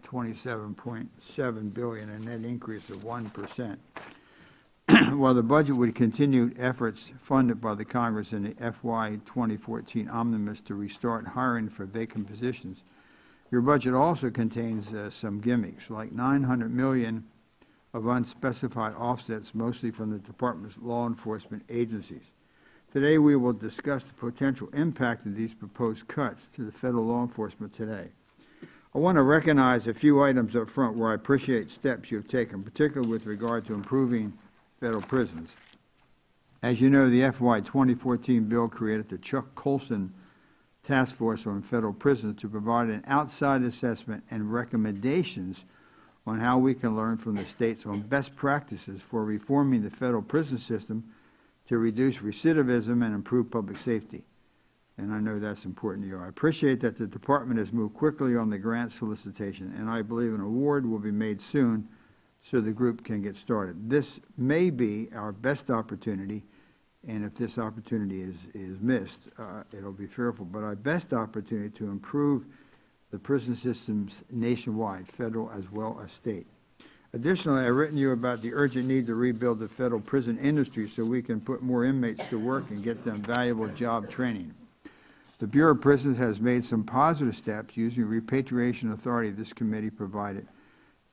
$27.7 billion, a net increase of 1%. While the budget would continue efforts funded by the Congress in the FY 2014 omnibus to restart hiring for vacant positions, your budget also contains some gimmicks, like $900 million of unspecified offsets, mostly from the Department's law enforcement agencies. Today, we will discuss the potential impact of these proposed cuts to the federal law enforcement today. I want to recognize a few items up front where I appreciate steps you have taken, particularly with regard to improving federal prisons. As you know, the FY 2014 bill created the Chuck Colson Task Force on Federal Prisons to provide an outside assessment and recommendations on how we can learn from the states on best practices for reforming the federal prison system to reduce recidivism and improve public safety. And I know that's important to you. I appreciate that the Department has moved quickly on the grant solicitation, and I believe an award will be made soon so the group can get started. This may be our best opportunity, and if this opportunity is missed, it'll be fearful, but our best opportunity to improve the prison systems nationwide, federal as well as state. Additionally, I've written you about the urgent need to rebuild the federal prison industry so we can put more inmates to work and get them valuable job training. The Bureau of Prisons has made some positive steps using repatriation authority this committee provided to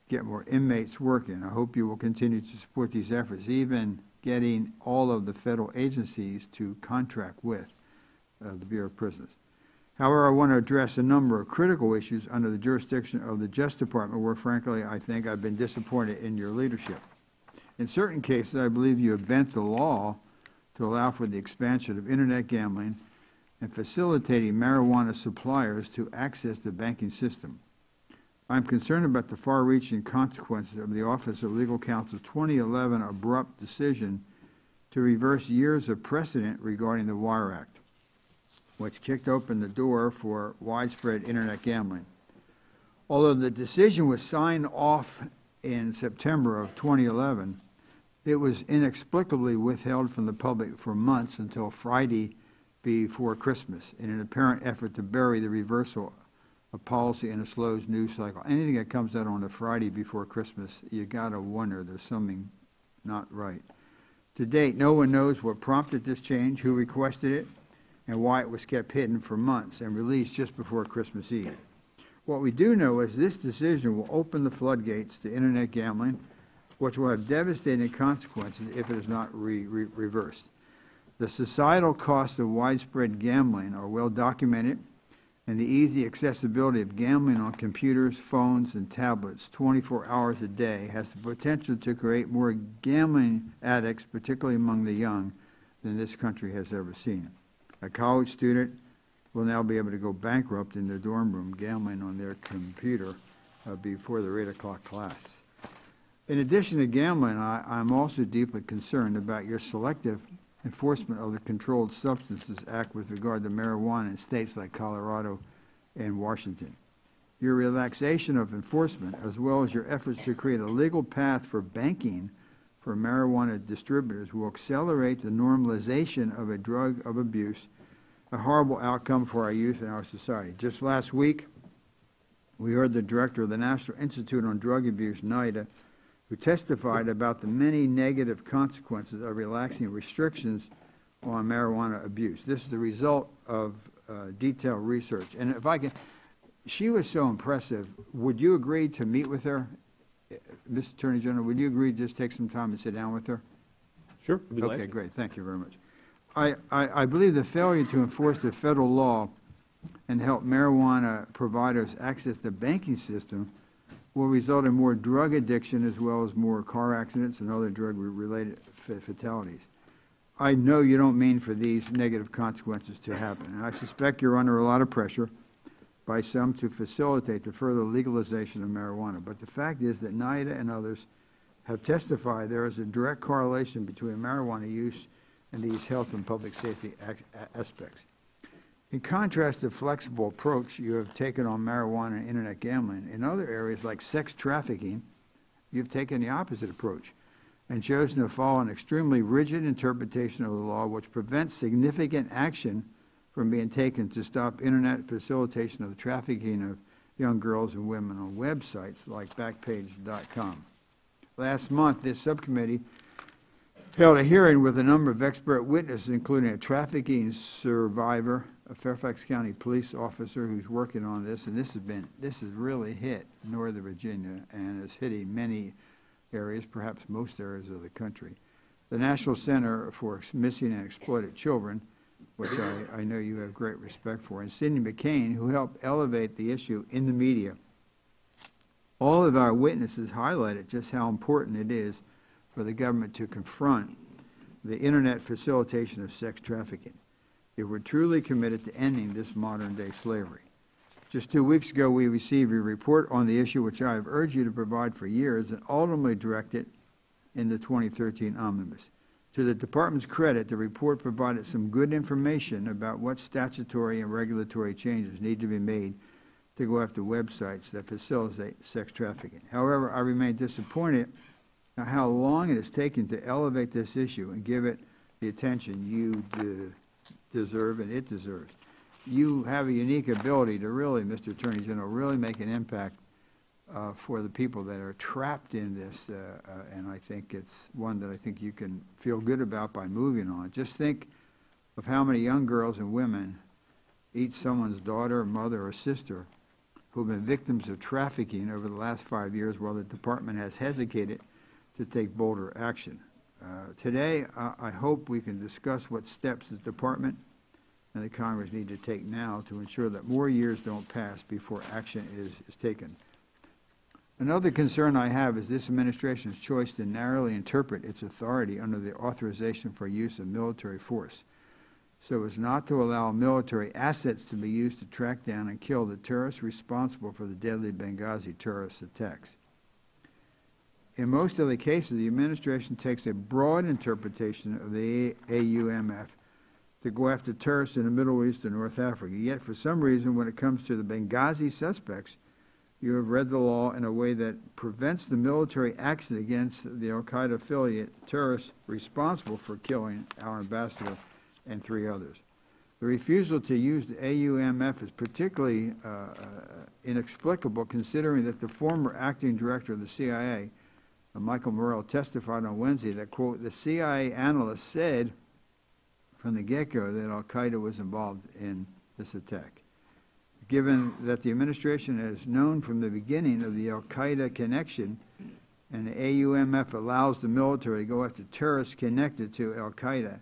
get more inmates working. I hope you will continue to support these efforts, even getting all of the federal agencies to contract with the Bureau of Prisons. However, I want to address a number of critical issues under the jurisdiction of the Justice Department where, frankly, I think I've been disappointed in your leadership. In certain cases, I believe you have bent the law to allow for the expansion of Internet gambling and facilitating marijuana suppliers to access the banking system. I'm concerned about the far-reaching consequences of the Office of Legal Counsel's 2011 abrupt decision to reverse years of precedent regarding the Wire Act, which kicked open the door for widespread Internet gambling. Although the decision was signed off in September of 2011, it was inexplicably withheld from the public for months until Friday before Christmas in an apparent effort to bury the reversal of policy in a slow news cycle. Anything that comes out on a Friday before Christmas, you got to wonder there's something not right. To date, no one knows what prompted this change, who requested it, and why it was kept hidden for months and released just before Christmas Eve. What we do know is this decision will open the floodgates to Internet gambling, which will have devastating consequences if it is not reversed. The societal costs of widespread gambling are well documented, and the easy accessibility of gambling on computers, phones, and tablets 24 hours a day has the potential to create more gambling addicts, particularly among the young, than this country has ever seen. A college student will now be able to go bankrupt in their dorm room gambling on their computer before their 8 o'clock class. In addition to gambling, I'm also deeply concerned about your selective enforcement of the Controlled Substances Act with regard to marijuana in states like Colorado and Washington. Your relaxation of enforcement, as well as your efforts to create a legal path for banking for marijuana distributors, will accelerate the normalization of a drug of abuse, a horrible outcome for our youth and our society. Just last week, we heard the director of the National Institute on Drug Abuse, NIDA, who testified about the many negative consequences of relaxing restrictions on marijuana abuse. This is the result of detailed research. And if I can, she was so impressive. Would you agree to meet with her? Mr. Attorney General, would you agree to just take some time and sit down with her? Sure. Okay, great. Thank you very much. I believe the failure to enforce the federal law and help marijuana providers access the banking system will result in more drug addiction as well as more car accidents and other drug-related fatalities. I know you don't mean for these negative consequences to happen, and I suspect you're under a lot of pressure by some to facilitate the further legalization of marijuana. But the fact is that NIDA and others have testified there is a direct correlation between marijuana use and these health and public safety aspects. In contrast to the flexible approach you have taken on marijuana and Internet gambling, in other areas like sex trafficking, you've taken the opposite approach and chosen to follow an extremely rigid interpretation of the law which prevents significant action from being taken to stop Internet facilitation of the trafficking of young girls and women on websites like Backpage.com. Last month, this subcommittee held a hearing with a number of expert witnesses, including a trafficking survivor, a Fairfax County police officer who's working on this, and this has really hit Northern Virginia and is hitting many areas, perhaps most areas of the country. The National Center for Missing and Exploited Children, which I know you have great respect for, and Sidney McCain, who helped elevate the issue in the media. All of our witnesses highlighted just how important it is for the government to confront the internet facilitation of sex trafficking if we're truly committed to ending this modern-day slavery. Just 2 weeks ago, we received a report on the issue which I have urged you to provide for years and ultimately directed in the 2013 Omnibus. To the Department's credit, the report provided some good information about what statutory and regulatory changes need to be made to go after websites that facilitate sex trafficking. However, I remain disappointed at how long it has taken to elevate this issue and give it the attention you deserve and it deserves. You have a unique ability to really, Mr. Attorney General, really make an impact for the people that are trapped in this, and I think it's one that I think you can feel good about by moving on. Just think of how many young girls and women, each someone's daughter, mother, or sister, who have been victims of trafficking over the last 5 years while the department has hesitated to take bolder action. Today, I hope we can discuss what steps the department and the Congress need to take now to ensure that more years don't pass before action is taken. Another concern I have is this administration's choice to narrowly interpret its authority under the authorization for use of military force, so as not to allow military assets to be used to track down and kill the terrorists responsible for the deadly Benghazi terrorist attacks. In most of the cases, the administration takes a broad interpretation of the AUMF to go after terrorists in the Middle East and North Africa. Yet, for some reason, when it comes to the Benghazi suspects, you have read the law in a way that prevents the military action against the al-Qaeda affiliate terrorists responsible for killing our ambassador and 3 others. The refusal to use the AUMF is particularly inexplicable, considering that the former acting director of the CIA, Michael Morrell, testified on Wednesday that, quote, the CIA analyst said from the get-go that al-Qaeda was involved in this attack. Given that the administration has known from the beginning of the al-Qaeda connection, and the AUMF allows the military to go after terrorists connected to al-Qaeda,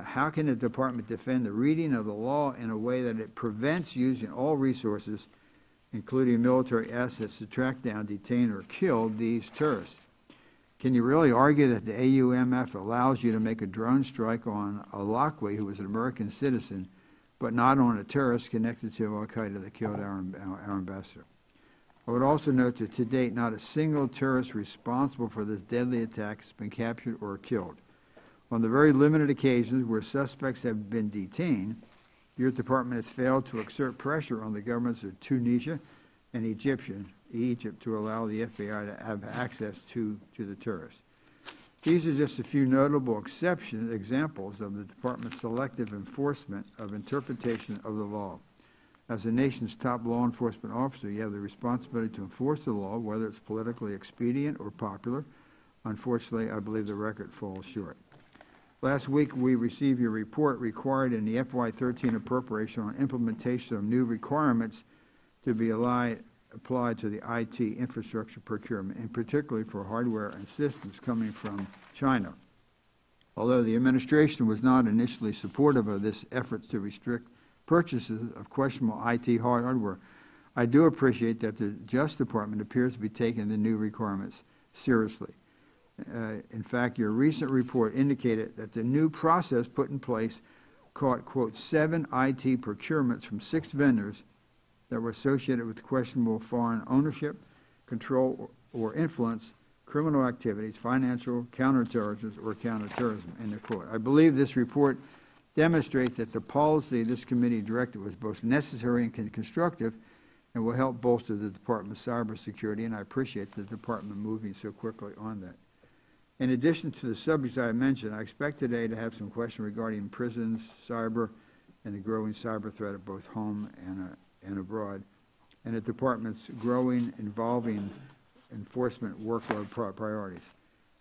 how can the department defend the reading of the law in a way that it prevents using all resources, including military assets, to track down, detain, or kill these terrorists? Can you really argue that the AUMF allows you to make a drone strike on a Lockway, who was an American citizen, but not on a terrorist connected to al-Qaeda that killed our ambassador? I would also note that to date, not a single terrorist responsible for this deadly attack has been captured or killed. On the very limited occasions where suspects have been detained, your department has failed to exert pressure on the governments of Tunisia and Egypt to allow the FBI to have access to the terrorists. These are just a few notable examples of the department's selective enforcement of interpretation of the law. As the nation's top law enforcement officer, you have the responsibility to enforce the law, whether it's politically expedient or popular. Unfortunately, I believe the record falls short. Last week, we received your report required in the FY13 appropriation on implementation of new requirements to be applied to the IT infrastructure procurement, and particularly for hardware and systems coming from China. Although the administration was not initially supportive of this effort to restrict purchases of questionable IT hardware, I do appreciate that the Justice Department appears to be taking the new requirements seriously. In fact, your recent report indicated that the new process put in place caught, quote, 7 IT procurements from 6 vendors that were associated with questionable foreign ownership, control, or influence, criminal activities, financial, counterterrorism, or counterterrorism, end of quote. I believe this report demonstrates that the policy this committee directed was both necessary and constructive and will help bolster the Department's cybersecurity, and I appreciate the Department moving so quickly on that. In addition to the subjects I mentioned, I expect today to have some questions regarding prisons, cyber, and the growing cyber threat at both home and abroad. and the Department's growing, evolving enforcement workload priorities.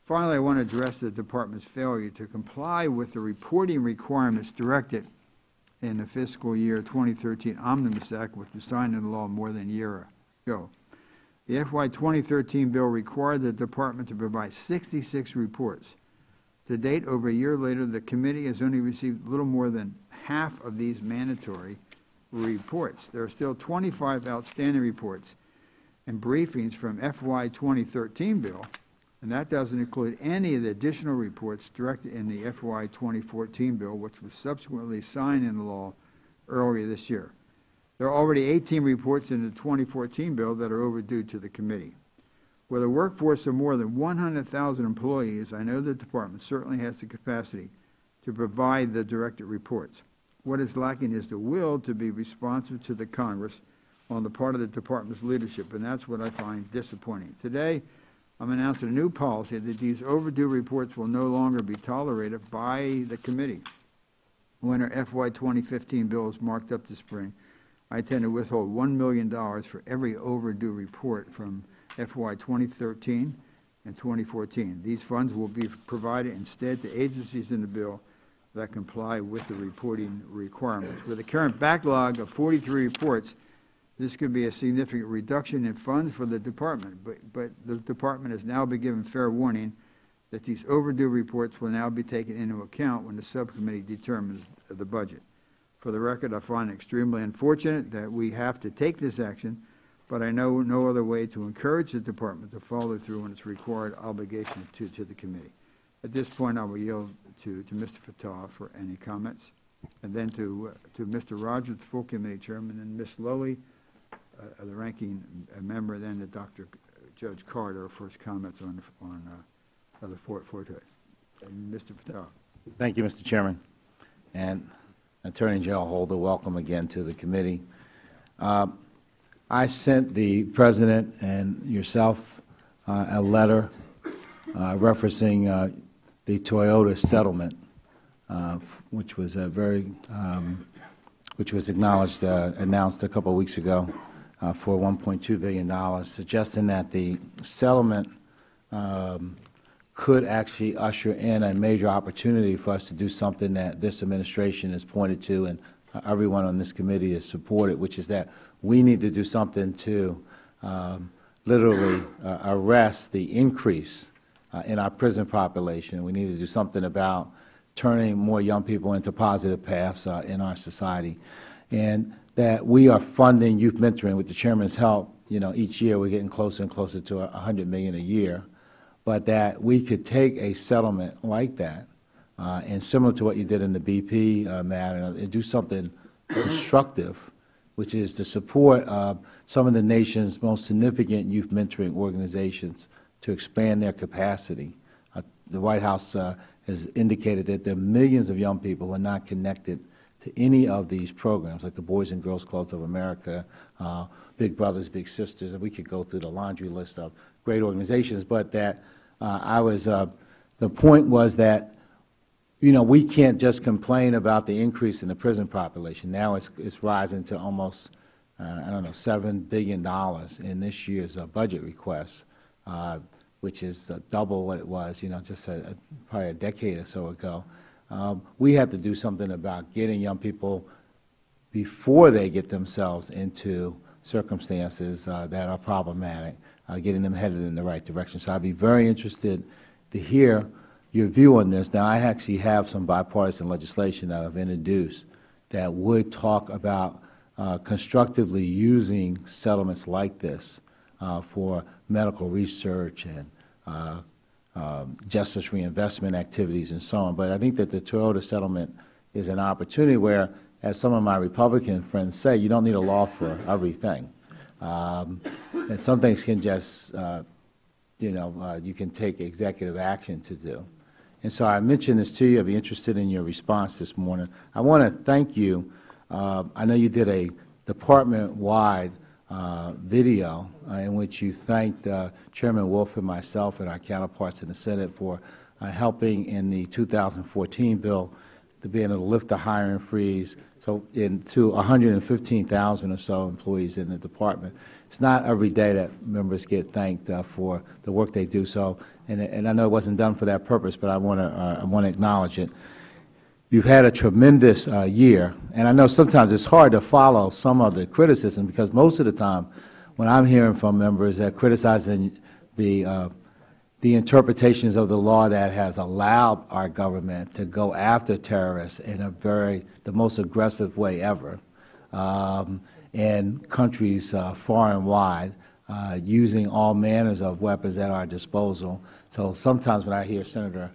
Finally, I want to address the Department's failure to comply with the reporting requirements directed in the fiscal year 2013 Omnibus Act, which was signed into law more than a year ago. The FY 2013 bill required the Department to provide 66 reports. To date, over a year later, the committee has only received little more than half of these mandatory reports. There are still 25 outstanding reports and briefings from FY 2013 bill, and that doesn't include any of the additional reports directed in the FY 2014 bill, which was subsequently signed into law earlier this year. There are already 18 reports in the 2014 bill that are overdue to the committee. With a workforce of more than 100,000 employees, I know the Department certainly has the capacity to provide the directed reports. What is lacking is the will to be responsive to the Congress on the part of the Department's leadership, and that's what I find disappointing. Today, I'm announcing a new policy that these overdue reports will no longer be tolerated by the committee. When our FY 2015 bill is marked up this spring, I intend to withhold $1 million for every overdue report from FY 2013 and 2014. These funds will be provided instead to agencies in the bill that comply with the reporting requirements. With a current backlog of 43 reports, this could be a significant reduction in funds for the Department, but the Department has now been given fair warning that these overdue reports will now be taken into account when the subcommittee determines the budget. For the record, I find it extremely unfortunate that we have to take this action, but I know no other way to encourage the Department to follow through on its required obligation to the committee. At this point, I will yield to Mr. Fattah for any comments, and then to Mr. Rogers, the full committee chairman, and Ms. Lowey, the ranking member, then to Dr. Judge Carter, first comments on the forte. Mr. Fattah. Thank you, Mr. Chairman. And Attorney General Holder, welcome again to the committee. I sent the President and yourself a letter referencing the Toyota settlement, which was which was announced a couple of weeks ago for $1.2 billion, suggesting that the settlement could actually usher in a major opportunity for us to do something that this administration has pointed to and everyone on this committee has supported, which is that we need to do something to literally arrest the increase in our prison population. We need to do something about turning more young people into positive paths in our society. And that we are funding youth mentoring with the Chairman's help. You know, each year we're getting closer and closer to $100 million a year. But that we could take a settlement like that, and similar to what you did in the BP matter, and do something constructive, which is to support some of the nation's most significant youth mentoring organizations to expand their capacity. The White House has indicated that there are millions of young people who are not connected to any of these programs, like the Boys and Girls Clubs of America, Big Brothers, Big Sisters, and we could go through the laundry list of great organizations, but that the point was that, you know, we can't just complain about the increase in the prison population. Now it's rising to almost, I don't know, $7 billion in this year's budget request, which is double what it was, you know, just probably a decade or so ago. We have to do something about getting young people before they get themselves into circumstances that are problematic, getting them headed in the right direction. So I'd be very interested to hear your view on this. Now, I actually have some bipartisan legislation that I've introduced that would talk about constructively using settlements like this for medical research and justice reinvestment activities and so on. But I think that the Toyota settlement is an opportunity where, as some of my Republican friends say, you don't need a law for everything. And some things can just, you can take executive action to do. And so I mentioned this to you. I'd be interested in your response this morning. I want to thank you. I know you did a department-wide video in which you thanked Chairman Wolf and myself and our counterparts in the Senate for helping in the 2014 bill to be able to lift the hiring freeze, So to 115,000 or so employees in the department. It's not every day that members get thanked for the work they do. So, and I know it wasn't done for that purpose, but I want to acknowledge it. You've had a tremendous year, and I know sometimes it's hard to follow some of the criticism, because most of the time when I'm hearing from members that criticizing the interpretations of the law that has allowed our government to go after terrorists in the most aggressive way ever, in countries far and wide, using all manners of weapons at our disposal. So sometimes when I hear Senator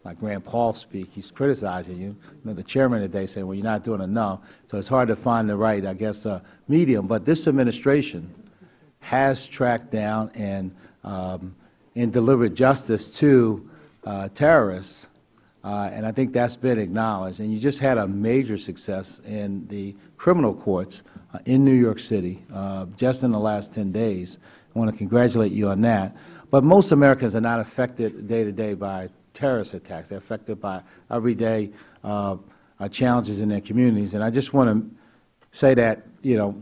like Rand Paul speak, he's criticizing you. The chairman today saying, well, you're not doing enough. So it's hard to find the right, I guess, medium. But this administration has tracked down and delivered justice to terrorists, and I think that's been acknowledged. And you just had a major success in the criminal courts in New York City just in the last 10 days. I want to congratulate you on that. But most Americans are not affected day to day by terrorist attacks. They're affected by everyday challenges in their communities. And I just want to say that,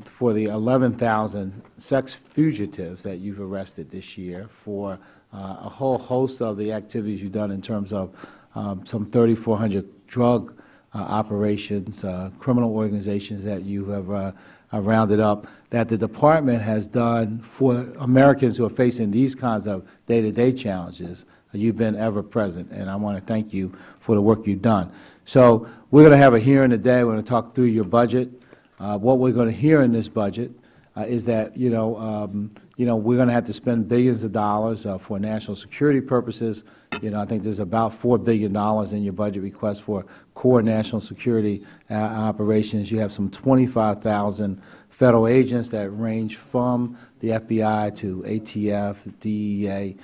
for the 11,000 sex fugitives that you've arrested this year, for a whole host of the activities you've done in terms of some 3,400 drug operations, criminal organizations that you have rounded up, that the Department has done for Americans who are facing these kinds of day-to-day challenges. You've been ever present, and I want to thank you for the work you've done. So we're going to have a hearing today. We're going to talk through your budget. What we're going to hear in this budget is that we're going to have to spend billions of dollars for national security purposes. I think there's about $4 billion in your budget request for core national security operations. You have some 25,000 federal agents that range from the FBI to ATF, DEA.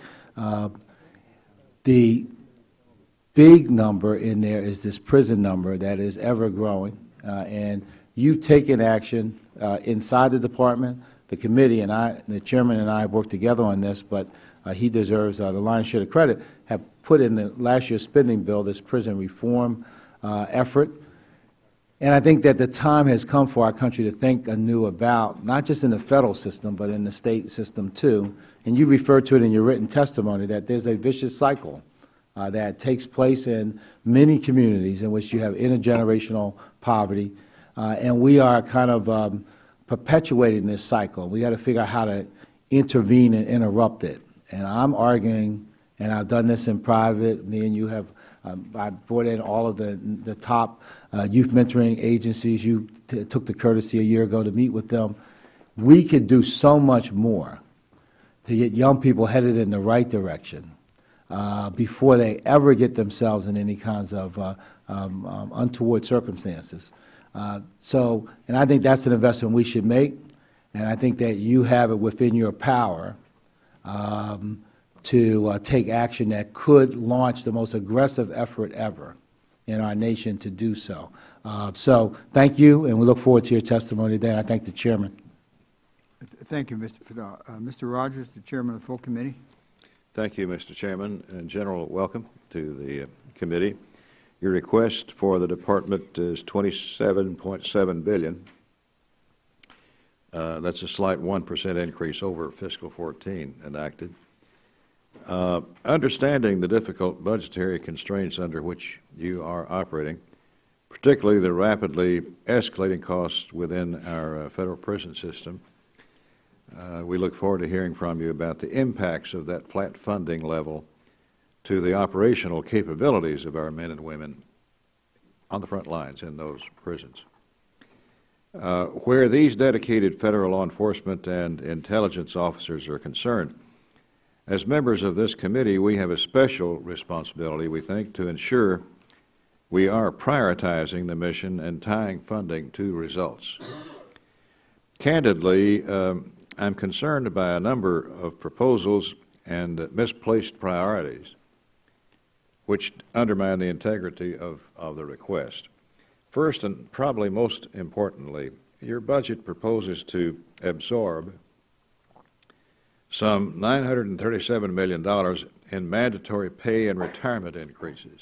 The big number in there is this prison number that is ever growing, and you've taken action inside the Department. The committee and the chairman and I have worked together on this, but he deserves the lion's share of credit, have put in the last year's spending bill this prison reform effort. And I think that the time has come for our country to think anew about, not just in the federal system, but in the state system too. And you referred to it in your written testimony, that there's a vicious cycle that takes place in many communities in which you have intergenerational poverty. And we are kind of perpetuating this cycle. We got to figure out how to intervene and interrupt it. And I'm arguing, and I've done this in private, me and you have, I brought in all of the top youth mentoring agencies. You took the courtesy a year ago to meet with them. We could do so much more to get young people headed in the right direction before they ever get themselves in any kinds of untoward circumstances. And I think that's an investment we should make, and I think that you have it within your power to take action that could launch the most aggressive effort ever in our nation to do so. So thank you, and we look forward to your testimony today. I thank the chairman. Thank you, Mr. Fidel. Mr. Rogers, the chairman of the full committee. Thank you, Mr. Chairman, and General, welcome to the committee. Your request for the department is $27.7 billion. That's a slight 1% increase over fiscal 14 enacted. Understanding the difficult budgetary constraints under which you are operating, particularly the rapidly escalating costs within our federal prison system, we look forward to hearing from you about the impacts of that flat funding level to the operational capabilities of our men and women on the front lines in those prisons. Where these dedicated federal law enforcement and intelligence officers are concerned, as members of this committee, we have a special responsibility, we think, to ensure we are prioritizing the mission and tying funding to results. Candidly, I'm concerned by a number of proposals and misplaced priorities which undermine the integrity of the request. First, and probably most importantly, your budget proposes to absorb some $937 million in mandatory pay and retirement increases,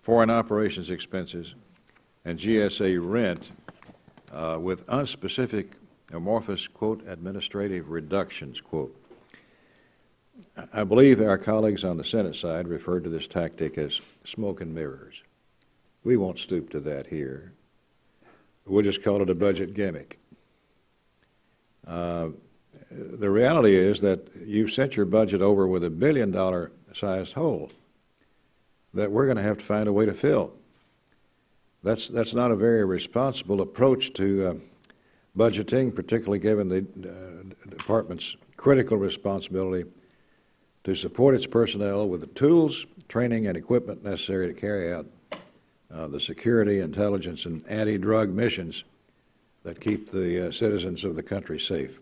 foreign operations expenses, and GSA rent with unspecific amorphous, quote, administrative reductions, quote. I believe our colleagues on the Senate side referred to this tactic as smoke and mirrors. We won't stoop to that here. We'll just call it a budget gimmick. The reality is that you've set your budget over with $1 billion sized hole that we're going to have to find a way to fill. That's not a very responsible approach to budgeting, particularly given the department's critical responsibility to support its personnel with the tools, training, and equipment necessary to carry out the security, intelligence, and anti-drug missions that keep the citizens of the country safe.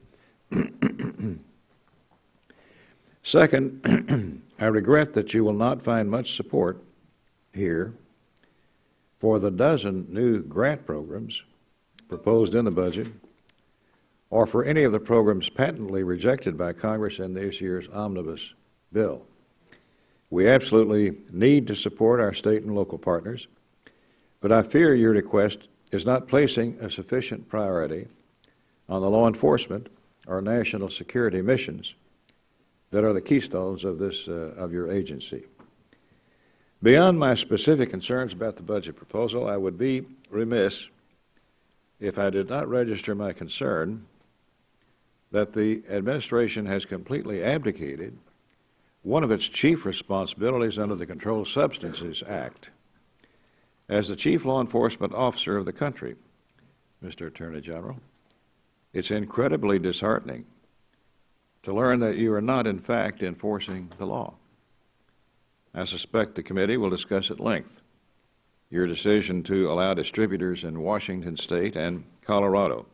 Second, I regret that you will not find much support here for the dozen new grant programs proposed in the budget, or for any of the programs patently rejected by Congress in this year's omnibus bill. We absolutely need to support our state and local partners, but I fear your request is not placing a sufficient priority on the law enforcement or national security missions that are the keystones of of your agency. Beyond my specific concerns about the budget proposal, I would be remiss if I did not register my concern that the administration has completely abdicated one of its chief responsibilities under the Controlled Substances Act as the chief law enforcement officer of the country. Mr. Attorney General, it's incredibly disheartening to learn that you are not, in fact, enforcing the law. I suspect the committee will discuss at length your decision to allow distributors in Washington State and Colorado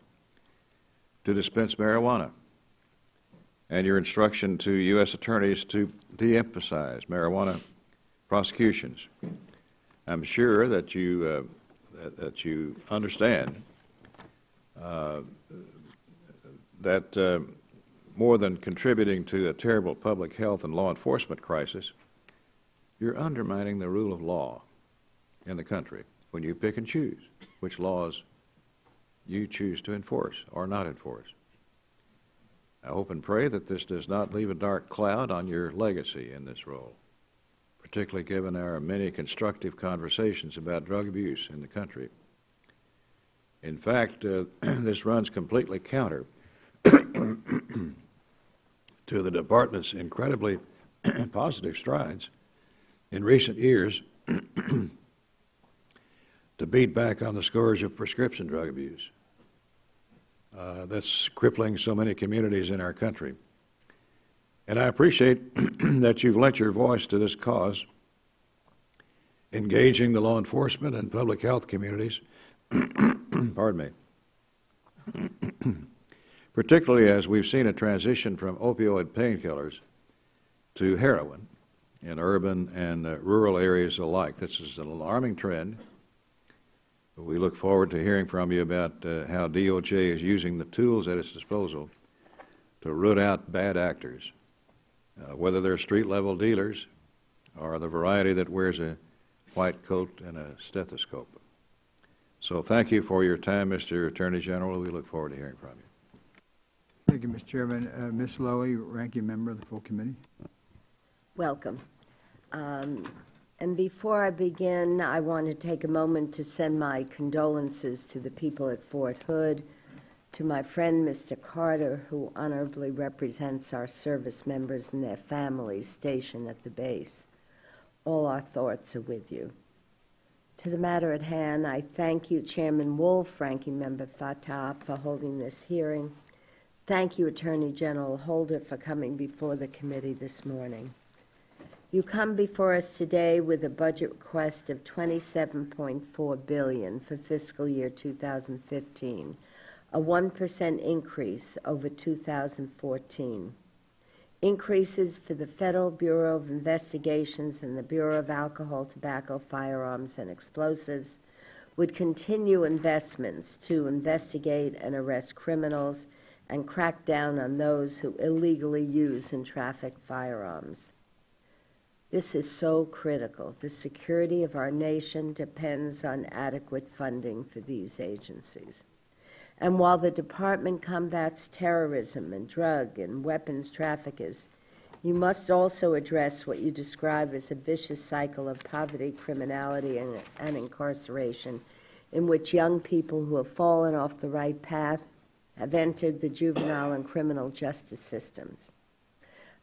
to dispense marijuana, and your instruction to U.S. attorneys to de-emphasize marijuana prosecutions. I'm sure that you understand that more than contributing to a terrible public health and law enforcement crisis, you're undermining the rule of law in the country when you pick and choose which laws you choose to enforce or not enforce. I hope and pray that this does not leave a dark cloud on your legacy in this role, particularly given our many constructive conversations about drug abuse in the country. In fact, this runs completely counter to the department's incredibly positive strides in recent years to beat back on the scourge of prescription drug abuse that's crippling so many communities in our country. And I appreciate that you've lent your voice to this cause, engaging the law enforcement and public health communities, pardon me, particularly as we've seen a transition from opioid painkillers to heroin in urban and rural areas alike. This is an alarming trend. We look forward to hearing from you about how DOJ is using the tools at its disposal to root out bad actors, whether they're street-level dealers or the variety that wears a white coat and a stethoscope. So thank you for your time, Mr. Attorney General. We look forward to hearing from you. Thank you, Mr. Chairman. Ms. Lowy, Ranking Member of the full committee. Welcome. And before I begin, I want to take a moment to send my condolences to the people at Fort Hood, to my friend Mr. Carter, who honorably represents our service members and their families stationed at the base. All our thoughts are with you. To the matter at hand, I thank you, Chairman Wolf, Ranking Member Fatah, for holding this hearing. Thank you, Attorney General Holder, for coming before the committee this morning. You come before us today with a budget request of $27.4 billion for fiscal year 2015, a 1% increase over 2014. Increases for the Federal Bureau of Investigations and the Bureau of Alcohol, Tobacco, Firearms, and Explosives would continue investments to investigate and arrest criminals and crack down on those who illegally use and traffic firearms. This is so critical. The security of our nation depends on adequate funding for these agencies. And while the department combats terrorism and drug and weapons traffickers, you must also address what you describe as a vicious cycle of poverty, criminality, and incarceration, in which young people who have fallen off the right path have entered the juvenile and criminal justice systems.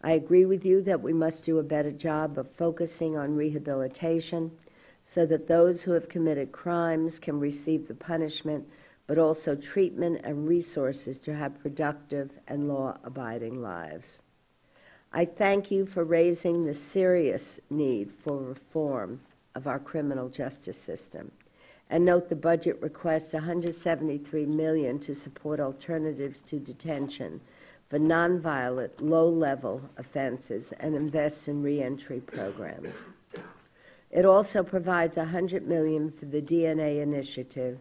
I agree with you that we must do a better job of focusing on rehabilitation so that those who have committed crimes can receive the punishment, but also treatment and resources to have productive and law-abiding lives. I thank you for raising the serious need for reform of our criminal justice system. And note the budget requests $173 million to support alternatives to detention for nonviolent, low-level offenses and invests in reentry programs. It also provides $100 million for the DNA initiative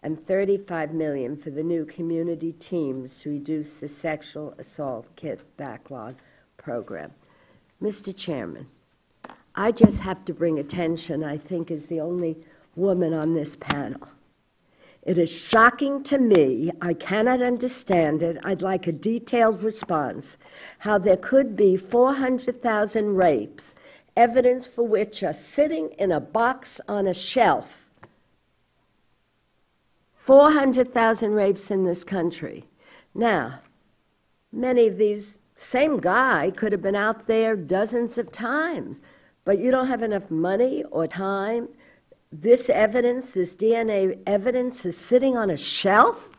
and $35 million for the new community teams to reduce the sexual assault kit backlog program. Mr. Chairman, I just have to bring attention, I think, as the only woman on this panel. It is shocking to me. I cannot understand it. I'd like a detailed response, how there could be 400,000 rapes, evidence for which are sitting in a box on a shelf. 400,000 rapes in this country. Now, many of these, same guy could have been out there dozens of times, but you don't have enough money or time. This evidence, this DNA evidence, is sitting on a shelf?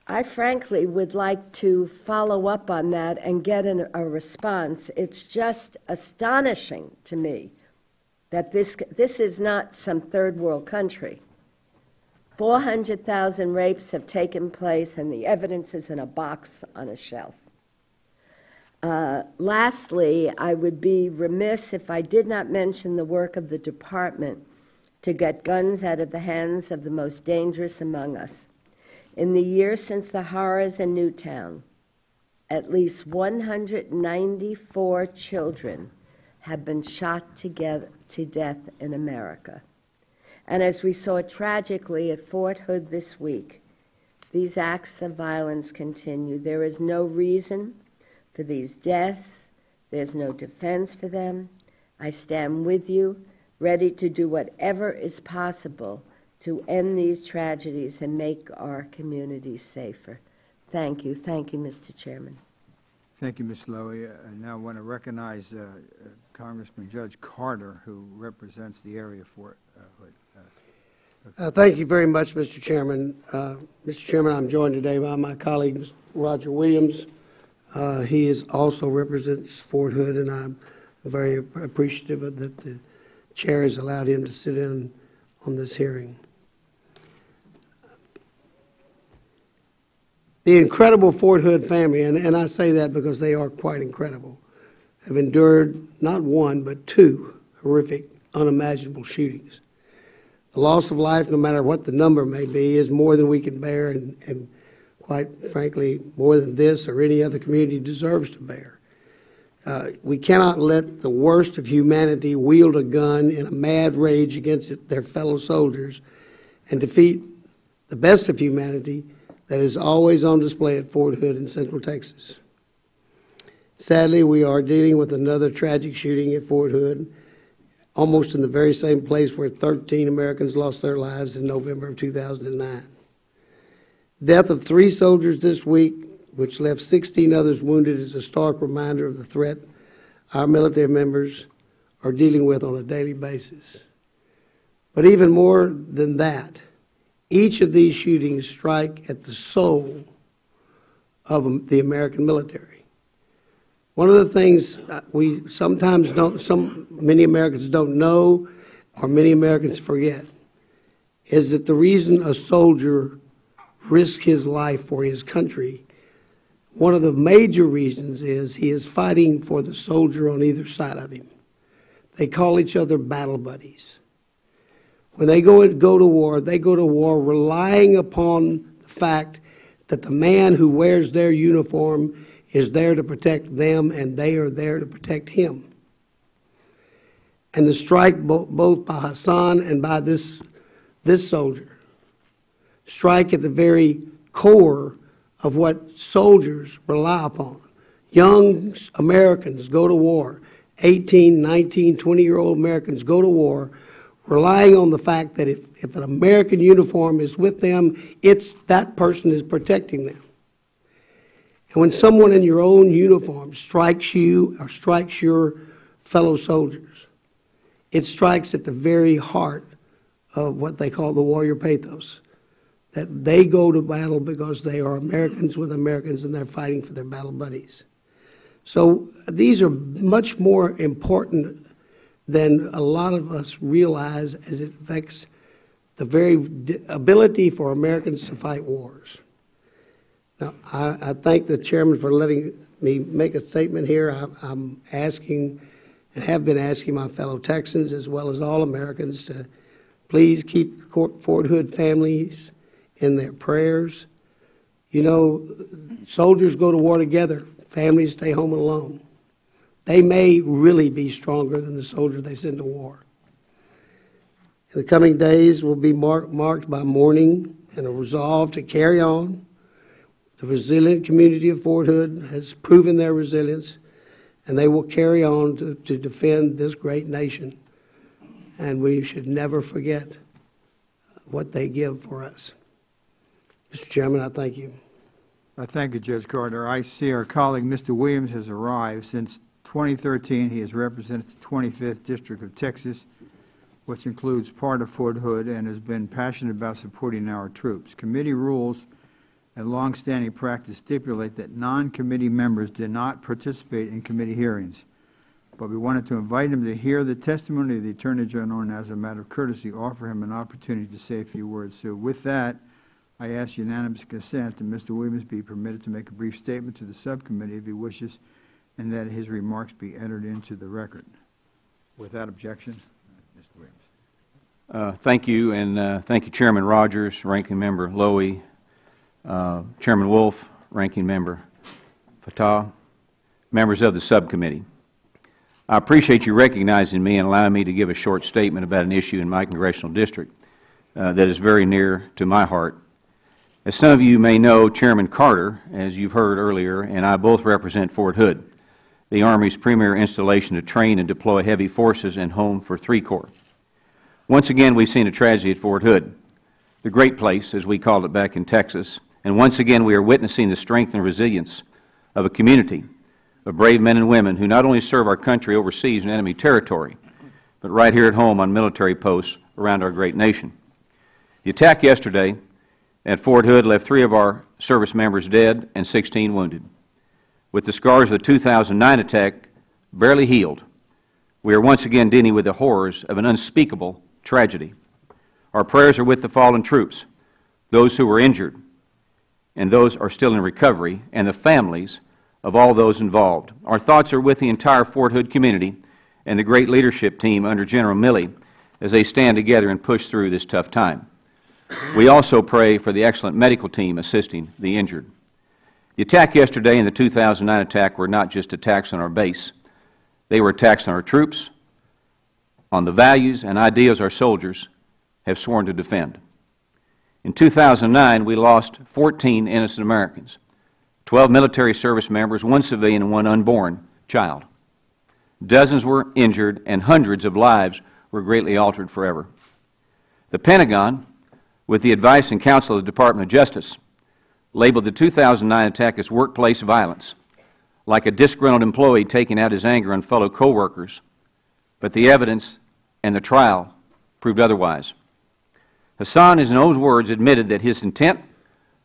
I frankly would like to follow up on that and get a response. It's just astonishing to me that this is not some third world country. 400,000 rapes have taken place, and the evidence is in a box on a shelf. Lastly, I would be remiss if I did not mention the work of the department to get guns out of the hands of the most dangerous among us. In the years since the horrors in Newtown, at least 194 children have been shot to death in America. And as we saw tragically at Fort Hood this week, these acts of violence continue. There is no reason for these deaths. There's no defense for them. I stand with you, ready to do whatever is possible to end these tragedies and make our communities safer. Thank you. Thank you, Mr. Chairman. Thank you, Ms. Lowy. I now want to recognize Congressman Judge Carter, who represents the area for Hood. Thank you very much, Mr. Chairman. Mr. Chairman, I'm joined today by my colleague, Mr. Roger Williams. He also represents Fort Hood, and I'm very appreciative of that the chair has allowed him to sit in on this hearing. The incredible Fort Hood family, and I say that because they are quite incredible, have endured not one but two horrific, unimaginable shootings. The loss of life, no matter what the number may be, is more than we can bear, and quite frankly, more than this or any other community deserves to bear. We cannot let the worst of humanity wield a gun in a mad rage against their fellow soldiers and defeat the best of humanity that is always on display at Fort Hood in Central Texas. Sadly, we are dealing with another tragic shooting at Fort Hood, almost in the very same place where 13 Americans lost their lives in November of 2009. Death of 3 soldiers this week, which left 16 others wounded, is a stark reminder of the threat our military members are dealing with on a daily basis. But even more than that, each of these shootings strike at the soul of the American military. One of the things we sometimes many Americans don't know, or many Americans forget, is that the reason a soldier risks his life for his country, one of the major reasons is he is fighting for the soldier on either side of him. They call each other battle buddies. When they go to war, they go to war relying upon the fact that the man who wears their uniform is there to protect them, and they are there to protect him. and the strike both by Hassan and by this soldier strike at the very core of what soldiers rely upon. Young Americans go to war, 18, 19, 20-year-old Americans go to war, relying on the fact that if an American uniform is with them, that person is protecting them. And when someone in your own uniform strikes you or strikes your fellow soldiers, it strikes at the very heart of what they call the warrior pathos, that they go to battle because they are Americans with Americans and they're fighting for their battle buddies. So these are much more important than a lot of us realize, as it affects the very ability for Americans to fight wars. Now, I thank the chairman for letting me make a statement here. I'm asking and have been asking my fellow Texans as well as all Americans to please keep Fort Hood families in their prayers. You know, soldiers go to war together. Families stay home alone. They may really be stronger than the soldier they send to war. In the coming days will be marked by mourning and a resolve to carry on. The resilient community of Fort Hood has proven their resilience, and they will carry on to defend this great nation. And we should never forget what they give for us. Mr. Chairman, I thank you. I thank you, Judge Carter. I see our colleague, Mr. Williams, has arrived. Since 2013, he has represented the 25th District of Texas, which includes part of Fort Hood, and has been passionate about supporting our troops. Committee rules and longstanding practice stipulate that non-committee members did not participate in committee hearings. But we wanted to invite him to hear the testimony of the Attorney General and, as a matter of courtesy, offer him an opportunity to say a few words. So with that, I ask unanimous consent that Mr. Williams be permitted to make a brief statement to the subcommittee if he wishes, and that his remarks be entered into the record. Without objection, Mr. Williams. Thank you, and thank you, Chairman Rogers, Ranking Member Lowy, Chairman Wolf, Ranking Member Fatah, members of the subcommittee. I appreciate you recognizing me and allowing me to give a short statement about an issue in my congressional district that is very near to my heart. As some of you may know, Chairman Carter, as you've heard earlier, and I both represent Fort Hood, the Army's premier installation to train and deploy heavy forces and home for 3 Corps. Once again, we've seen a tragedy at Fort Hood, the great place, as we called it back in Texas, and once again we are witnessing the strength and resilience of a community of brave men and women who not only serve our country overseas in enemy territory, but right here at home on military posts around our great nation. The attack yesterday at Fort Hood left 3 of our service members dead and 16 wounded. With the scars of the 2009 attack barely healed, we are once again dealing with the horrors of an unspeakable tragedy. Our prayers are with the fallen troops, those who were injured, and those are still in recovery, and the families of all those involved. Our thoughts are with the entire Fort Hood community and the great leadership team under General Milley as they stand together and push through this tough time. We also pray for the excellent medical team assisting the injured. The attack yesterday and the 2009 attack were not just attacks on our base. They were attacks on our troops, on the values and ideas our soldiers have sworn to defend. In 2009, we lost 14 innocent Americans, 12 military service members, 1 civilian, and 1 unborn child. Dozens were injured, and hundreds of lives were greatly altered forever. The Pentagon, with the advice and counsel of the Department of Justice, labeled the 2009 attack as workplace violence, like a disgruntled employee taking out his anger on fellow coworkers, but the evidence and the trial proved otherwise. Hassan, in his own words, admitted that his intent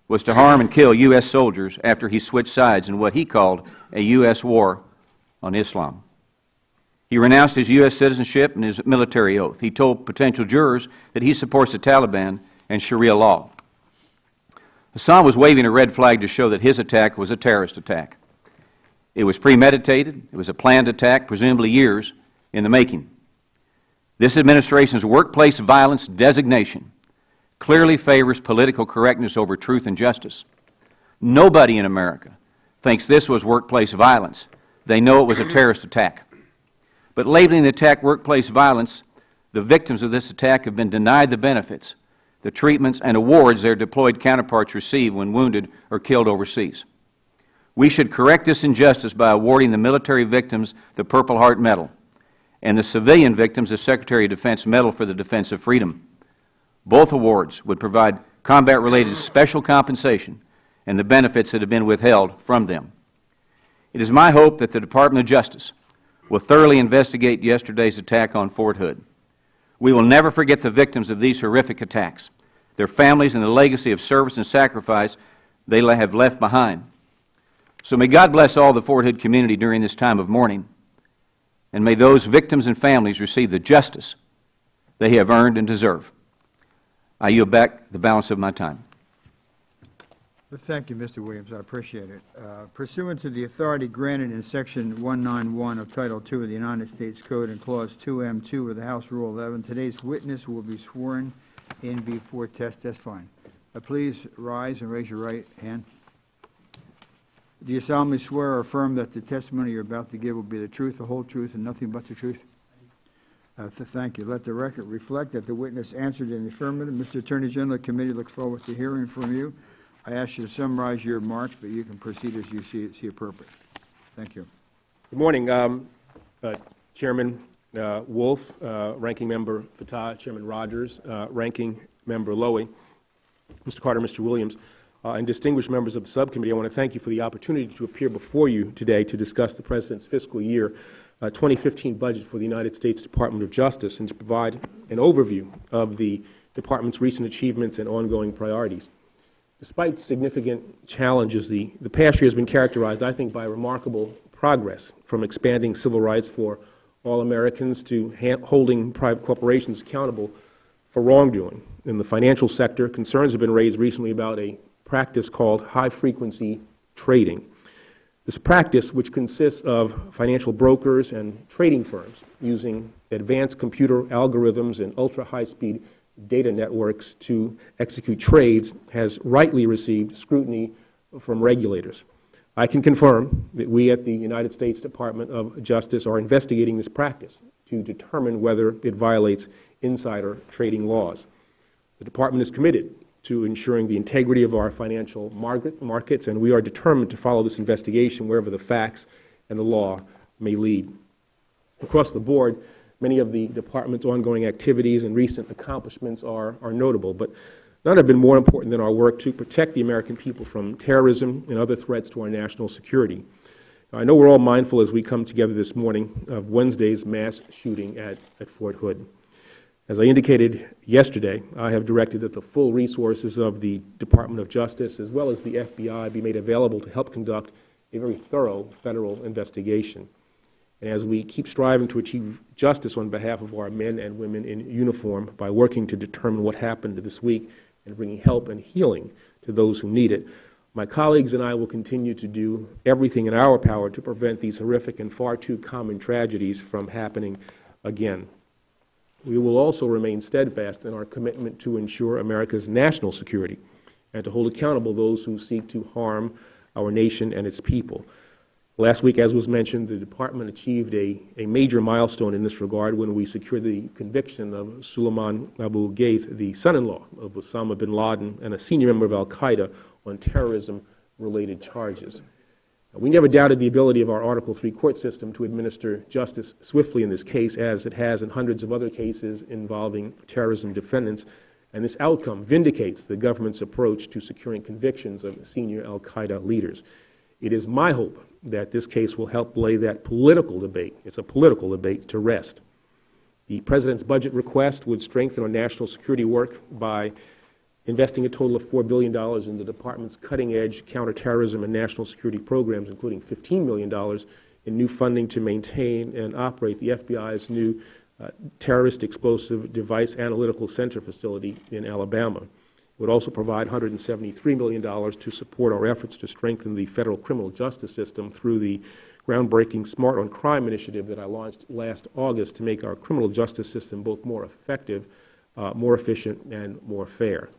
was to harm and kill U.S. soldiers after he switched sides in what he called a U.S. war on Islam. He renounced his U.S. citizenship and his military oath. He told potential jurors that he supports the Taliban and Sharia law. Hassan was waving a red flag to show that his attack was a terrorist attack. It was premeditated. It was a planned attack, presumably years in the making. This administration's workplace violence designation clearly favors political correctness over truth and justice. Nobody in America thinks this was workplace violence. They know it was a terrorist attack. but labeling the attack workplace violence, the victims of this attack have been denied the benefits, the treatments, and awards their deployed counterparts receive when wounded or killed overseas. We should correct this injustice by awarding the military victims the Purple Heart Medal and the civilian victims the Secretary of Defense Medal for the Defense of Freedom. Both awards would provide combat-related special compensation and the benefits that have been withheld from them. It is my hope that the Department of Justice will thoroughly investigate yesterday's attack on Fort Hood. We will never forget the victims of these horrific attacks, their families, and the legacy of service and sacrifice they have left behind. So may God bless all the Fort Hood community during this time of mourning, and may those victims and families receive the justice they have earned and deserve. I yield back the balance of my time. Thank you, Mr. Williams. I appreciate it. Pursuant to the authority granted in Section 191 of Title II of the United States Code and Clause 2M2 of the House Rule 11, today's witness will be sworn in before testifying. Please rise and raise your right hand. Do you solemnly swear or affirm that the testimony you're about to give will be the truth, the whole truth, and nothing but the truth? Thank you. Let the record reflect that the witness answered in the affirmative. Mr. Attorney General, the committee looks forward to hearing from you. I ask you to summarize your remarks, but you can proceed as you see appropriate. Thank you. Good morning, Chairman Wolf, Ranking Member Fatah, Chairman Rogers, Ranking Member Lowy, Mr. Carter, Mr. Williams, and distinguished members of the subcommittee. I want to thank you for the opportunity to appear before you today to discuss the President's fiscal year 2015 budget for the United States Department of Justice and to provide an overview of the Department's recent achievements and ongoing priorities. Despite significant challenges, the past year has been characterized, I think, by remarkable progress, from expanding civil rights for all Americans to holding private corporations accountable for wrongdoing. In the financial sector, concerns have been raised recently about a practice called high-frequency trading. This practice, which consists of financial brokers and trading firms using advanced computer algorithms and ultra-high-speed data networks to execute trades, has rightly received scrutiny from regulators. I can confirm that we at the United States Department of Justice are investigating this practice to determine whether it violates insider trading laws. The Department is committed to ensuring the integrity of our financial markets, and we are determined to follow this investigation wherever the facts and the law may lead. Across the board, many of the Department's ongoing activities and recent accomplishments are notable, but none have been more important than our work to protect the American people from terrorism and other threats to our national security. Now, I know we're all mindful as we come together this morning of Wednesday's mass shooting at Fort Hood. As I indicated yesterday, I have directed that the full resources of the Department of Justice as well as the FBI be made available to help conduct a very thorough federal investigation. And as we keep striving to achieve justice on behalf of our men and women in uniform by working to determine what happened this week and bringing help and healing to those who need it, my colleagues and I will continue to do everything in our power to prevent these horrific and far too common tragedies from happening again. We will also remain steadfast in our commitment to ensure America's national security and to hold accountable those who seek to harm our nation and its people. Last week, as was mentioned, the Department achieved a major milestone in this regard when we secured the conviction of Suleiman Abu Ghaith, the son-in-law of Osama bin Laden and a senior member of al-Qaeda, on terrorism-related charges. We never doubted the ability of our Article III court system to administer justice swiftly in this case, as it has in hundreds of other cases involving terrorism defendants, and this outcome vindicates the government's approach to securing convictions of senior al-Qaeda leaders. It is my hope that this case will help lay that political debate, it's a political debate, to rest. The President's budget request would strengthen our national security work by investing a total of $4 billion in the Department's cutting-edge counterterrorism and national security programs, including $15 million in new funding to maintain and operate the FBI's new Terrorist Explosive Device Analytical Center facility in Alabama. It would also provide $173 million to support our efforts to strengthen the federal criminal justice system through the groundbreaking Smart on Crime initiative that I launched last August to make our criminal justice system both more effective, more efficient, and more fair.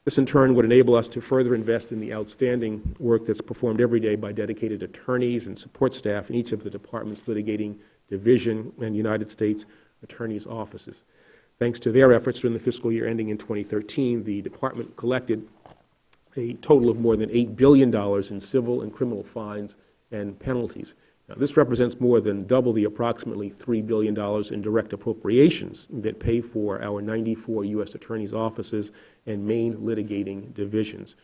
This, in turn, would enable us to further invest in the outstanding work that's performed every day by dedicated attorneys and support staff in each of the department's litigating division and United States attorneys' offices. Thanks to their efforts during the fiscal year ending in 2013, the department collected a total of more than $8 billion in civil and criminal fines and penalties. Now, this represents more than double the approximately $3 billion in direct appropriations that pay for our 94 U.S. attorneys' offices and main litigating divisions.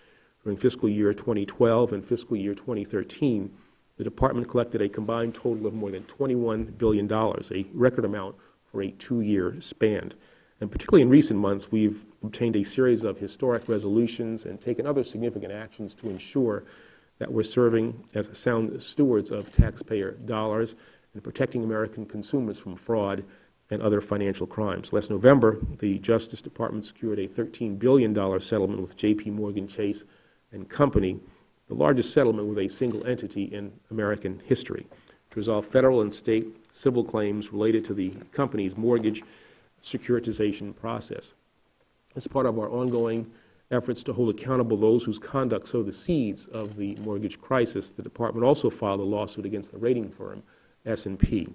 During fiscal year 2012 and fiscal year 2013, the department collected a combined total of more than $21 billion, a record amount for a two-year span. And particularly in recent months, we've obtained a series of historic resolutions and taken other significant actions to ensure that we're serving as sound stewards of taxpayer dollars and protecting American consumers from fraud and other financial crimes. Last November, the Justice Department secured a $13 billion settlement with J.P. Morgan Chase and Company, the largest settlement with a single entity in American history, to resolve federal and state civil claims related to the company's mortgage securitization process. As part of our ongoing efforts to hold accountable those whose conduct sowed the seeds of the mortgage crisis, the department also filed a lawsuit against the rating firm S&P.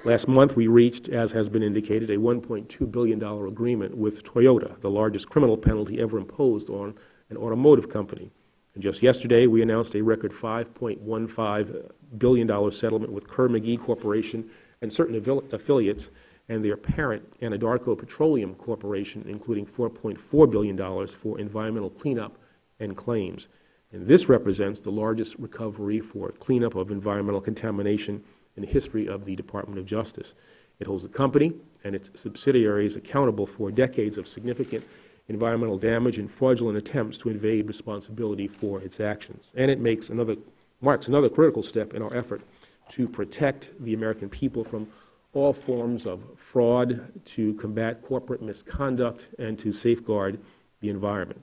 Last month, we reached, as has been indicated, a $1.2 billion agreement with Toyota, the largest criminal penalty ever imposed on an automotive company. And just yesterday, we announced a record $5.15 billion settlement with Kerr-McGee Corporation and certain affiliates and their parent, Anadarko Petroleum Corporation, including $4.4 billion for environmental cleanup and claims. And this represents the largest recovery for cleanup of environmental contamination in the history of the Department of Justice. It holds the company and its subsidiaries accountable for decades of significant environmental damage and fraudulent attempts to evade responsibility for its actions. And it marks another critical step in our effort to protect the American people from all forms of fraud, to combat corporate misconduct, and to safeguard the environment.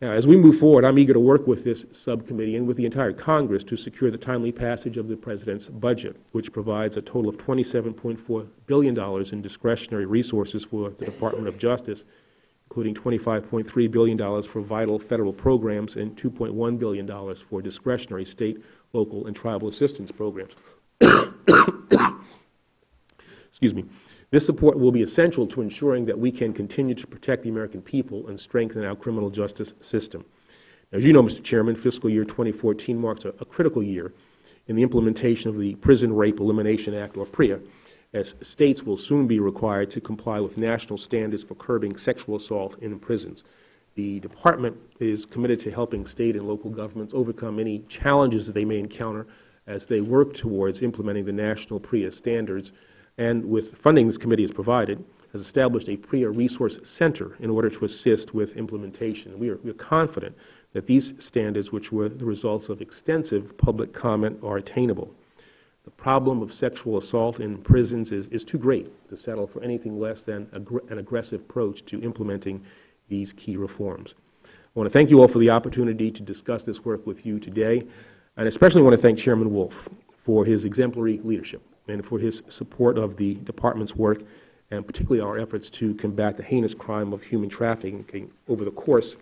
Now, as we move forward, I'm eager to work with this subcommittee and with the entire Congress to secure the timely passage of the President's budget, which provides a total of $27.4 billion in discretionary resources for the Department of Justice, including $25.3 billion for vital federal programs and $2.1 billion for discretionary state, local, and tribal assistance programs. Excuse me. This support will be essential to ensuring that we can continue to protect the American people and strengthen our criminal justice system. As you know, Mr. Chairman, fiscal year 2014 marks a critical year in the implementation of the Prison Rape Elimination Act, or PREA, as states will soon be required to comply with national standards for curbing sexual assault in prisons. The Department is committed to helping state and local governments overcome any challenges that they may encounter as they work towards implementing the national PREA standards, and with funding this committee has provided, has established a PREA Resource Center in order to assist with implementation. We are confident that these standards, which were the results of extensive public comment, are attainable. The problem of sexual assault in prisons is too great to settle for anything less than an aggressive approach to implementing these key reforms. I want to thank you all for the opportunity to discuss this work with you today, and especially want to thank Chairman Wolf for his exemplary leadership and for his support of the Department's work, and particularly our efforts to combat the heinous crime of human trafficking over the course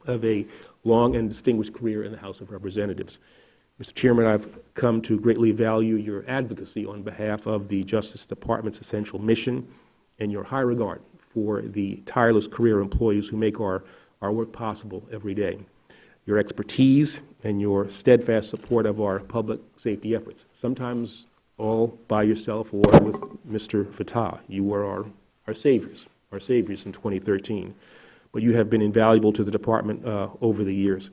of a long and distinguished career in the House of Representatives. Mr. Chairman, I've come to greatly value your advocacy on behalf of the Justice Department's essential mission and your high regard for the tireless career employees who make our work possible every day. Your expertise and your steadfast support of our public safety efforts, sometimes all by yourself or with Mr. Fattah. You were our saviors in 2013. But you have been invaluable to the Department over the years.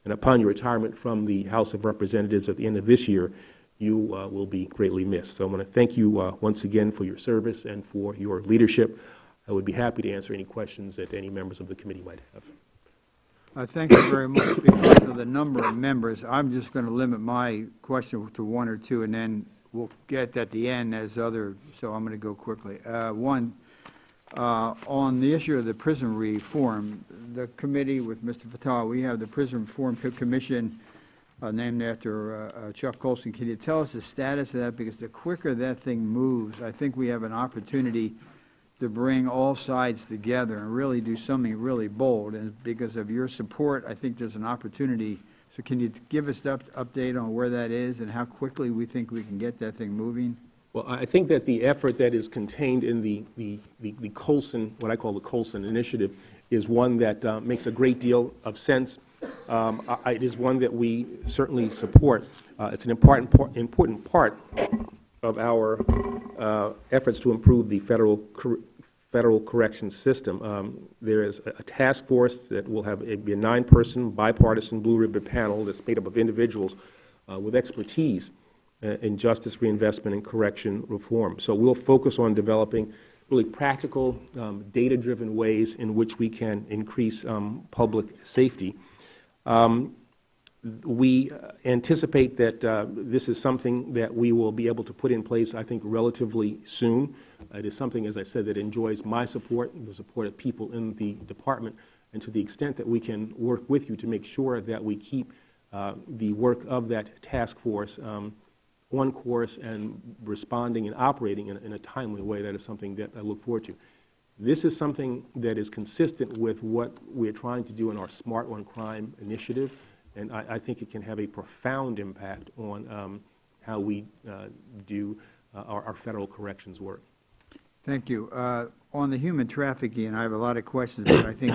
And upon your retirement from the House of Representatives at the end of this year, you will be greatly missed. So I want to thank you once again for your service and for your leadership. I would be happy to answer any questions that any members of the committee might have. Thank you very much. Because of the number of members, I'm just going to limit my question to one or two, and then we'll get at the end as other, so I'm going to go quickly. One, on the issue of the prison reform, the committee with Mr. Fattah, we have the Prison Reform Commission named after Chuck Colson. Can you tell us the status of that? Because the quicker that thing moves, I think we have an opportunity to bring all sides together and really do something really bold. And because of your support, I think there's an opportunity. So can you give us the update on where that is and how quickly we think we can get that thing moving? Well, I think that the effort that is contained in the Colson, what I call the Colson Initiative, is one that makes a great deal of sense. It is one that we certainly support. It's an important part of our efforts to improve the federal corrections system. There is a task force that will be a 9-person bipartisan blue ribbon panel that's made up of individuals with expertise in justice reinvestment and correction reform. So we'll focus on developing really practical, data-driven ways in which we can increase public safety. We anticipate that this is something that we will be able to put in place, I think, relatively soon. It is something, as I said, that enjoys my support, the support of people in the department, and to the extent that we can work with you to make sure that we keep the work of that task force on course and responding and operating in a timely way, that is something that I look forward to. This is something that is consistent with what we're trying to do in our Smart on Crime initiative, and I think it can have a profound impact on how we do our federal corrections work. Thank you. On the human trafficking, I have a lot of questions, but I think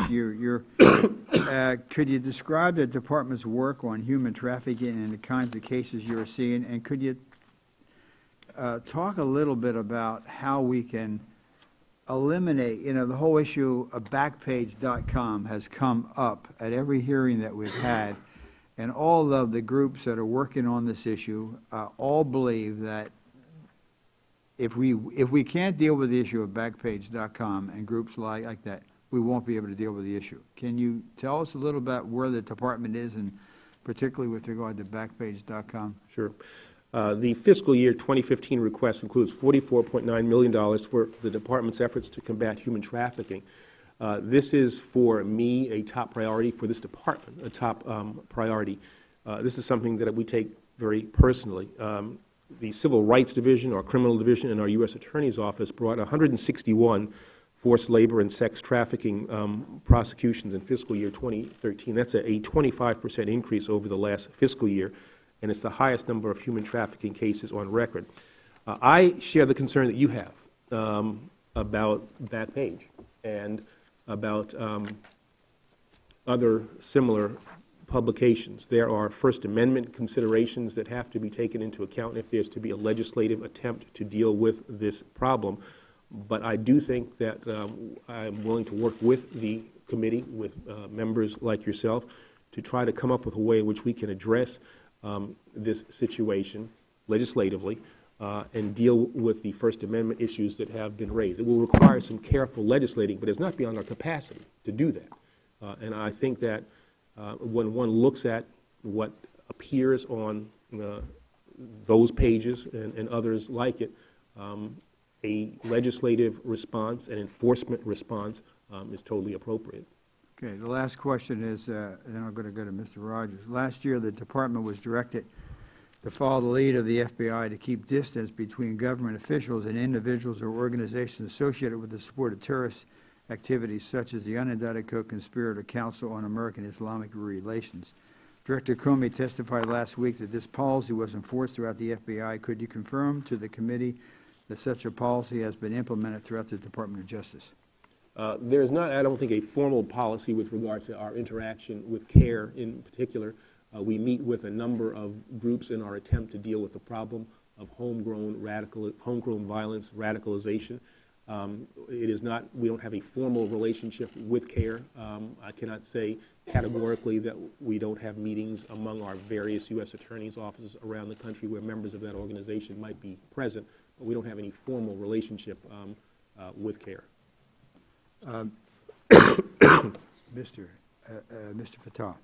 could you describe the department's work on human trafficking and the kinds of cases you're seeing, and could you talk a little bit about how we can eliminate, the whole issue of Backpage.com has come up at every hearing that we've had, and all of the groups that are working on this issue all believe that if we can't deal with the issue of Backpage.com and groups like that, we won't be able to deal with the issue. Can you tell us a little about where the department is, and particularly with regard to Backpage.com? Sure. The fiscal year 2015 request includes $44.9 million for the department's efforts to combat human trafficking. This is, for me, a top priority, for this department, a top priority. This is something that we take very personally. The Civil Rights Division, our Criminal Division, and our U.S. Attorney's Office brought 161 forced labor and sex trafficking prosecutions in fiscal year 2013. That's a 25% increase over the last fiscal year, and it's the highest number of human trafficking cases on record. I share the concern that you have about Backpage and about other similar publications. There are First Amendment considerations that have to be taken into account if there's to be a legislative attempt to deal with this problem. But I do think that I'm willing to work with the committee, with members like yourself, to try to come up with a way in which we can address this situation legislatively and deal with the First Amendment issues that have been raised. It will require some careful legislating, but it's not beyond our capacity to do that. And I think that when one looks at what appears on those pages and others like it, a legislative response and enforcement response is totally appropriate. Okay, the last question is, then I'm going to go to Mr. Rogers. Last year, the department was directed to follow the lead of the FBI to keep distance between government officials and individuals or organizations associated with the support of terrorist activities, such as the unindicted co-conspirator Council on American Islamic Relations. Director Comey testified last week that this policy was enforced throughout the FBI. Could you confirm to the committee that such a policy has been implemented throughout the Department of Justice? There is not, I don't think, a formal policy with regard to our interaction with CARE in particular. We meet with a number of groups in our attempt to deal with the problem of homegrown violence, radicalization. It is not, we don't have a formal relationship with CARE. I cannot say categorically that we don't have meetings among our various U.S. attorneys' offices around the country where members of that organization might be present, but we don't have any formal relationship with CARE. Mr. Fattah.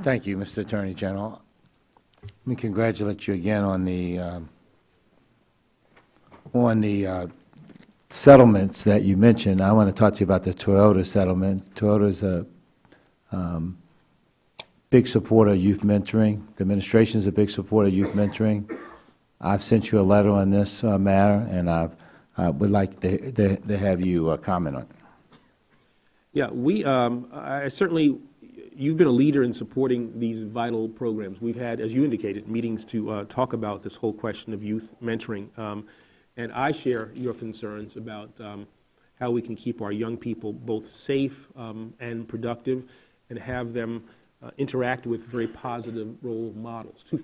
Thank you, Mr. Attorney General. Let me congratulate you again on the settlements that you mentioned. I want to talk to you about the Toyota settlement. Toyota's a big supporter of youth mentoring. The administration is a big supporter of youth mentoring. I've sent you a letter on this matter, and I've would like to have you comment on. Yeah, I certainly, you've been a leader in supporting these vital programs. We've had, as you indicated, meetings to talk about this whole question of youth mentoring. And I share your concerns about how we can keep our young people both safe and productive and have them interact with very positive role models. Too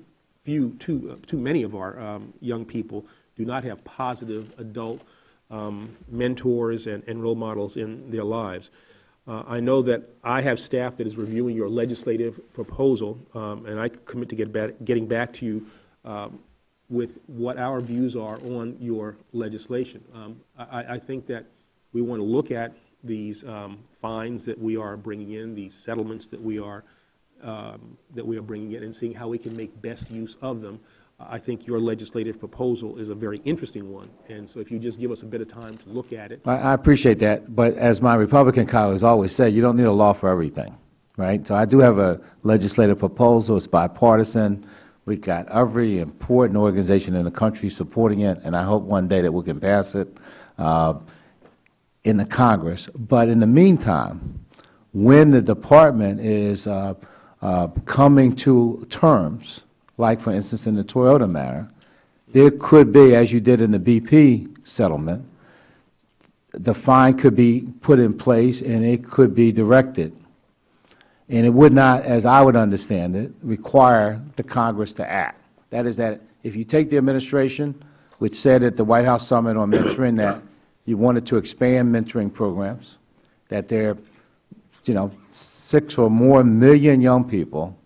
many of our young people do not have positive adult mentors and role models in their lives. I know that I have staff that is reviewing your legislative proposal, and I commit to getting back to you with what our views are on your legislation. I think that we want to look at these fines that we are bringing in, these settlements that we are bringing in, and seeing how we can make best use of them. I think your legislative proposal is a very interesting one, and so if you just give us a bit of time to look at it. I appreciate that, but as my Republican colleagues always say, you don't need a law for everything, right? So I do have a legislative proposal. It's bipartisan. We've got every important organization in the country supporting it, and I hope one day that we can pass it in the Congress. But in the meantime, when the department is coming to terms, like, for instance, in the Toyota matter, there could be, as you did in the BP settlement, the fine could be put in place and it could be directed. And it would not, as I would understand it, require the Congress to act. That is that if you take the administration, which said at the White House Summit on mentoring that you wanted to expand mentoring programs, that there are 6 or more million young people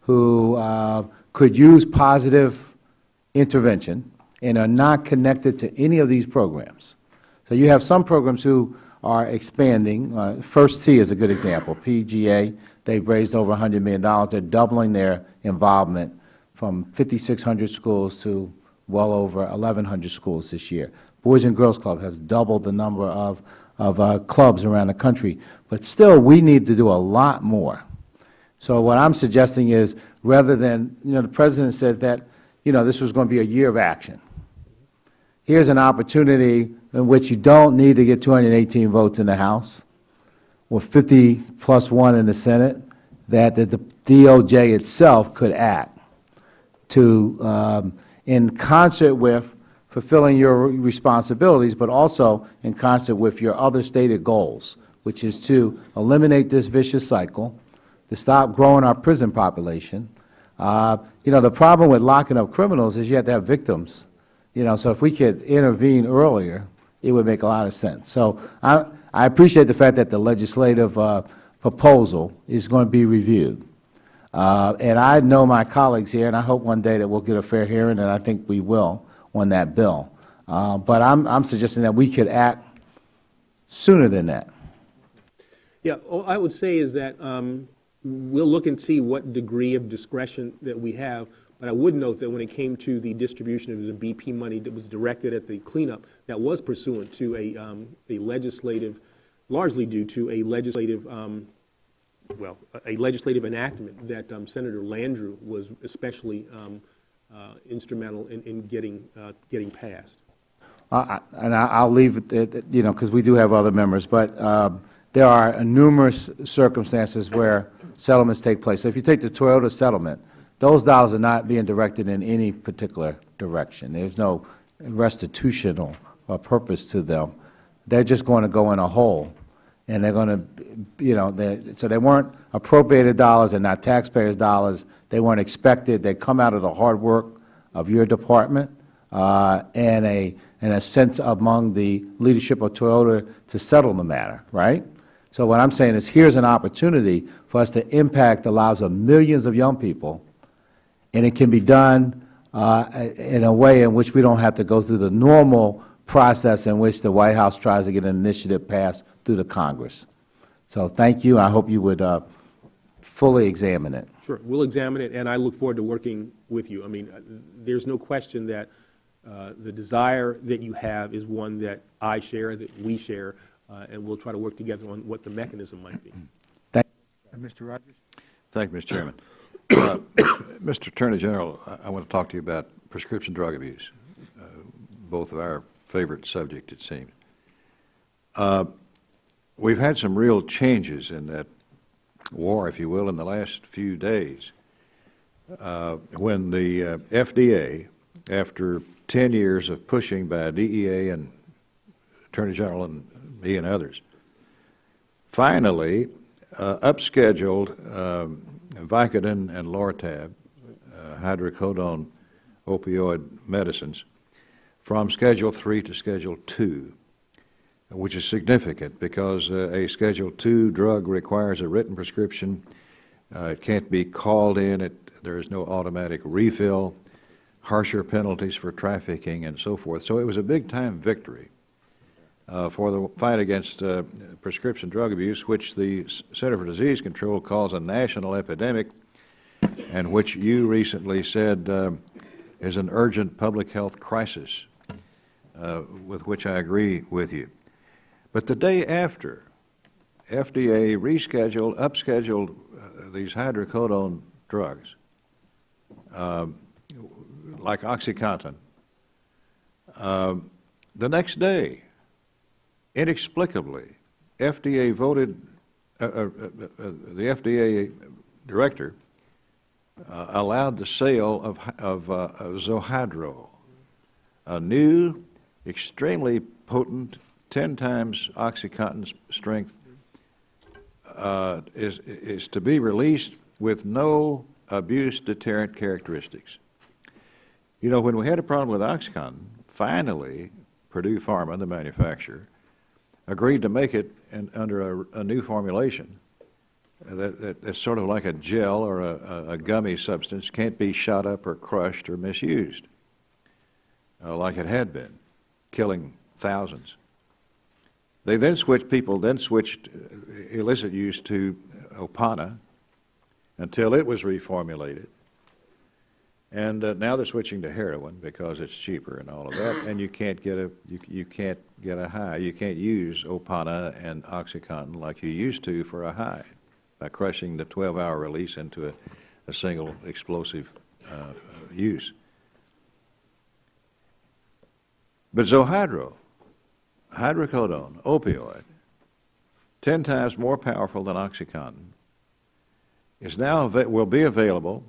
who could use positive intervention and are not connected to any of these programs. So you have some programs who are expanding. First T is a good example. PGA, they've raised over $100 million. They're doubling their involvement from 5,600 schools to well over 1,100 schools this year. Boys and Girls Club has doubled the number of clubs around the country. But still, we need to do a lot more. So what I'm suggesting is, rather than, the President said that, this was going to be a year of action. Here's an opportunity in which you don't need to get 218 votes in the House or 50 plus 1 in the Senate, that the DOJ itself could act to, in concert with fulfilling your responsibilities, but also in concert with your other stated goals, which is to eliminate this vicious cycle, to stop growing our prison population. The problem with locking up criminals is you have to have victims. So if we could intervene earlier, it would make a lot of sense. So I appreciate the fact that the legislative proposal is going to be reviewed. And I know my colleagues here, and I hope one day that we'll get a fair hearing, and I think we will on that bill. But I'm suggesting that we could act sooner than that. Yeah, all I would say is that we'll look and see what degree of discretion that we have, but I would note that when it came to the distribution of the BP money that was directed at the cleanup, that was pursuant to a legislative, largely due to a legislative, a legislative enactment that Senator Landrieu was especially instrumental in getting passed. And I'll leave it, because we do have other members, but there are numerous circumstances where settlements take place. So if you take the Toyota settlement, those dollars are not being directed in any particular direction. There's no restitution or purpose to them. They're just going to go in a hole, and they're going to, so they weren't appropriated dollars and not taxpayers' dollars. They weren't expected. They come out of the hard work of your department and a sense among the leadership of Toyota to settle the matter, right? So what I'm saying is, here's an opportunity for us to impact the lives of millions of young people, and it can be done in a way in which we don't have to go through the normal process in which the White House tries to get an initiative passed through the Congress. So thank you. I hope you would fully examine it. Sure. We'll examine it, and I look forward to working with you. I mean, there's no question that the desire that you have is one that I share, that we share, and we'll try to work together on what the mechanism might be. Thank you. Mr. Rogers? Thank you, Mr. Chairman. Mr. Attorney General, I want to talk to you about prescription drug abuse. Both of our favorite subject, it seems. We've had some real changes in that war, if you will, in the last few days. When the FDA, after 10 years of pushing by DEA and Attorney General and me and others, finally upscheduled Vicodin and Lortab, hydrocodone opioid medicines, from Schedule 3 to Schedule 2, which is significant because a Schedule 2 drug requires a written prescription. It can't be called in. There is no automatic refill, harsher penalties for trafficking, and so forth. So it was a big-time victory for the fight against prescription drug abuse, which the Center for Disease Control calls a national epidemic, and which you recently said is an urgent public health crisis, with which I agree with you. But the day after, FDA upscheduled these hydrocodone drugs, like OxyContin. The next day, inexplicably, FDA voted, the FDA director allowed the sale of Zohydro, a new, extremely potent, 10 times OxyContin strength, is to be released with no abuse deterrent characteristics. You know, when we had a problem with OxyContin, finally, Purdue Pharma, the manufacturer, agreed to make it under a new formulation that's sort of like a gel or a gummy substance, can't be shot up or crushed or misused, like it had been, killing thousands. People then switched illicit use to Opana until it was reformulated. And now they're switching to heroin because it's cheaper and all of that, and you can't get a high. You can't use Opana and OxyContin like you used to for a high by crushing the 12-hour release into a single explosive use. But Zohydro, hydrocodone, opioid, 10 times more powerful than OxyContin, will be available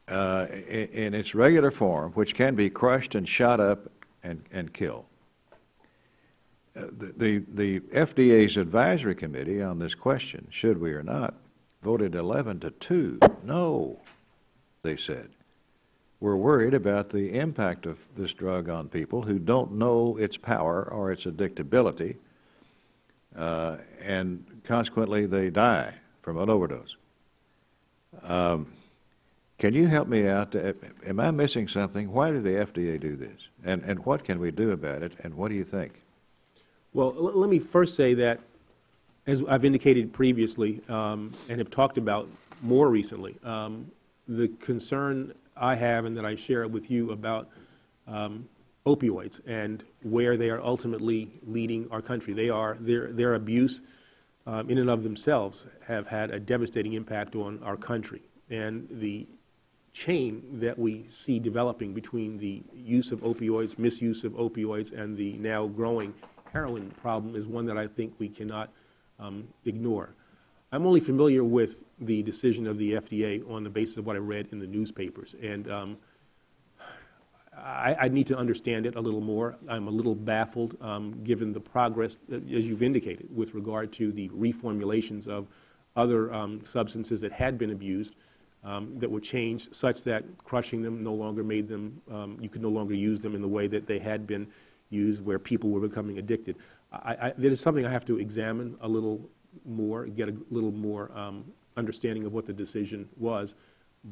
in its regular form, which can be crushed and shot up and killed. The FDA's advisory committee on this question, should we or not, voted 11-2. No, they said. We're worried about the impact of this drug on people who don't know its power or its addictability, and consequently they die from an overdose. Can you help me out? Am I missing something? Why did the FDA do this? And what can we do about it? And what do you think? Well, let me first say that, as I've indicated previously and have talked about more recently, the concern I have and that I share with you about opioids and where they are ultimately leading our country. Their abuse in and of themselves have had a devastating impact on our country. And the chain that we see developing between the use of opioids, misuse of opioids, and the now growing heroin problem is one that I think we cannot ignore. I'm only familiar with the decision of the FDA on the basis of what I read in the newspapers, and I need to understand it a little more. I'm a little baffled given the progress, as you've indicated, with regard to the reformulations of other substances that had been abused that were changed such that crushing them no longer made them, you could no longer use them in the way that they had been used where people were becoming addicted. That is something I have to examine a little more, get a little more understanding of what the decision was.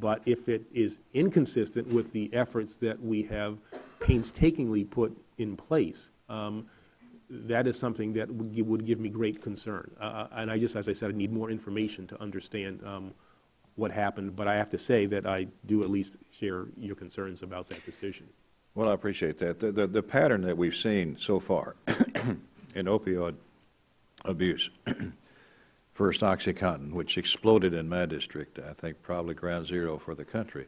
But if it is inconsistent with the efforts that we have painstakingly put in place, that is something that would give me great concern. And I just, as I said, I need more information to understand what happened. But I have to say that I do at least share your concerns about that decision. Well, I appreciate that. The pattern that we've seen so far in opioid abuse, first OxyContin, which exploded in my district, I think probably ground zero for the country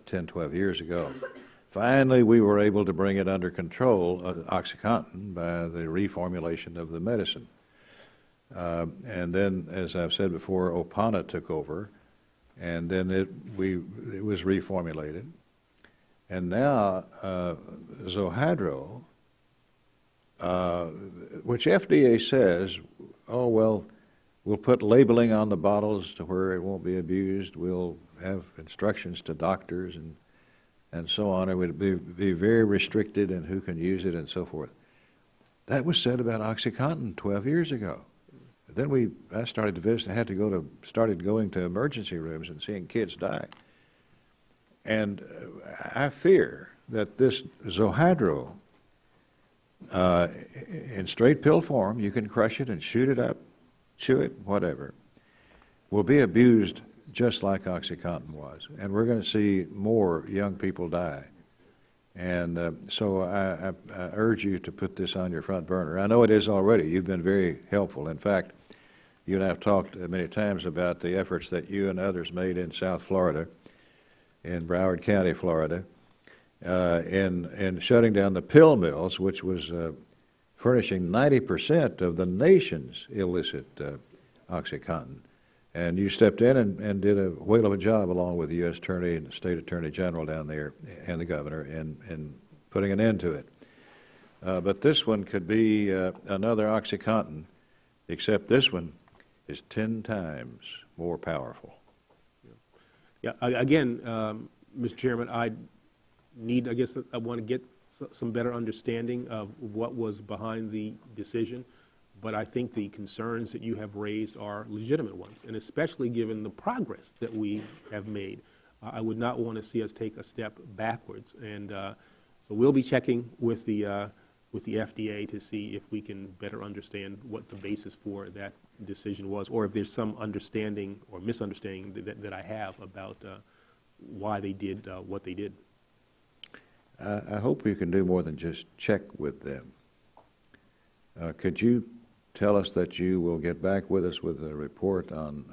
10, 12 years ago, finally we were able to bring it under control, OxyContin, by the reformulation of the medicine. And then, as I've said before, Opana took over, and then it was reformulated. And now Zohadro, which FDA says, oh, well, we'll put labeling on the bottles to where it won't be abused. We'll have instructions to doctors and so on. It would be very restricted in who can use it and so forth. That was said about OxyContin 12 years ago. Then I started to visit. Started going to emergency rooms and seeing kids die. And I fear that this Zohadro, in straight pill form, you can crush it and shoot it up, chew it, whatever, will be abused just like OxyContin was. And we're going to see more young people die. And so I urge you to put this on your front burner. I know it is already. You've been very helpful. In fact, you and I have talked many times about the efforts that you and others made in South Florida, in Broward County, Florida, in shutting down the pill mills, which was furnishing 90% of the nation's illicit OxyContin. And you stepped in and did a whale of a job, along with the U.S. Attorney and the State Attorney General down there and the Governor, in putting an end to it. But this one could be another OxyContin, except this one is 10 times more powerful. Yeah, again, Mr. Chairman, I want to get some better understanding of what was behind the decision, but I think the concerns that you have raised are legitimate ones, and especially given the progress that we have made. I would not want to see us take a step backwards, and so we'll be checking with the FDA to see if we can better understand what the basis for that decision was, or if there's some understanding or misunderstanding that I have about why they did what they did. I hope you can do more than just check with them. Could you tell us that you will get back with us with a report on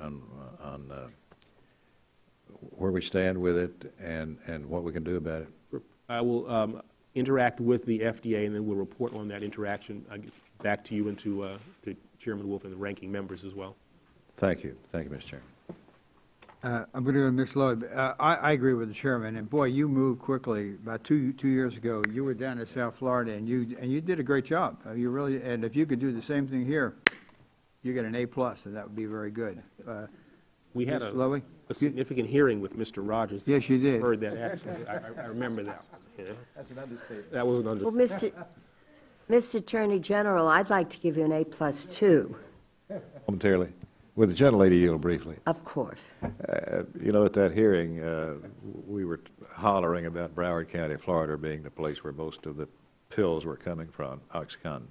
where we stand with it and what we can do about it? I will interact with the FDA, and then we'll report on that interaction, I guess, back to you and to Chairman Wolf and the ranking members as well. Thank you. Thank you, Mr. Chairman. I'm going to go to Ms. Lloyd. I agree with the chairman, and boy, you moved quickly. About two years ago, you were down in South Florida, and you did a great job. You really, and if you could do the same thing here, you get an A+, and that would be very good. We had a significant hearing with Mr. Rogers. Yes, you did. Heard that, actually. I remember that. Yeah. That's an understatement. That was an understatement. Well, Mr. Attorney General, I'd like to give you an A+, too. Momentarily. Would the gentlelady yield briefly? Of course. You know, at that hearing, we were hollering about Broward County, Florida, being the place where most of the pills were coming from, OxyContin.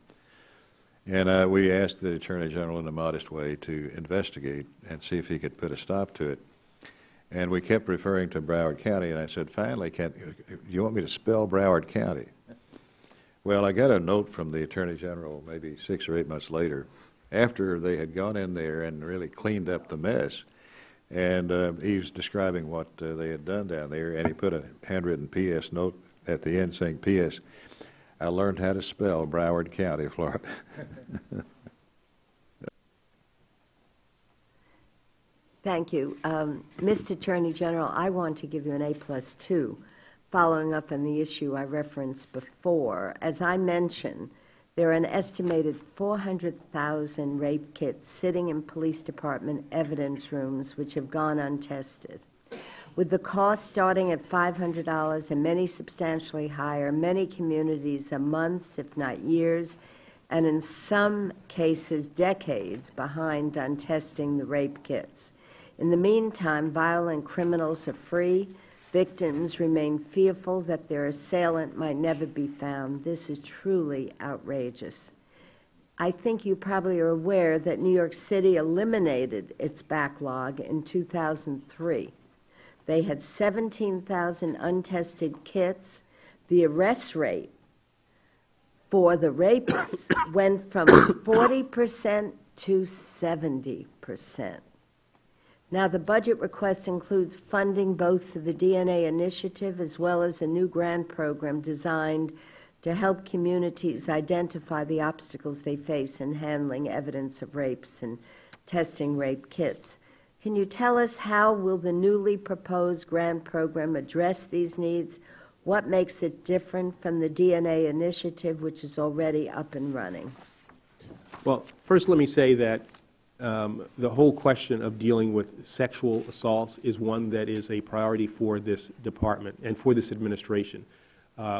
And we asked the Attorney General in a modest way to investigate and see if he could put a stop to it. And we kept referring to Broward County, and I said, finally, you want me to spell Broward County? Well, I got a note from the Attorney General maybe 6 or 8 months later, after they had gone in there and really cleaned up the mess. And he was describing what they had done down there, and he put a handwritten P.S. note at the end saying, P.S., I learned how to spell Broward County, Florida. Thank you. Mr. Attorney General, I want to give you an A+, too, following up on the issue I referenced before. As I mentioned, there are an estimated 400,000 rape kits sitting in police department evidence rooms which have gone untested. With the cost starting at $500 and many substantially higher, many communities are months, if not years, and in some cases decades behind on testing the rape kits. In the meantime, violent criminals are free. Victims remain fearful that their assailant might never be found. This is truly outrageous. I think you probably are aware that New York City eliminated its backlog in 2003. They had 17,000 untested kits. The arrest rate for the rapists went from 40% to 70%. Now, the budget request includes funding both for the DNA initiative as well as a new grant program designed to help communities identify the obstacles they face in handling evidence of rapes and testing rape kits. Can you tell us how will the newly proposed grant program address these needs? What makes it different from the DNA initiative, which is already up and running? Well, first let me say that the whole question of dealing with sexual assaults is one that is a priority for this department and for this administration.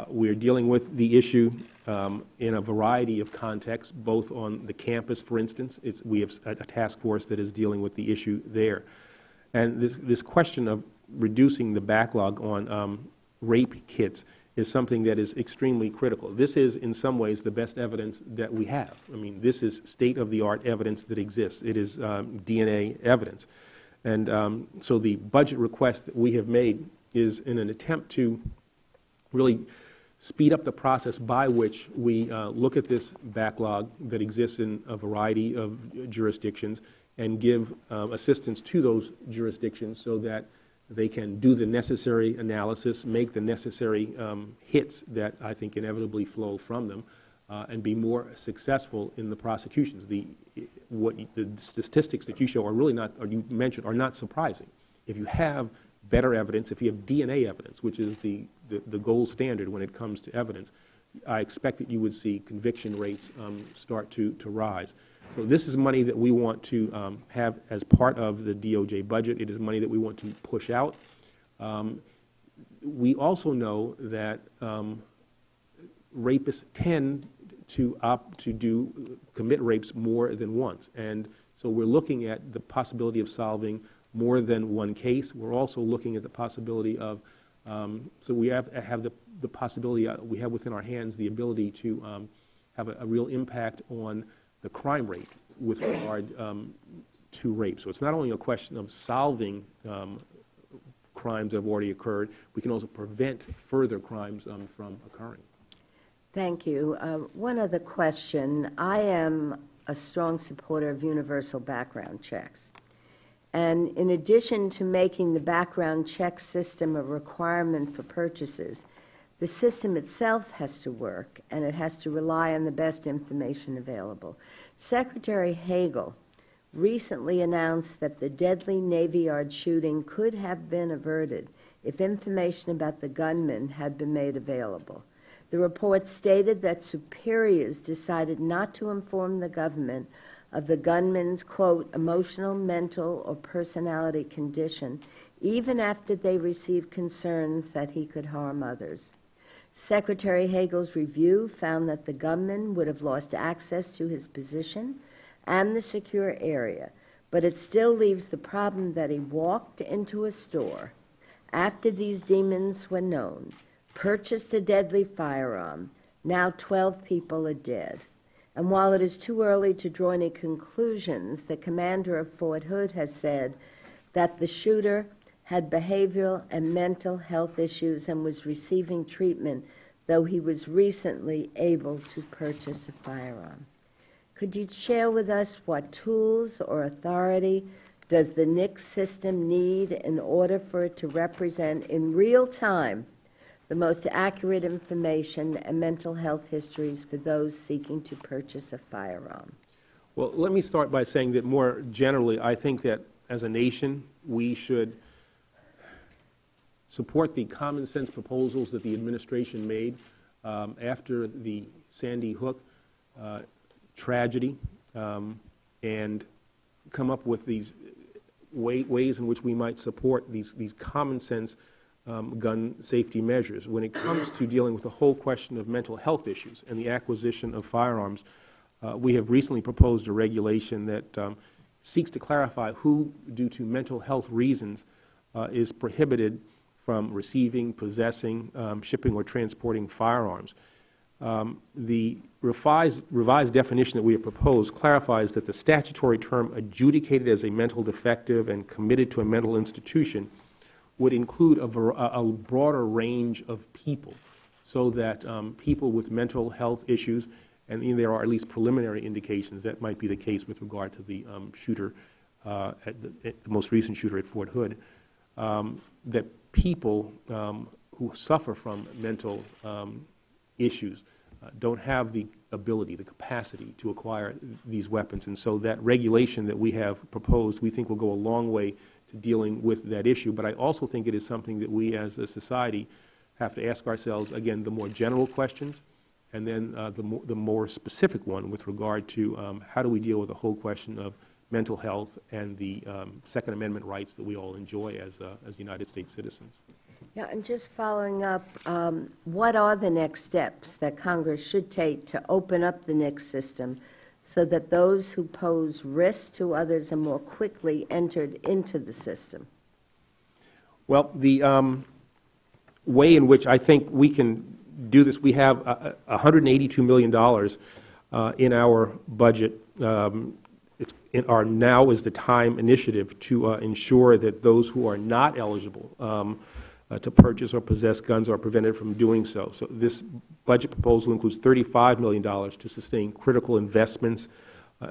We're dealing with the issue in a variety of contexts, both on the campus, for instance. We have a task force that is dealing with the issue there. And this question of reducing the backlog on rape kits is something that is extremely critical. This is, in some ways, the best evidence that we have. I mean, this is state-of-the-art evidence that exists. It is DNA evidence. And so the budget request that we have made is in an attempt to really speed up the process by which we look at this backlog that exists in a variety of jurisdictions and give assistance to those jurisdictions so that they can do the necessary analysis, make the necessary hits that I think inevitably flow from them, and be more successful in the prosecutions. The statistics that you show are really not, or you mentioned, are not surprising. If you have better evidence, if you have DNA evidence, which is the gold standard when it comes to evidence, I expect that you would see conviction rates start to rise. So this is money that we want to have as part of the DOJ budget. It is money that we want to push out. We also know that rapists tend to opt to commit rapes more than once. And so we're looking at the possibility of solving more than one case. We're also looking at the possibility of, so we have the possibility, we have within our hands the ability to have a real impact on the crime rate with regard to rape. So it's not only a question of solving crimes that have already occurred, we can also prevent further crimes from occurring. Thank you. One other question. I am a strong supporter of universal background checks. And in addition to making the background check system a requirement for purchases, the system itself has to work, and it has to rely on the best information available. Secretary Hagel recently announced that the deadly Navy Yard shooting could have been averted if information about the gunman had been made available. The report stated that superiors decided not to inform the government of the gunman's, quote, emotional, mental, or personality condition, even after they received concerns that he could harm others. Secretary Hagel's review found that the gunman would have lost access to his position and the secure area, but it still leaves the problem that he walked into a store after these demons were known, purchased a deadly firearm. Now 12 people are dead. And while it is too early to draw any conclusions, the commander of Fort Hood has said that the shooter had behavioral and mental health issues and was receiving treatment, though he was recently able to purchase a firearm. Could you share with us what tools or authority does the NICS system need in order for it to represent in real time the most accurate information and mental health histories for those seeking to purchase a firearm? Well, let me start by saying that more generally, I think that as a nation, we should support the common sense proposals that the administration made after the Sandy Hook tragedy and come up with these ways in which we might support these common sense gun safety measures. When it comes to dealing with the whole question of mental health issues and the acquisition of firearms, we have recently proposed a regulation that seeks to clarify who, due to mental health reasons, is prohibited from receiving, possessing, shipping, or transporting firearms. The revised definition that we have proposed clarifies that the statutory term adjudicated as a mental defective and committed to a mental institution would include a broader range of people, so that people with mental health issues, and there are at least preliminary indications that might be the case with regard to the shooter, at the most recent shooter at Fort Hood, that people who suffer from mental issues don't have the ability, the capacity to acquire these weapons. And so that regulation that we have proposed, we think will go a long way to dealing with that issue. But I also think it is something that we as a society have to ask ourselves, again, the more general questions, and then the more specific one with regard to how do we deal with the whole question of mental health and the Second Amendment rights that we all enjoy as United States citizens. Yeah, and just following up, what are the next steps that Congress should take to open up the NICS system so that those who pose risk to others are more quickly entered into the system? Well, the way in which I think we can do this, we have $182 million in our budget. It's in our Now is the Time initiative to ensure that those who are not eligible to purchase or possess guns are prevented from doing so. So this budget proposal includes $35 million to sustain critical investments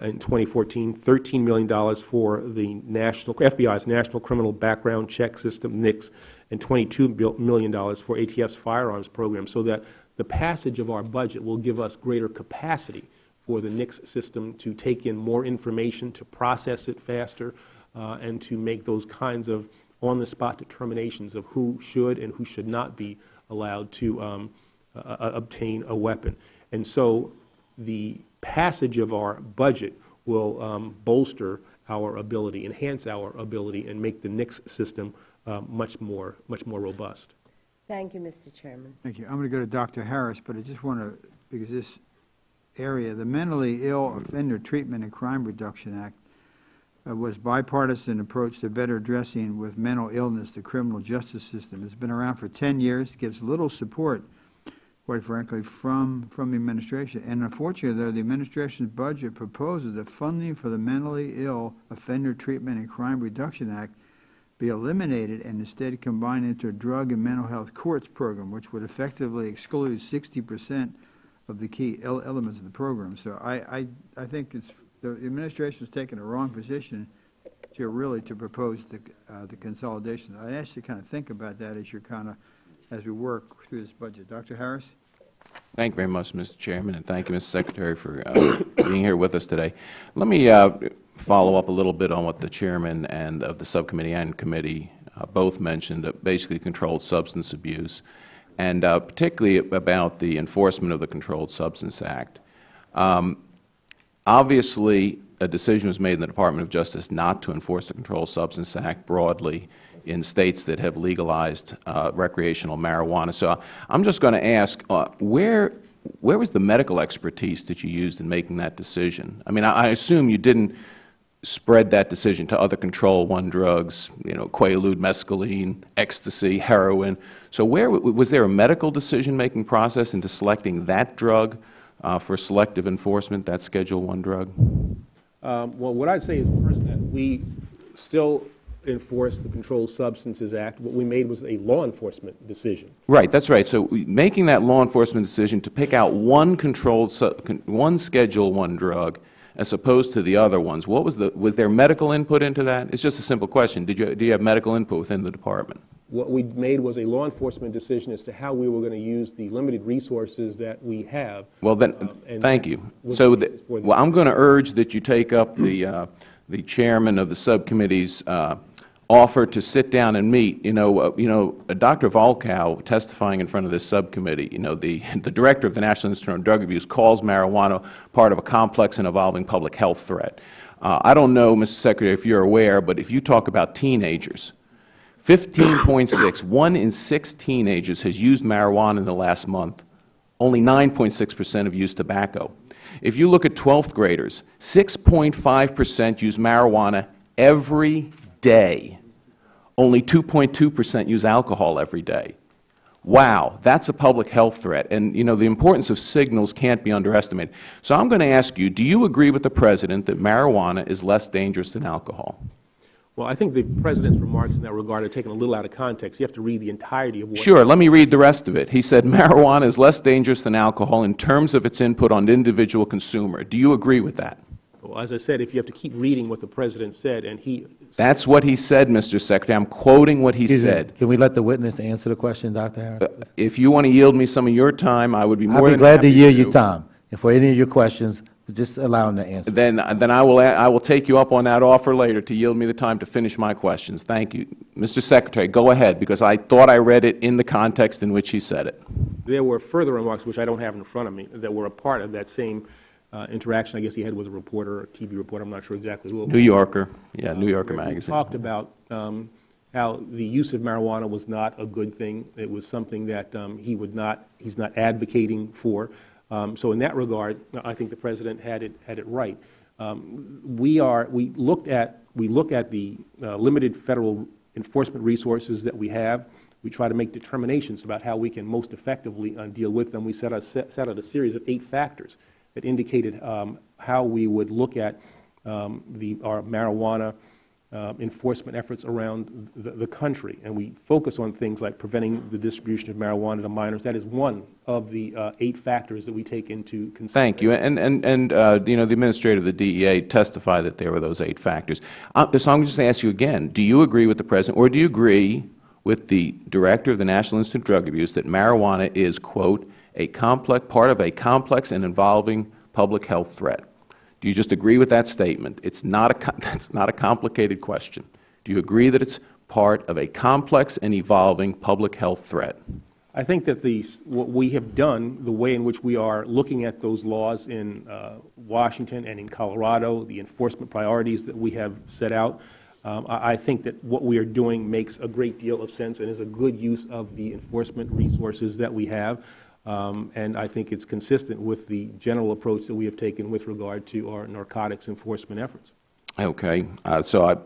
in 2014, $13 million for the FBI's National Criminal Background Check System, NICS, and $22 million for ATF's firearms program, so that the passage of our budget will give us greater capacity for the NICS system to take in more information, to process it faster, and to make those kinds of on-the-spot determinations of who should and who should not be allowed to obtain a weapon. And so the passage of our budget will bolster our ability, enhance our ability, and make the NICS system much more robust. Thank you, Mr. Chairman. Thank you. I'm going to go to Dr. Harris, but I just want to, because this area, the Mentally Ill Offender Treatment and Crime Reduction Act was bipartisan approach to better addressing with mental illness the criminal justice system. It's been around for 10 years, gets little support, quite frankly, from the administration. And unfortunately, though, the administration's budget proposes that funding for the Mentally Ill Offender Treatment and Crime Reduction Act be eliminated and instead combined into a drug and mental health courts program, which would effectively exclude 60% of the key elements of the program. So I think it's the administration is taking a wrong position to propose the consolidation. I ask you to kind of think about that as we work through this budget. Dr. Harris? Thank you very much, Mr. Chairman, and thank you, Mr. Secretary, for being here with us today. Let me follow up a little bit on what the chairman and of the subcommittee and committee both mentioned, basically controlled substance abuse, and particularly about the enforcement of the Controlled Substance Act. Obviously, a decision was made in the Department of Justice not to enforce the Controlled Substance Act broadly in states that have legalized recreational marijuana. So I'm just going to ask, where was the medical expertise that you used in making that decision? I mean, I assume you didn't spread that decision to other Control 1 drugs, Quaalude, mescaline, ecstasy, heroin. So was there a medical decision-making process into selecting that drug for selective enforcement, that Schedule 1 drug? Well, what I'd say is first that we still enforce the Controlled Substances Act. What we made was a law enforcement decision. Right, that's right. So making that law enforcement decision to pick out one Schedule 1 drug as opposed to the other ones, was there medical input into that? It's just a simple question. Do you have medical input within the department? What we made was a law enforcement decision as to how we were going to use the limited resources that we have. Well, then, thank you. So, I'm going to urge that you take up the chairman of the subcommittee's offer to sit down and meet. Dr. Volkow, testifying in front of this subcommittee, the director of the National Institute on Drug Abuse calls marijuana part of a complex and evolving public health threat. I don't know, Mr. Secretary, if you're aware, but if you talk about teenagers, 15.6, 1 in 6 teenagers has used marijuana in the last month. Only 9.6% have used tobacco. If you look at 12th graders, 6.5% use marijuana every day. Only 2.2% use alcohol every day. Wow, that's a public health threat. And, the importance of signals can't be underestimated. So I'm going to ask you, do you agree with the President that marijuana is less dangerous than alcohol? Well, I think the President's remarks in that regard are taken a little out of context. You have to read the entirety of what... Sure, let me read the rest of it. He said marijuana is less dangerous than alcohol in terms of its input on the individual consumer. Do you agree with that? Well, as I said, if you have to keep reading what the President said, and he... That's what he said, Mr. Secretary. I'm quoting what he Excuse me. said. Can we let the witness answer the question, Dr. Harris? If you want to yield me some of your time, I would be more I'd be than glad happy to yield do. you time. And for any of your questions, just allow him to answer. Then I will take you up on that offer later to yield me the time to finish my questions. Thank you. Mr. Secretary, go ahead, because I thought I read it in the context in which he said it. There were further remarks, which I don't have in front of me, that were a part of that same interaction I guess he had with a reporter, a TV reporter, I'm not sure exactly who it was. New Yorker. Yeah, New Yorker magazine. He talked about how the use of marijuana was not a good thing. It was something that he's not advocating for. So in that regard, I think the President had it right. We look at the limited federal enforcement resources that we have. We try to make determinations about how we can most effectively deal with them. We set out a series of 8 factors that indicated how we would look at our marijuana enforcement efforts around the country. And we focus on things like preventing the distribution of marijuana to minors. That is one of the 8 factors that we take into consideration. Thank you. And you know, the administrator of the DEA testified that there were those 8 factors. So I'm just going to ask you again, do you agree with the President, or do you agree with the Director of the National Institute of Drug Abuse that marijuana is, quote, part of a complex and involving public health threat? Do you just agree with that statement? It's not a complicated question. Do you agree that it's part of a complex and evolving public health threat? I think that what we have done, the way in which we are looking at those laws in Washington and in Colorado, the enforcement priorities that we have set out, I think that what we are doing makes a great deal of sense and is a good use of the enforcement resources that we have. And I think it's consistent with the general approach that we have taken with regard to our narcotics enforcement efforts. Okay. So I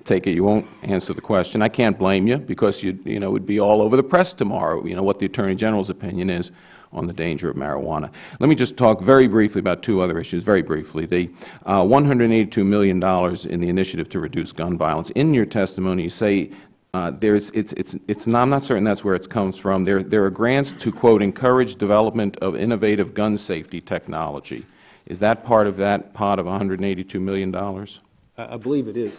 take it you won't answer the question. I can't blame you, because it would be all over the press tomorrow, what the Attorney General's opinion is on the danger of marijuana. Let me just talk very briefly about 2 other issues, very briefly. The $182 million in the initiative to reduce gun violence. In your testimony, you say I'm not certain that's where it comes from. There are grants to, quote, encourage development of innovative gun safety technology. Is that part of that pot of $182 million? I believe it is.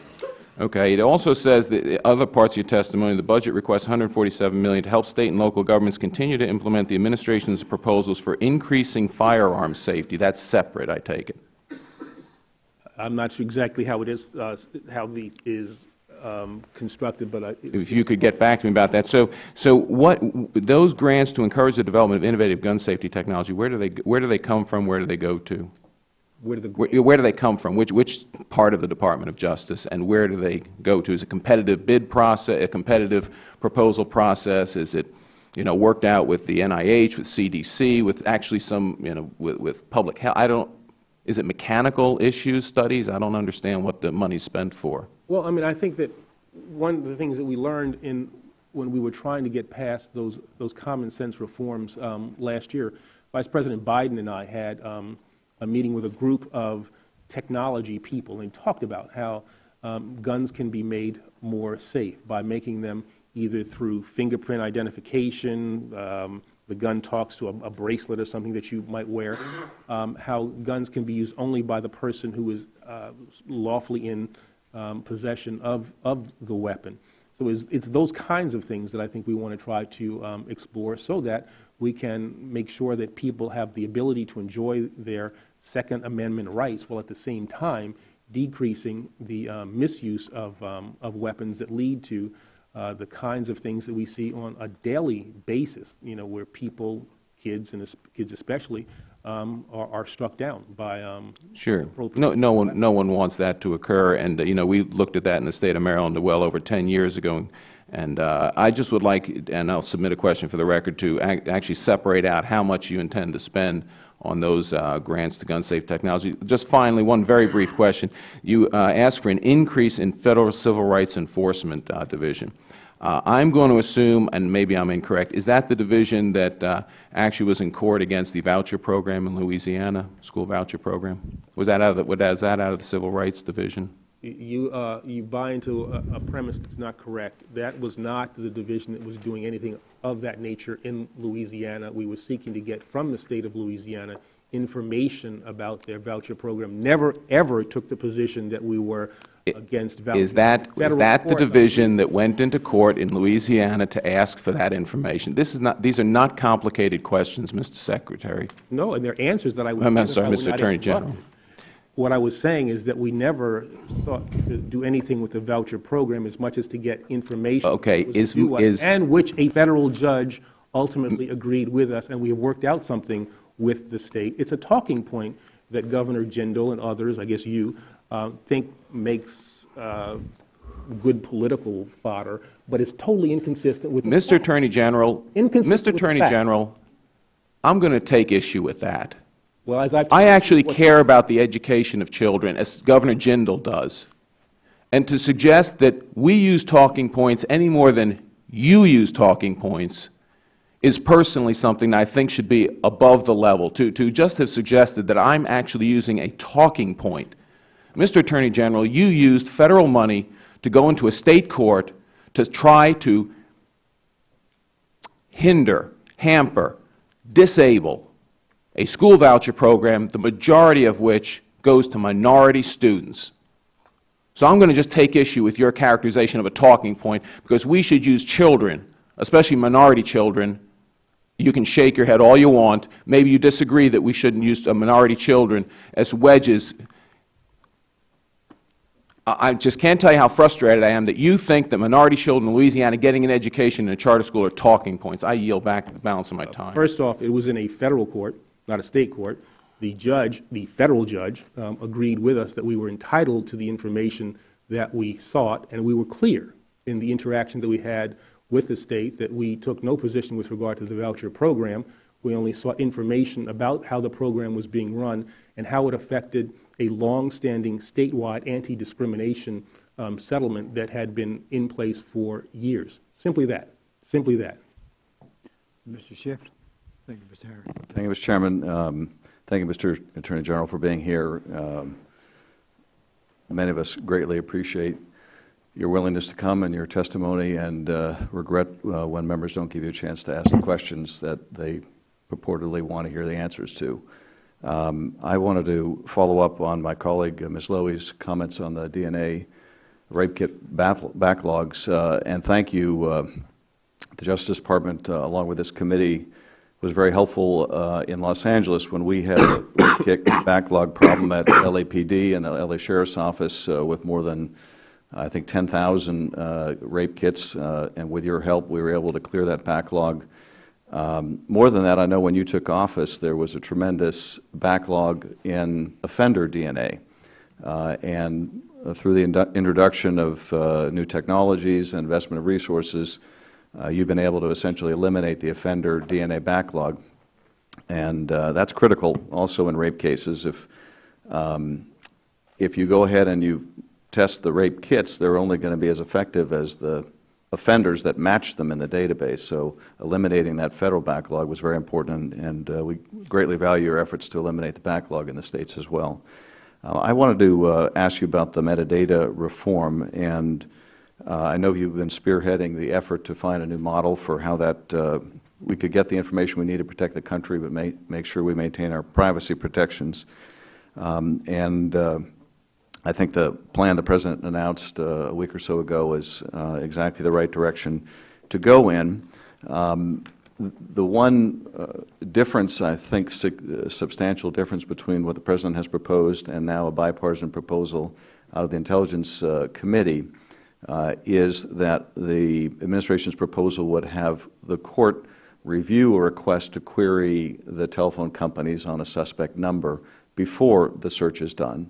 Okay. It also says that other parts of your testimony, the budget requests $147 million to help state and local governments continue to implement the administration's proposals for increasing firearms safety. That's separate, I take it. I'm not sure exactly how it is, constructed, but if you could get back to me about that. So what those grants to encourage the development of innovative gun safety technology, where do they come from? Where do they go to? Where do they come from? Which part of the Department of Justice, and where do they go to? Is it a competitive bid process, a competitive proposal process? Is it worked out with the NIH, with CDC, with actually some with public health? Is it mechanical issues, studies? I don't understand what the money's spent for. Well, I mean, I think that one of the things that we learned when we were trying to get past those common sense reforms last year, Vice President Biden and I had a meeting with a group of technology people, and talked about how guns can be made more safe by making them either through fingerprint identification, the gun talks to a bracelet or something that you might wear, how guns can be used only by the person who is lawfully in possession of the weapon. So it's those kinds of things that I think we want to try to explore, so that we can make sure that people have the ability to enjoy their Second Amendment rights, while at the same time decreasing the misuse of weapons that lead to the kinds of things that we see on a daily basis, where people, kids especially, are struck down by sure. No one wants that to occur, and we looked at that in the state of Maryland well over 10 years ago, and I just would like, and I'll submit a question for the record, to actually separate out how much you intend to spend on those grants to gun safe technology. Just finally, one very brief question. You asked for an increase in federal civil rights enforcement division. I'm going to assume, and maybe I'm incorrect, is that the division that actually was in court against the voucher program in Louisiana, school voucher program? Was that out of the Civil Rights Division? You buy into a premise that's not correct. That was not the division that was doing anything of that nature in Louisiana. We were seeking to get from the state of Louisiana information about their voucher program, never, ever took the position that we were against vouchers. Is that the division that went into court in Louisiana to ask for that information? These are not complicated questions, Mr. Secretary. No, and they're answers that I would I'm sorry, Mr. Attorney General. What I was saying is that we never sought to do anything with the voucher program as much as to get information. Okay, and which a federal judge ultimately agreed with us, and we have worked out something with the state. It's a talking point that Governor Jindal and others, I guess you, think makes good political fodder, but it's totally inconsistent with Mr. Attorney General, Mr. Attorney General, I'm going to take issue with that. Well, as I actually care about the education of children, as Governor Jindal does. And to suggest that we use talking points any more than you use talking points is personally something that I think should be above the level. To just have suggested that I'm actually using a talking point. Mr. Attorney General, you used federal money to go into a state court to try to hinder, hamper, disable a school voucher program, the majority of which goes to minority students. So I'm going to just take issue with your characterization of a talking point, because we should use children, especially minority children. You can shake your head all you want. Maybe you disagree that we shouldn't use minority children as wedges. I just can't tell you how frustrated I am that you think that minority children in Louisiana getting an education in a charter school are talking points. I yield back the balance of my time. First off, it was in a federal court, not a state court. The judge, the federal judge, agreed with us that we were entitled to the information that we sought, and we were clear in the interaction that we had with the state that we took no position with regard to the voucher program. We only sought information about how the program was being run and how it affected a long-standing statewide anti-discrimination settlement that had been in place for years. Simply that. Simply that. Mr. Schiff. Thank you, Mr. Harris. Thank you, Mr. Chairman. Thank you, Mr. Attorney General, for being here. Many of us greatly appreciate your willingness to come and your testimony, and regret when members don't give you a chance to ask the questions that they purportedly want to hear the answers to. I wanted to follow up on my colleague, Ms. Lowy's comments on the DNA rape kit backlogs, and thank you. The Justice Department, along with this committee, was very helpful in Los Angeles when we had a rape kit backlog problem at LAPD and the LA Sheriff's Office with more than, I think, 10,000 rape kits, and with your help we were able to clear that backlog. More than that, I know when you took office there was a tremendous backlog in offender DNA, and through the introduction of new technologies and investment of resources, you've been able to essentially eliminate the offender DNA backlog, and that's critical also in rape cases. If you go ahead and you test the rape kits, they're only going to be as effective as the offenders that match them in the database. So eliminating that federal backlog was very important, and we greatly value your efforts to eliminate the backlog in the states as well. I wanted to ask you about the metadata reform, and I know you've been spearheading the effort to find a new model for how that we could get the information we need to protect the country, but make sure we maintain our privacy protections. I think the plan the President announced a week or so ago is exactly the right direction to go in. The one difference, I think, substantial difference between what the President has proposed and now a bipartisan proposal out of the Intelligence Committee is that the Administration's proposal would have the court review a request to query the telephone companies on a suspect number before the search is done,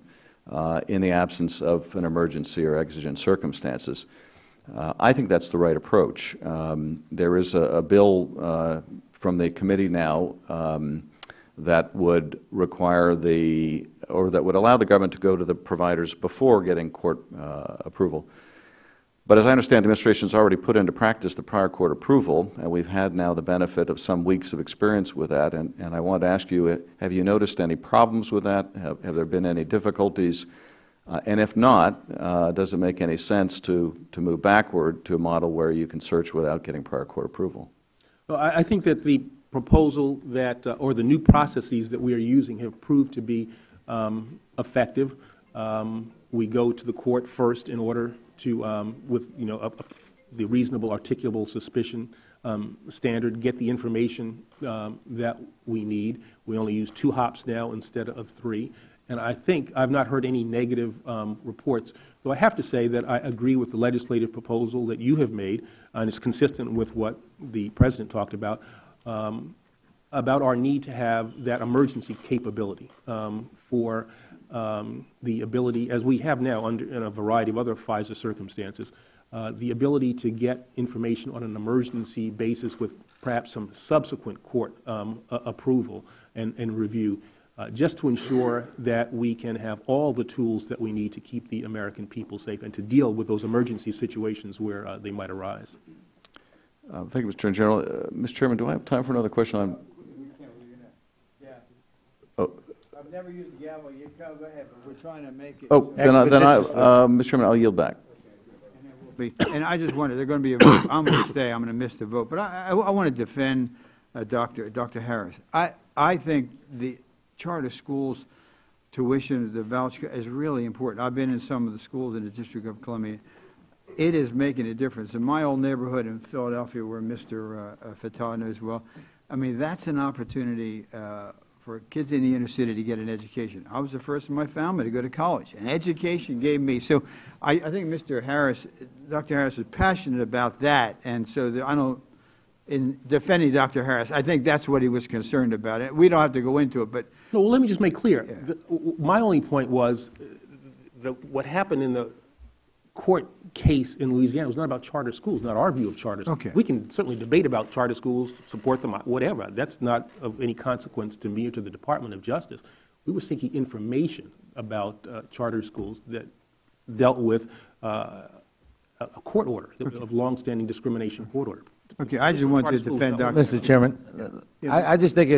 in the absence of an emergency or exigent circumstances. I think that's the right approach. There is a bill from the committee now that would require that would allow the government to go to the providers before getting court approval. But as I understand, the Administration has already put into practice the prior court approval, and we've had now the benefit of some weeks of experience with that. And I wanted to ask you, have you noticed any problems with that? Have there been any difficulties? And if not, does it make any sense to move backward to a model where you can search without getting prior court approval? Well, I think that the proposal that, or the new processes that we are using have proved to be effective. We go to the court first in order to, with, the reasonable articulable suspicion standard, get the information that we need. We only use 2 hops now instead of 3. And I think I've not heard any negative reports, though I have to say that I agree with the legislative proposal that you have made, and it's consistent with what the President talked about our need to have that emergency capability for the ability, as we have now in a variety of other FISA circumstances, the ability to get information on an emergency basis with perhaps some subsequent court approval and review, just to ensure that we can have all the tools that we need to keep the American people safe and to deal with those emergency situations where they might arise. Thank you, Mr. Attorney General. Mr. Chairman, do I have time for another question on? Oh. I've never used the gavel. You go ahead, but we're trying to make it. Oh, Mr. Chairman, I'll yield back. And I just wanted, they're going to be a vote. I'm going to stay. I'm going to miss the vote. But I want to defend Dr. Harris. I think the charter schools tuition, the voucher, is really important. I've been in some of the schools in the District of Columbia. It is making a difference. In my old neighborhood in Philadelphia, where Mr. Fatah knows well, I mean, that's an opportunity for kids in the inner city to get an education. I was the first in my family to go to college, and education gave me. So I think Mr. Harris, Dr. Harris is passionate about that, and so I don't, in defending Dr. Harris, I think that's what he was concerned about. And we don't have to go into it, but. No, well, let me just make clear. Yeah. My only point was what happened in the court case in Louisiana was not about charter schools, not our view of charter schools. Okay. We can certainly debate about charter schools, support them, whatever. That's not of any consequence to me or to the Department of Justice. We were seeking information about charter schools that dealt with a court order, of longstanding discrimination court order. Okay, I just wanted to defend Dr. Mr. Chairman, I just think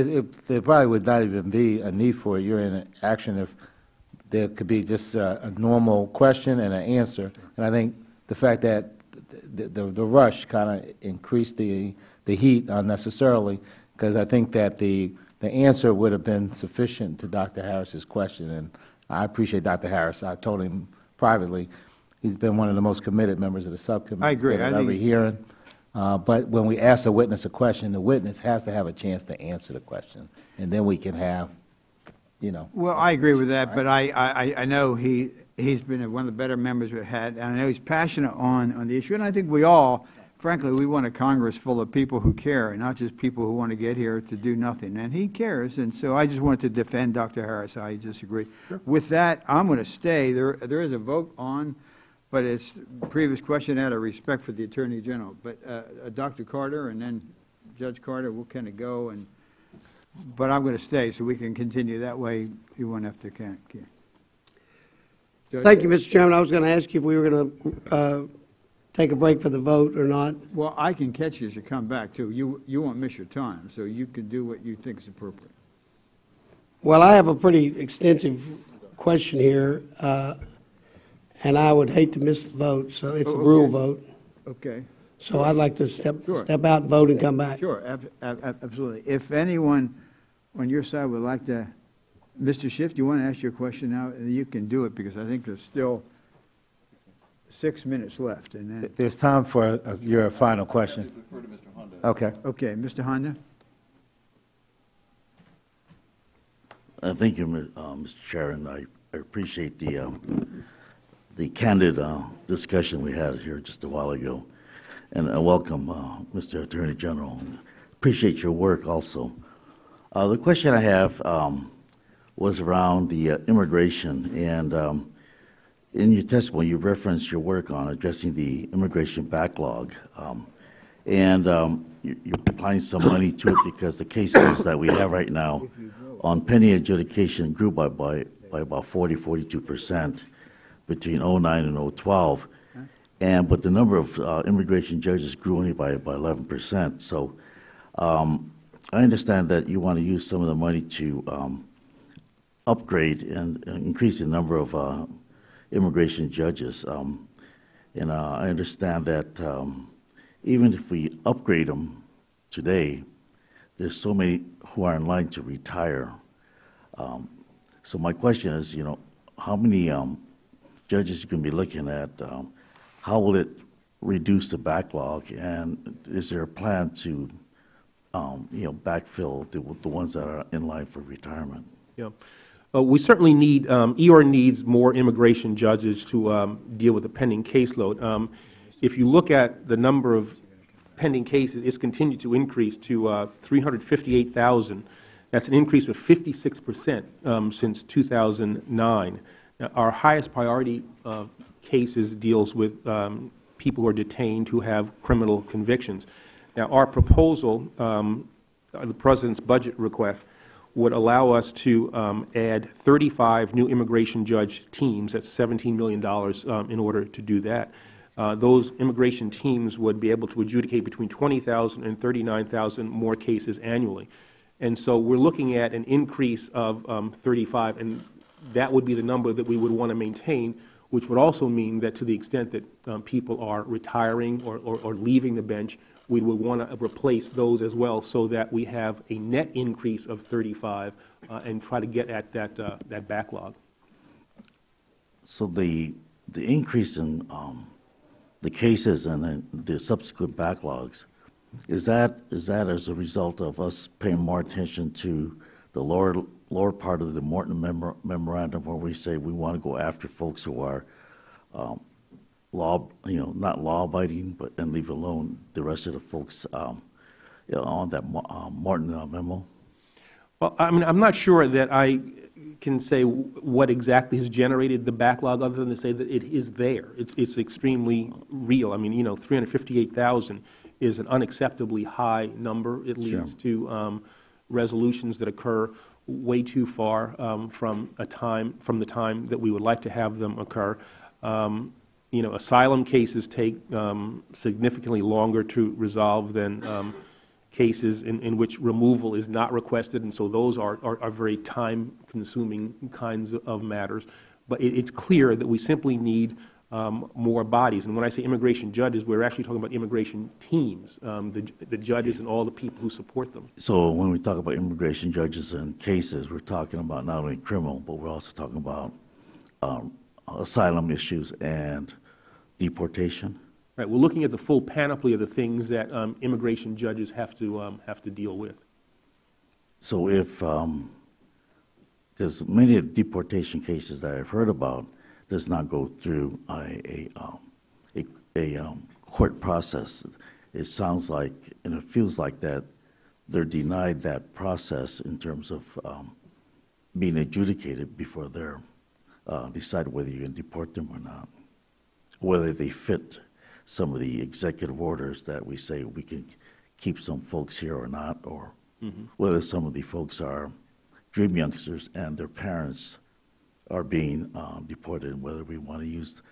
there probably would not even be a need for urine action if there could be just a normal question and an answer. And I think the fact that the rush kind of increased the heat unnecessarily, because I think that the answer would have been sufficient to Dr. Harris's question. And I appreciate Dr. Harris. I told him privately, he's been one of the most committed members of the subcommittee. I agree. At every hearing. But when we ask a witness a question, the witness has to have a chance to answer the question, and then we can have, Well, I agree with that, but I know he's been one of the better members we've had, and I know he's passionate on the issue, and I think we all, frankly, we want a Congress full of people who care, and not just people who want to get here to do nothing, and he cares, and so I just wanted to defend Dr. Harris. I disagree. Sure. With that, I'm going to stay. There is a vote on. But it's the previous question out of respect for the Attorney General. But Dr. Carter and then Judge Carter will kind of go. But I'm going to stay so we can continue. That way you won't have to count. Thank you, Mr. Chairman. I was going to ask you if we were going to take a break for the vote or not. Well, I can catch you as you come back, too. You won't miss your time, so you can do what you think is appropriate. Well, I have a pretty extensive question here. And I would hate to miss the vote, so it's a rule vote. Okay. So I'd like to step out, vote, and come back. Sure, absolutely. If anyone on your side would like to, Mr. Schiff, do you want to ask your question now? You can do it because I think there's still 6 minutes left. And then there's time for your final question. Okay. Okay, Mr. Honda. Thank you, Mr. Chairman. I appreciate the candid discussion we had here just a while ago. And I welcome Mr. Attorney General. Appreciate your work also. The question I have was around the immigration. And in your testimony, you referenced your work on addressing the immigration backlog. You're applying some money to it because the cases that we have right now on pending adjudication grew by about 40–42%. Between 2009 and 2012, but the number of immigration judges grew only by 11%. So I understand that you want to use some of the money to upgrade and increase the number of immigration judges. And I understand that even if we upgrade them today, there's so many who are in line to retire. So my question is, how many judges you can be looking at? How will it reduce the backlog? And is there a plan to, backfill the ones that are in line for retirement? Yeah. We certainly need, EOR needs more immigration judges to deal with the pending caseload. If you look at the number of pending cases, it's continued to increase to 358,000. That's an increase of 56% since 2009. Now, our highest priority cases deals with people who are detained who have criminal convictions. Now, our proposal, the President's budget request, would allow us to add 35 new immigration judge teams. That's $17 million in order to do that. Those immigration teams would be able to adjudicate between 20,000 and 39,000 more cases annually. And so we're looking at an increase of 35, and that would be the number that we would want to maintain, which would also mean that to the extent that people are retiring or leaving the bench, we would want to replace those as well so that we have a net increase of 35 and try to get at that backlog. So the increase in the cases and then the subsequent backlogs, is that as a result of us paying more attention to the lower part of the Morton memorandum, where we say we want to go after folks who are not law-abiding, and leave alone the rest of the folks on that Morton memo? Well, I mean, I'm not sure that I can say what exactly has generated the backlog, other than to say that it is there. It's extremely real. I mean, 358,000 is an unacceptably high number. It leads to resolutions that occur way too far from the time that we would like to have them occur. Asylum cases take significantly longer to resolve than cases in which removal is not requested, and so those are very time-consuming kinds of matters. But it's clear that we simply need more bodies. And when I say immigration judges, we're actually talking about immigration teams, the judges and all the people who support them. So when we talk about immigration judges and cases, we're talking about not only criminal, but we're also talking about asylum issues and deportation? Right. We're looking at the full panoply of the things that immigration judges have to deal with. So if, because many of the deportation cases that I've heard about does not go through a court process, it sounds like, and it feels like that they're denied that process in terms of being adjudicated before they're decide whether you can deport them or not, whether they fit some of the executive orders that we say we can keep some folks here or not, or whether some of the folks are dream youngsters and their parents are being deported, whether we want to use,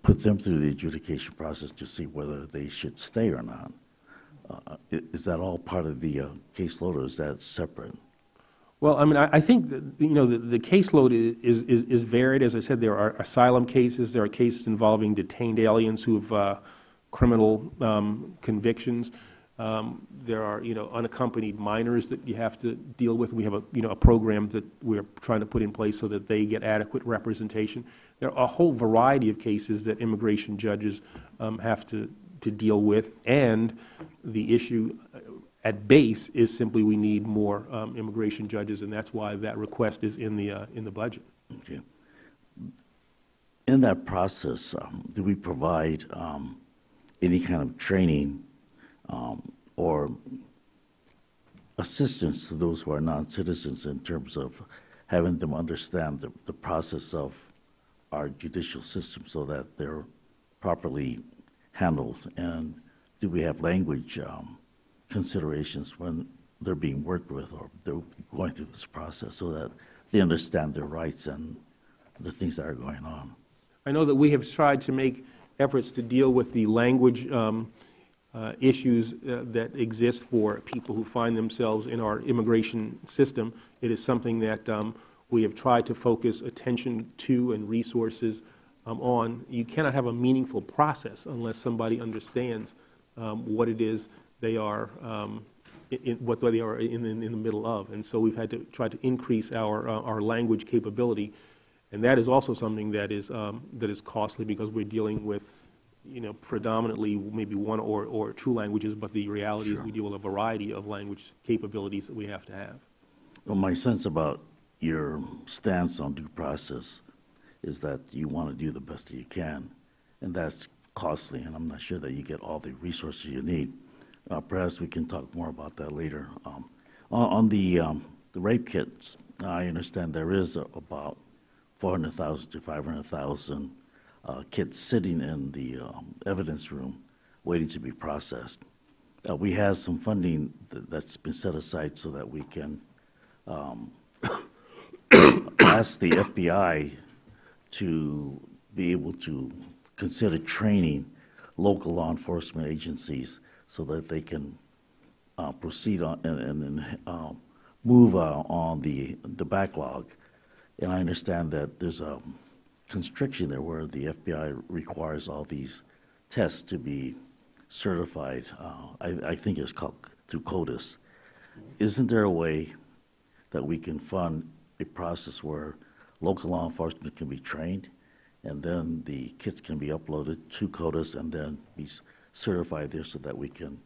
put them through the adjudication process to see whether they should stay or not. Is that all part of the caseload, or is that separate? Well, I mean, I think that, the caseload is varied. As I said, there are asylum cases. There are cases involving detained aliens who have criminal convictions. There are, unaccompanied minors that you have to deal with. We have a program that we're trying to put in place so that they get adequate representation. There are a whole variety of cases that immigration judges have to deal with, and the issue at base is simply we need more immigration judges, and that's why that request is in the budget. Okay. In that process, do we provide any kind of training or assistance to those who are non-citizens in terms of having them understand the process of our judicial system so that they're properly handled? And do we have language considerations when they're being worked with or they're going through this process so that they understand their rights and the things that are going on? I know that we have tried to make efforts to deal with the language issues that exist for people who find themselves in our immigration system. It is something that we have tried to focus attention to and resources on. You cannot have a meaningful process unless somebody understands what it is they are what they are in the middle of. And so we've had to try to increase our language capability, and that is also something that is costly because we're dealing with, predominantly maybe one or two languages, but the reality is we deal with a variety of language capabilities that we have to have. Well, my sense about your stance on due process is that you want to do the best that you can, and that's costly, and I'm not sure that you get all the resources you need. Perhaps we can talk more about that later. On the rape kits, I understand there is about 400,000 to 500,000 kits sitting in the evidence room waiting to be processed. We have some funding that's been set aside so that we can ask the FBI to be able to consider training local law enforcement agencies so that they can proceed on and move on the backlog. And I understand that there's a constriction there where the FBI requires all these tests to be certified. I think it's called through CODIS. Isn't there a way that we can fund a process where local law enforcement can be trained, and then the kits can be uploaded to CODIS and then be certified there so that we can,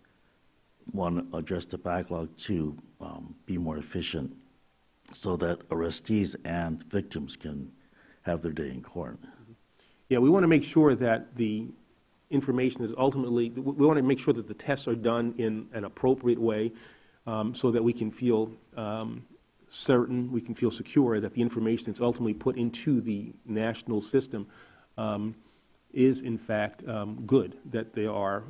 one, address the backlog, two, be more efficient so that arrestees and victims can have their day in court? Yeah, we want to make sure that the information is ultimately, we want to make sure that the tests are done in an appropriate way so that we can feel certain, we can feel secure that the information that's ultimately put into the national system is in fact good, that they are,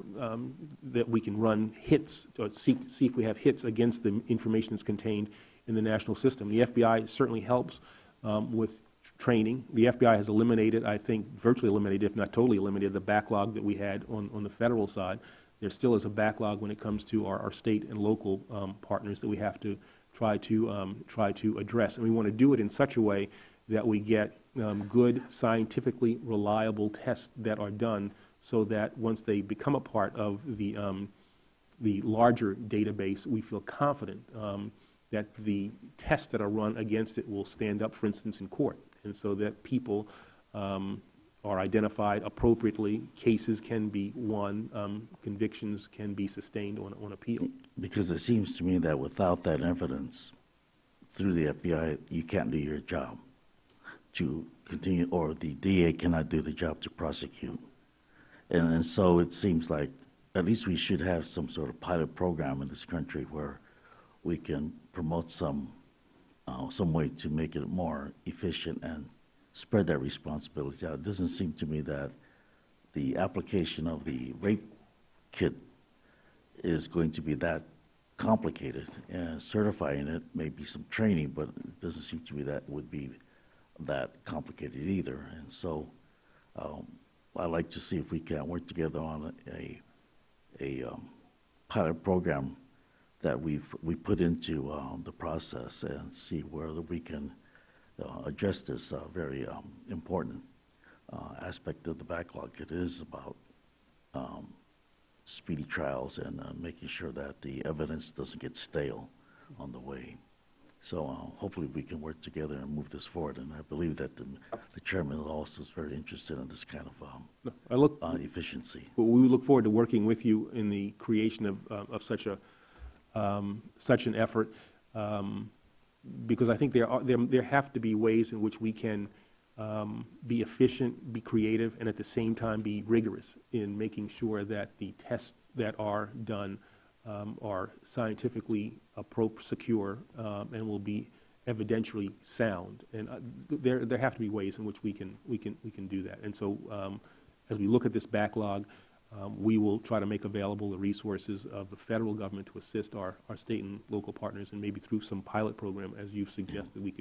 that we can run hits or see if we have hits against the information that's contained in the national system. The FBI certainly helps with training. The FBI has eliminated, I think, virtually eliminated, if not totally eliminated, the backlog that we had on the federal side. There still is a backlog when it comes to our state and local partners that we have to try to address, and we want to do it in such a way that we get good, scientifically reliable tests that are done, so that once they become a part of the larger database, we feel confident that the tests that are run against it will stand up, for instance, in court, and so that people are identified appropriately, cases can be won, convictions can be sustained on appeal. Because it seems to me that without that evidence through the FBI, you can't do your job to continue, or the DA cannot do the job to prosecute. And so it seems like at least we should have some sort of pilot program in this country where we can promote some way to make it more efficient and spread that responsibility out. It doesn't seem to me that the application of the rape kit is going to be that complicated. And certifying it may be some training, but it doesn't seem to me that would be that complicated either. And so I'd like to see if we can work together on a pilot program that we put into the process and see whether we can address this very important aspect of the backlog. It is about speedy trials and making sure that the evidence doesn't get stale on the way. So hopefully we can work together and move this forward. And I believe that the chairman also is very interested in this kind of efficiency. Well, we look forward to working with you in the creation of such an effort. Because I think there have to be ways in which we can be efficient, be creative, and at the same time be rigorous in making sure that the tests that are done are scientifically secure and will be evidentially sound. And there have to be ways in which we can do that. And so as we look at this backlog, we will try to make available the resources of the federal government to assist our state and local partners, and maybe through some pilot program, as you've suggested, we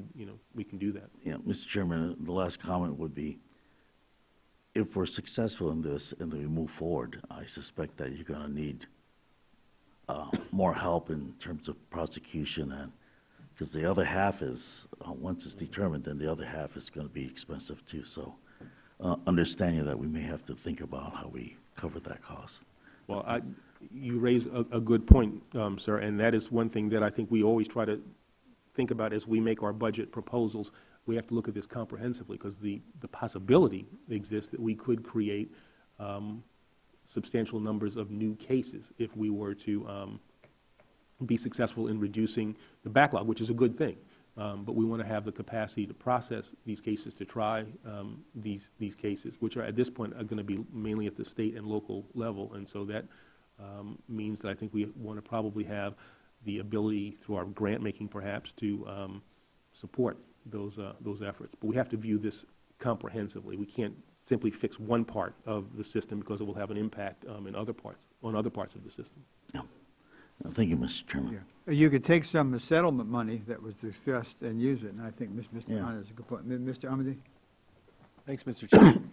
can do that. Yeah, Mr. Chairman, the last comment would be, if we're successful in this and we move forward, I suspect that you're going to need more help in terms of prosecution, and because the other half is, once it's determined, then the other half is going to be expensive too. So understanding that we may have to think about how we cover that cost. Well, You raise a good point, sir, and that is one thing that I think we always try to think about as we make our budget proposals. We have to look at this comprehensively, because the possibility exists that we could create substantial numbers of new cases if we were to be successful in reducing the backlog, which is a good thing. But we want to have the capacity to process these cases, to try these cases, which are at this point are going to be mainly at the state and local level. And so that means that I think we want to probably have the ability through our grant making perhaps to support those efforts. But we have to view this comprehensively. We can't simply fix one part of the system, because it will have an impact on other parts of the system. Yeah. Thank you, Mr. Chairman. Yeah. You could take some settlement money that was discussed and use it, and I think Mr. Yeah. Hunt is a good point. Mr. Amity? Thanks, Mr. Chairman.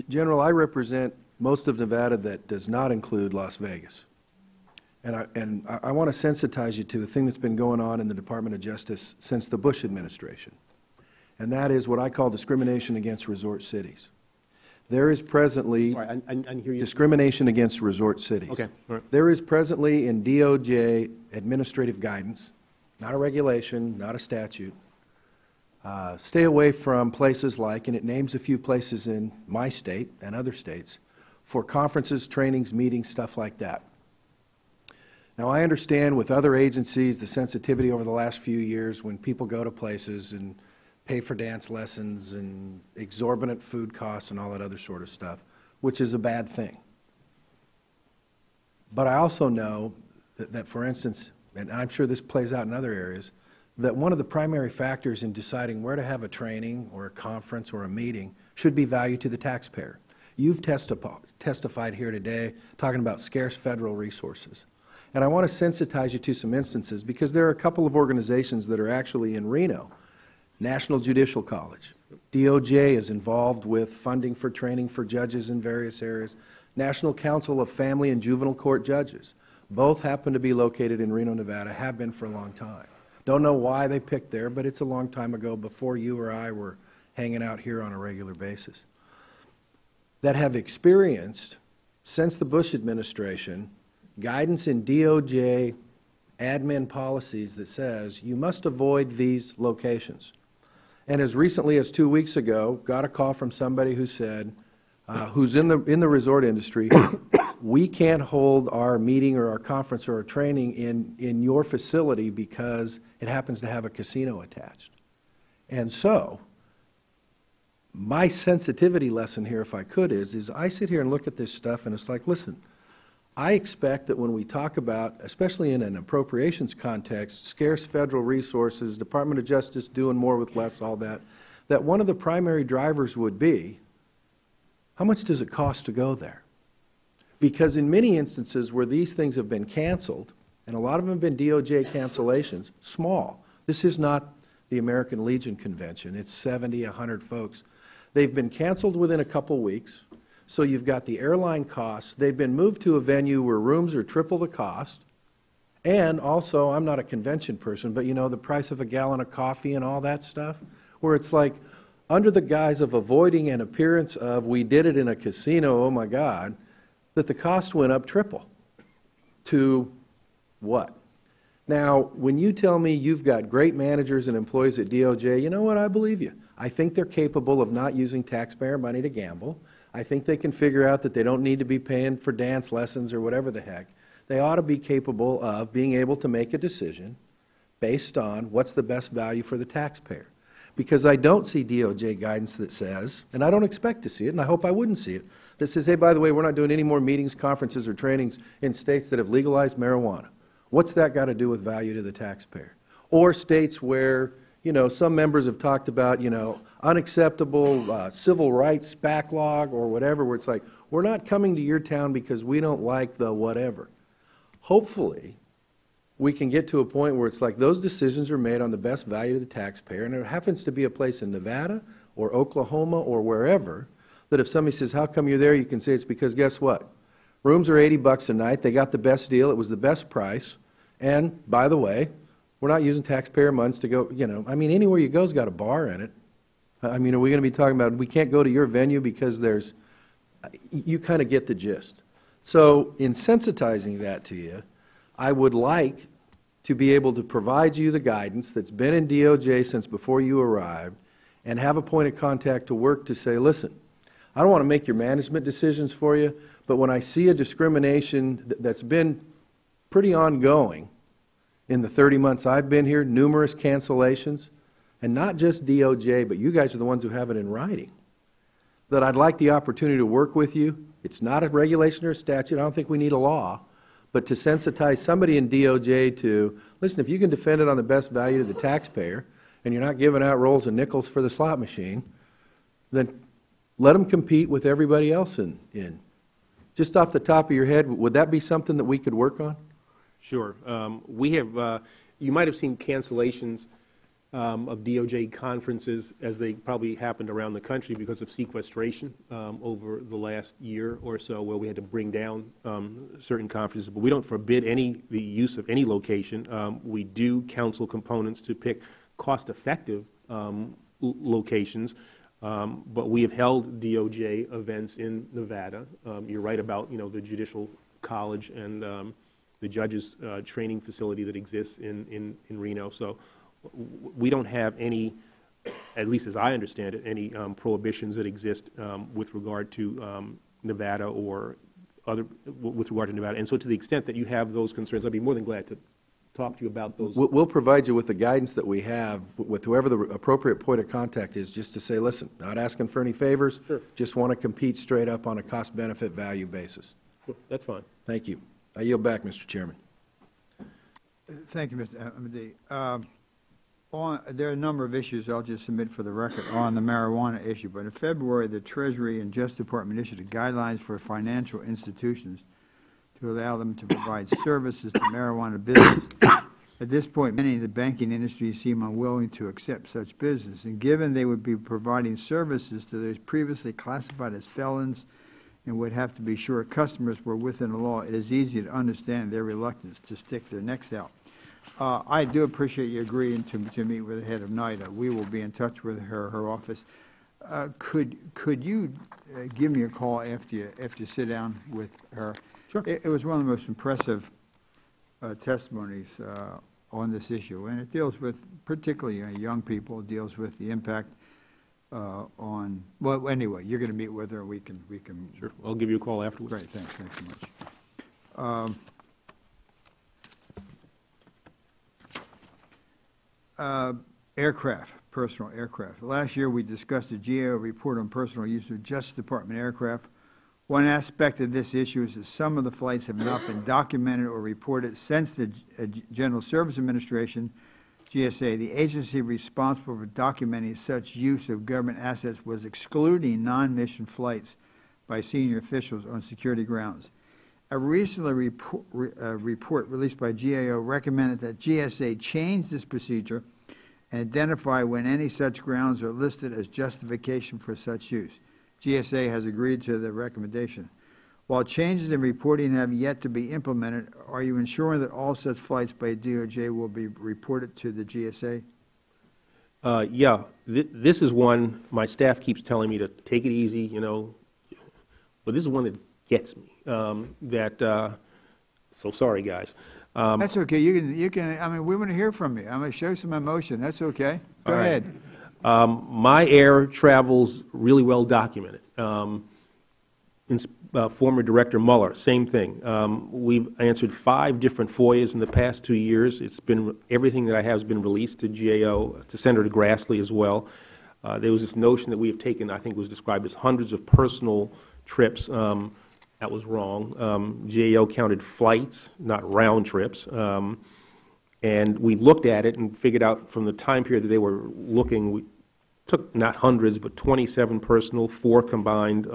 General, I represent most of Nevada that does not include Las Vegas. And I want to sensitize you to a thing that's been going on in the Department of Justice since the Bush administration, and that is what I call discrimination against resort cities. There is presently discrimination against resort cities. Okay. All right. There is presently in DOJ administrative guidance, not a regulation, not a statute. Stay away from places like, and it names a few places in my state and other states, for conferences, trainings, meetings, stuff like that. Now, I understand with other agencies the sensitivity over the last few years when people go to places and pay for dance lessons and exorbitant food costs and all that other sort of stuff, which is a bad thing. But I also know that for instance, and I'm sure this plays out in other areas, that one of the primary factors in deciding where to have a training or a conference or a meeting should be value to the taxpayer. You've testified here today talking about scarce federal resources. And I want to sensitize you to some instances, because there are a couple of organizations that are actually in Reno. National Judicial College. DOJ is involved with funding for training for judges in various areas. National Council of Family and Juvenile Court Judges. Both happen to be located in Reno, Nevada, have been for a long time. Don't know why they picked there, but it's a long time ago, before you or I were hanging out here on a regular basis. That have experienced, since the Bush administration, guidance in DOJ admin policies that says you must avoid these locations. And as recently as 2 weeks ago, got a call from somebody who said, who's in the resort industry, we can't hold our meeting or our conference or our training in your facility because it happens to have a casino attached. And so, my sensitivity lesson here, if I could, is I sit here and look at this stuff and it's like, listen, I expect that when we talk about, especially in an appropriations context, scarce federal resources, Department of Justice doing more with less, all that, that one of the primary drivers would be, how much does it cost to go there? Because in many instances where these things have been canceled, and a lot of them have been DOJ cancellations, small. This is not the American Legion Convention. It's 70, 100 folks. They've been canceled within a couple weeks. So you've got the airline costs. They've been moved to a venue where rooms are triple the cost. And also, I'm not a convention person, but you know, the price of a gallon of coffee and all that stuff, where it's like, under the guise of avoiding an appearance of, we did it in a casino, oh my God, that the cost went up triple. To what? Now, when you tell me you've got great managers and employees at DOJ, you know what, I believe you. I think they're capable of not using taxpayer money to gamble. I think they can figure out that they don't need to be paying for dance lessons or whatever the heck. They ought to be capable of being able to make a decision based on what's the best value for the taxpayer. Because I don't see DOJ guidance that says, and I don't expect to see it, and I hope I wouldn't see it, that says, hey, by the way, we're not doing any more meetings, conferences, or trainings in states that have legalized marijuana. What's that got to do with value to the taxpayer? Or states where, you know, some members have talked about, you know, unacceptable civil rights backlog or whatever, where it's like, we're not coming to your town because we don't like the whatever. Hopefully, we can get to a point where it's like those decisions are made on the best value to the taxpayer, and it happens to be a place in Nevada or Oklahoma or wherever that if somebody says, how come you're there, you can say it's because guess what? Rooms are $80 a night. They got the best deal. It was the best price. And, by the way, we're not using taxpayer funds to go, you know, I mean, anywhere you go's got a bar in it. I mean, are we going to be talking about we can't go to your venue because there's you kind of get the gist. So in sensitizing that to you, I would like to be able to provide you the guidance that's been in DOJ since before you arrived and have a point of contact to work to say, listen, I don't want to make your management decisions for you, but when I see a discrimination that's been pretty ongoing in the 30 months I've been here, numerous cancellations, and not just DOJ, but you guys are the ones who have it in writing, that I'd like the opportunity to work with you. It's not a regulation or a statute. I don't think we need a law. But to sensitize somebody in DOJ to, listen, if you can defend it on the best value to the taxpayer and you're not giving out rolls and nickels for the slot machine, then let them compete with everybody else in. Just off the top of your head, would that be something that we could work on? Sure. We have, you might have seen cancellations of DOJ conferences as they probably happened around the country because of sequestration over the last year or so, where we had to bring down certain conferences. But we don't forbid the use of any location. We do counsel components to pick cost-effective locations, but we have held DOJ events in Nevada. You're right about, the Judicial College and the judges' training facility that exists in Reno. So we don't have any, at least as I understand it, any prohibitions that exist with regard to Nevada or with regard to Nevada. And so to the extent that you have those concerns, I'd be more than glad to talk to you about those. We'll provide you with the guidance that we have with whoever the appropriate point of contact is, just to say, listen, not asking for any favors, Sure. Just want to compete straight up on a cost-benefit value basis. Sure. That's fine. Thank you. I yield back, Mr. Chairman. Thank you, Mr. Ahmadi. There are a number of issues I'll just submit for the record on the marijuana issue, but in February, the Treasury and Justice Department issued guidelines for financial institutions to allow them to provide services to marijuana business. At this point, many in the banking industry seem unwilling to accept such business, and given they would be providing services to those previously classified as felons and would have to be sure customers were within the law, it is easy to understand their reluctance to stick their necks out. I do appreciate you agreeing to meet with the head of NIDA. We will be in touch with her office. Could you give me a call after you sit down with her? Sure. It was one of the most impressive testimonies on this issue, and it deals with particularly young people. It deals with the impact on. Well, anyway, you're going to meet with her. We can. Sure. I'll give you a call afterwards. Great. Thanks so much. Aircraft, personal aircraft. Last year, we discussed the GAO report on personal use of Justice Department aircraft. One aspect of this issue is that some of the flights have not been documented or reported since the General Service Administration, GSA. The agency responsible for documenting such use of government assets was excluding non-mission flights by senior officials on security grounds. A recent report released by GAO recommended that GSA change this procedure and identify when any such grounds are listed as justification for such use. GSA has agreed to the recommendation. While changes in reporting have yet to be implemented, are you ensuring that all such flights by DOJ will be reported to the GSA? Yeah. This is one my staff keeps telling me to take it easy, but this is one that gets me. So sorry, guys. That's okay. You can. I mean, we want to hear from you. I'm going to show some emotion. That's okay. Go ahead. My air travels really well documented. Former Director Mueller, same thing. We've answered 5 different FOIAs in the past 2 years. It's been everything that I have has been released to GAO, to Senator Grassley as well. There was this notion that we have taken, I think it was described as hundreds of personal trips. That was wrong. GAO counted flights, not round trips. And we looked at it and figured out from the time period that they were looking, we took not hundreds, but 27 personal, 4 combined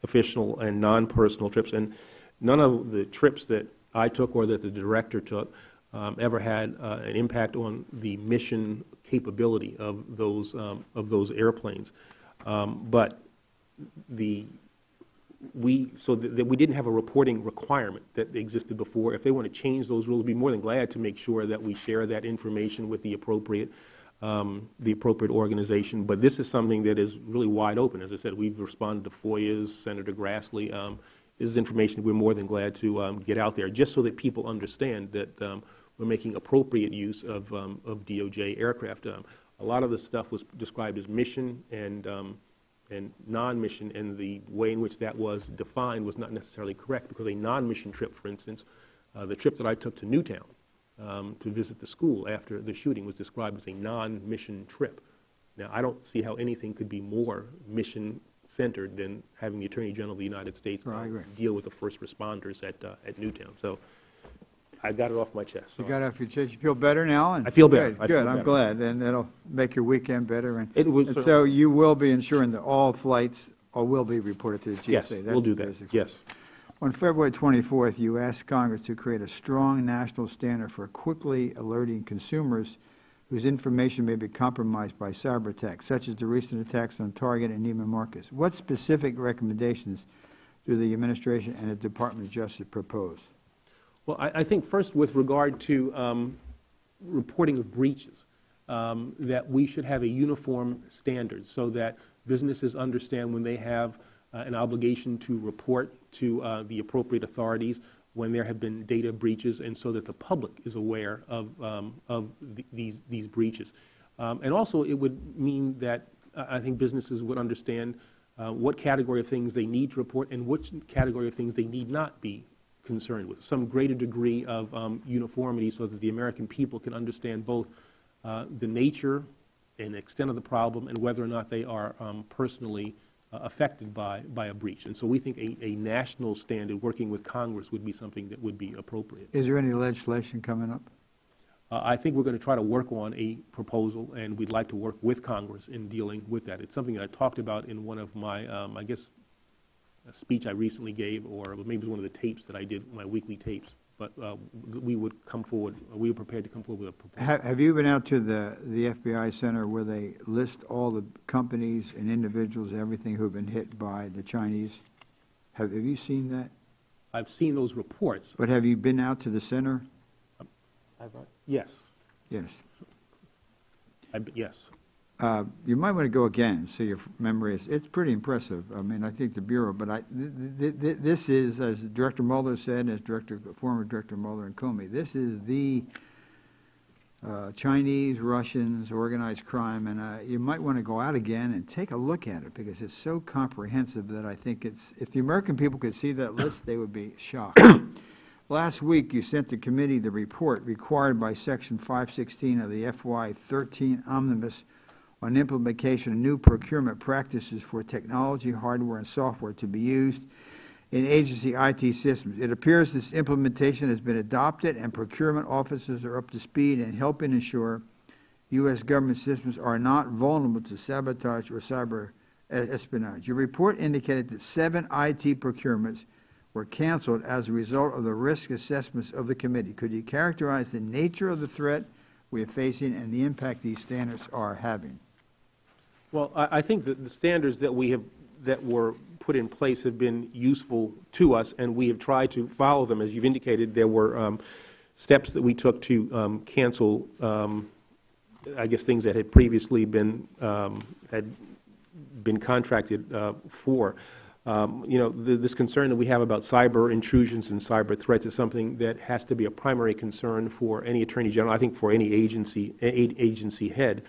official and non-personal trips. And none of the trips that I took or that the director took ever had an impact on the mission capability of those airplanes. But we didn't have a reporting requirement that existed before. If they want to change those rules, we'd be more than glad to make sure that we share that information with the appropriate the appropriate organization. But this is something that is really wide open. As I said, we've responded to FOIAs, Senator Grassley. This is information we're more than glad to get out there, just so that people understand that we're making appropriate use of DOJ aircraft. A lot of the stuff was described as mission and non-mission, and the way in which that was defined was not necessarily correct, because a non-mission trip, for instance, the trip that I took to Newtown to visit the school after the shooting was described as a non-mission trip. Now, I don't see how anything could be more mission-centered than having the Attorney General of the United States deal with the first responders at Newtown. So I got it off my chest. You got it off your chest. You feel better now? And I feel better. Good. I'm glad, and that'll make your weekend better. And, It was, and so you will be ensuring that all flights will be reported to the GSA. yes, That's we'll do the that. basics. Yes. On February 24th, you asked Congress to create a strong national standard for quickly alerting consumers whose information may be compromised by cyber attacks, such as the recent attacks on Target and Neiman Marcus. What specific recommendations do the administration and the Department of Justice propose? Well, I think first, with regard to reporting of breaches, that we should have a uniform standard so that businesses understand when they have an obligation to report to the appropriate authorities when there have been data breaches, and so that the public is aware of these breaches. And also, it would mean that I think businesses would understand what category of things they need to report and which category of things they need not be concerned with. Some greater degree of uniformity so that the American people can understand both the nature and extent of the problem and whether or not they are personally affected by a breach. And so we think a national standard working with Congress would be something that would be appropriate. Is there any legislation coming up? I think we're going to try to work on a proposal, and we'd like to work with Congress in dealing with that. It's something that I talked about in one of my, I guess, a speech I recently gave, or maybe it was one of the tapes that I did, my weekly tapes. But we would come forward, we were prepared to come forward with a proposal. Have you been out to the FBI Center where they list all the companies and individuals, everything who have been hit by the Chinese? Have you seen that? I've seen those reports. But have you been out to the center? Yes. Yes. Yes. You might want to go again, so your memory is, it's pretty impressive. I mean, I think the Bureau, but this is, as Director Mueller said, as former Director Mueller and Comey, this is the Chinese, Russians, organized crime, and you might want to go out again and take a look at it, because it's so comprehensive that I think it's, if the American people could see that list, they would be shocked. Last week, you sent the committee the report required by Section 516 of the FY13 Omnibus on implementation of new procurement practices for technology, hardware, and software to be used in agency IT systems. It appears this implementation has been adopted and procurement officers are up to speed in helping ensure U.S. government systems are not vulnerable to sabotage or cyber espionage. Your report indicated that 7 IT procurements were canceled as a result of the risk assessments of the committee. Could you characterize the nature of the threat we are facing and the impact these standards are having? Well, I think that the standards that were put in place have been useful to us, and we have tried to follow them. As you've indicated, there were steps that we took to cancel, I guess, things that had previously been contracted for. You know, this concern that we have about cyber intrusions and cyber threats is something that has to be a primary concern for any Attorney General, I think for any agency head.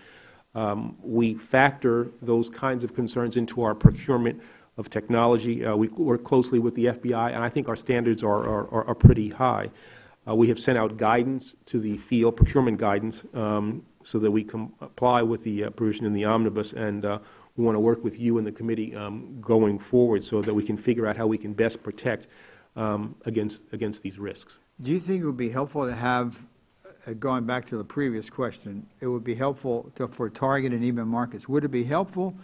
We factor those kinds of concerns into our procurement of technology. We work closely with the FBI, and I think our standards are pretty high. We have sent out guidance to the field, procurement guidance, so that we comply with the provision in the omnibus, and we want to work with you and the committee going forward so that we can figure out how we can best protect against these risks. Do you think it would be helpful to have, going back to the previous question, it would be helpful for Target and Neiman Marcus, would it be helpful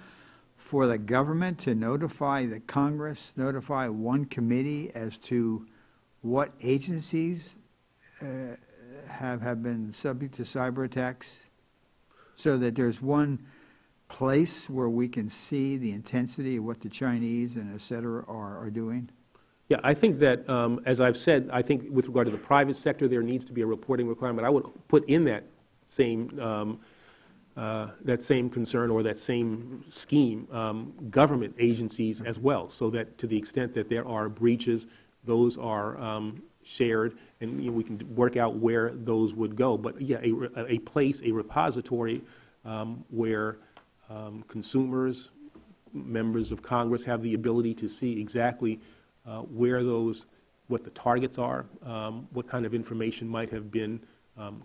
for the government to notify the Congress, notify one committee as to what agencies have been subject to cyber attacks, so that there's one place where we can see the intensity of what the Chinese and et cetera are doing? Yeah, I think that, as I've said, I think with regard to the private sector, there needs to be a reporting requirement. I would put in that same that same concern or that same scheme government agencies as well, so that to the extent that there are breaches, those are shared, and we can work out where those would go. But yeah, a place, a repository where consumers, members of Congress have the ability to see exactly where those, what the targets are, what kind of information might have been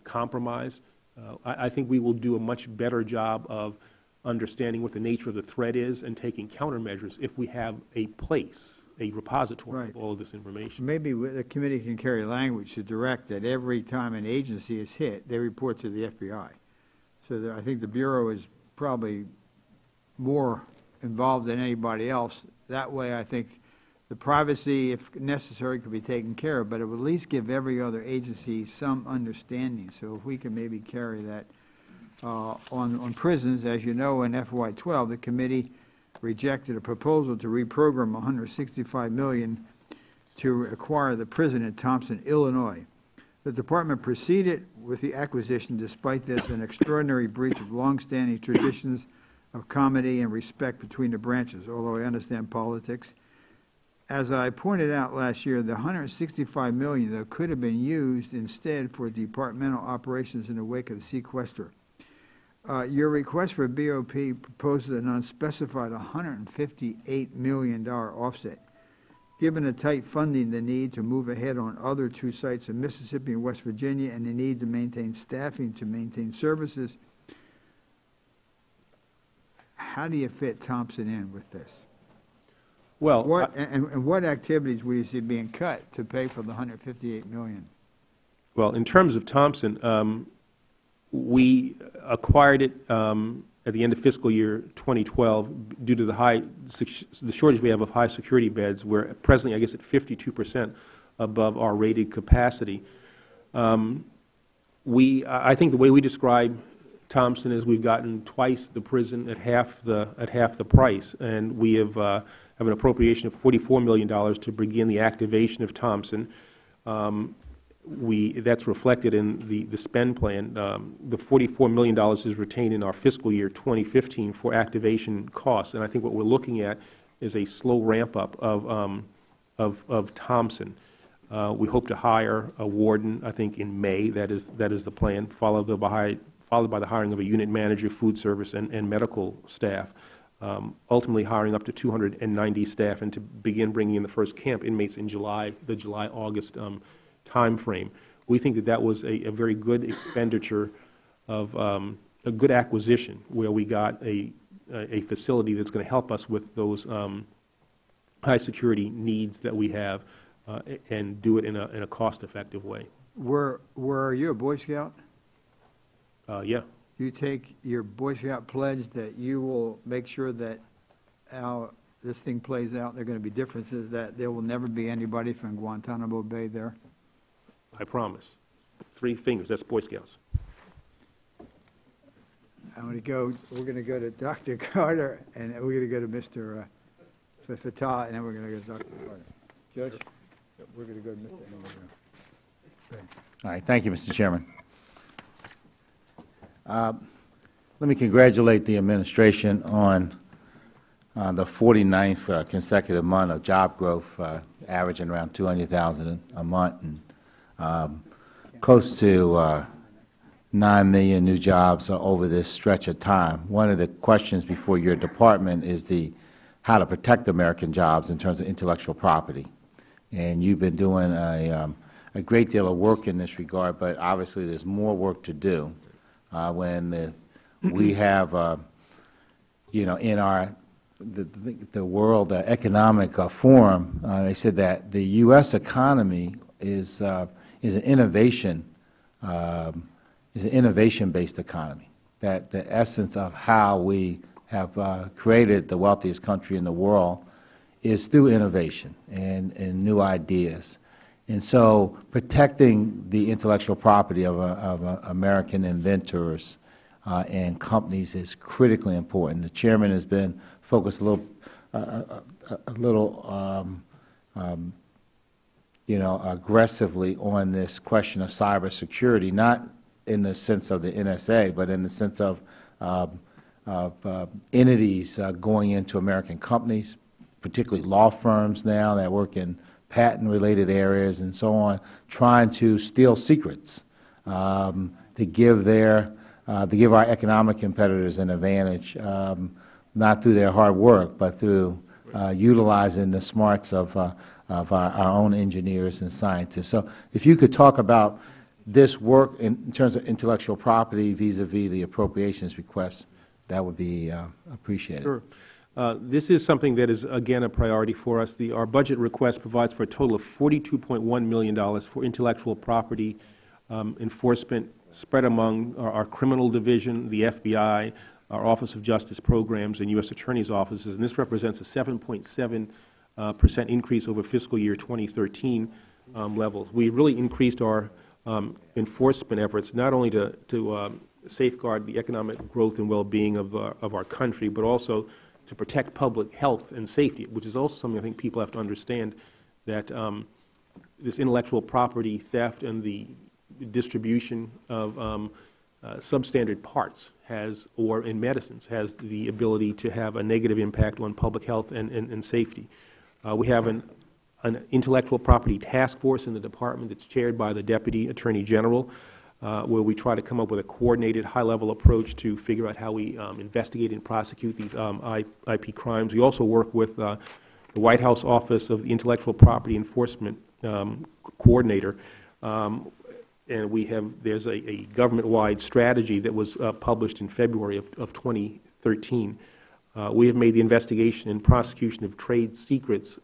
compromised. I think we will do a much better job of understanding what the nature of the threat is and taking countermeasures if we have a place, a repository of all of this information. Maybe the committee can carry language to direct that every time an agency is hit, they report to the FBI. So I think the Bureau is probably more involved than anybody else. That way, I think the privacy, if necessary, could be taken care of, but it would at least give every other agency some understanding. So if we can maybe carry that on prisons, as you know, in FY12, the committee rejected a proposal to reprogram $165 million to acquire the prison in Thompson, Illinois. The department proceeded with the acquisition despite this an extraordinary breach of longstanding traditions of comity and respect between the branches, although I understand politics. As I pointed out last year, the $165 million, though, could have been used instead for departmental operations in the wake of the sequester. Your request for BOP proposes an unspecified $158 million offset. Given the tight funding, the need to move ahead on other two sites in Mississippi and West Virginia, and the need to maintain staffing to maintain services, how do you fit Thompson in with this? Well, what activities will you see being cut to pay for the $158 million? Well, in terms of Thompson, we acquired it at the end of fiscal year 2012 due to the shortage we have of high security beds. We're presently, I guess, at 52% above our rated capacity. I think the way we describe Thompson is we've gotten twice the prison at half the price, and we have an appropriation of $44 million to begin the activation of Thompson. That's reflected in the spend plan. The $44 million is retained in our fiscal year 2015 for activation costs, and I think what we're looking at is a slow ramp up of Thompson. We hope to hire a warden, I think, in May. That is the plan, followed by the hiring of a unit manager, food service, and medical staff. Ultimately hiring up to 290 staff, and to begin bringing in the first camp inmates in the July-August time frame. We think that was a very good expenditure of a good acquisition, where we got a facility that's going to help us with those high security needs that we have, and do it in a cost-effective way. Were you a Boy Scout? Yeah. You take your Boy Scout pledge that you will make sure that this thing plays out. There are going to be differences, that there will never be anybody from Guantanamo Bay there? I promise. 3 fingers, that's Boy Scouts. We're going to go to Dr. Carter, and then we're going to go to Mr. Fatah, and then we're going to go to Dr. Carter. Judge, we're going to go to Mr. Hamilton. All right, thank you, Mr. Chairman. Let me congratulate the administration on the 49th consecutive month of job growth, averaging around 200,000 a month, and close to 9 million new jobs over this stretch of time. One of the questions before your department is how to protect American jobs in terms of intellectual property. And you've been doing a great deal of work in this regard, but obviously there's more work to do. We have, in the World Economic Forum, they said that the U.S. economy is an innovation-based economy. That the essence of how we have created the wealthiest country in the world is through innovation and new ideas. And so protecting the intellectual property of American inventors and companies is critically important. The Chairman has been focused aggressively on this question of cybersecurity, not in the sense of the NSA, but in the sense of entities going into American companies, particularly law firms now that work in patent-related areas and so on, trying to steal secrets to give our economic competitors an advantage, not through their hard work, but through utilizing the smarts of our own engineers and scientists. So if you could talk about this work in terms of intellectual property vis-a-vis the appropriations requests, that would be appreciated. Sure. This is something that is, again, a priority for us. Our budget request provides for a total of $42.1 million for intellectual property enforcement spread among our criminal division, the FBI, our Office of Justice Programs, and U.S. Attorney's offices. And this represents a 7.7% increase over fiscal year 2013 levels. We really increased our enforcement efforts not only to safeguard the economic growth and well-being of our country, but also to protect public health and safety, which is also something I think people have to understand, that this intellectual property theft and the distribution of substandard parts or in medicines has the ability to have a negative impact on public health and safety. We have an intellectual property task force in the department that's chaired by the Deputy Attorney General, where we try to come up with a coordinated high-level approach to figure out how we investigate and prosecute these IP crimes. We also work with the White House Office of the Intellectual Property Enforcement Coordinator, and there's a government-wide strategy that was published in February of 2013. We have made the investigation and prosecution of trade secrets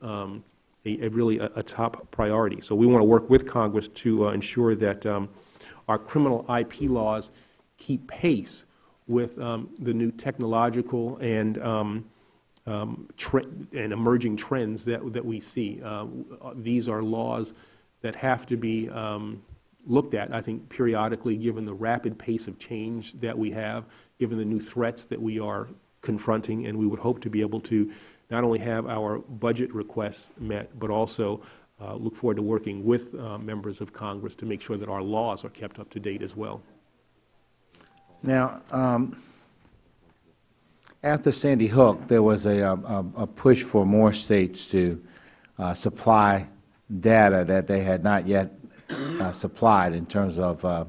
really a top priority. So we want to work with Congress to ensure that our criminal IP laws keep pace with the new technological and emerging trends that we see. These are laws that have to be looked at, I think, periodically, given the rapid pace of change that we have, given the new threats that we are confronting, and we would hope to be able to not only have our budget requests met, but also look forward to working with members of Congress to make sure that our laws are kept up to date as well. Now, after Sandy Hook, there was a push for more states to supply data that they had not yet supplied in terms of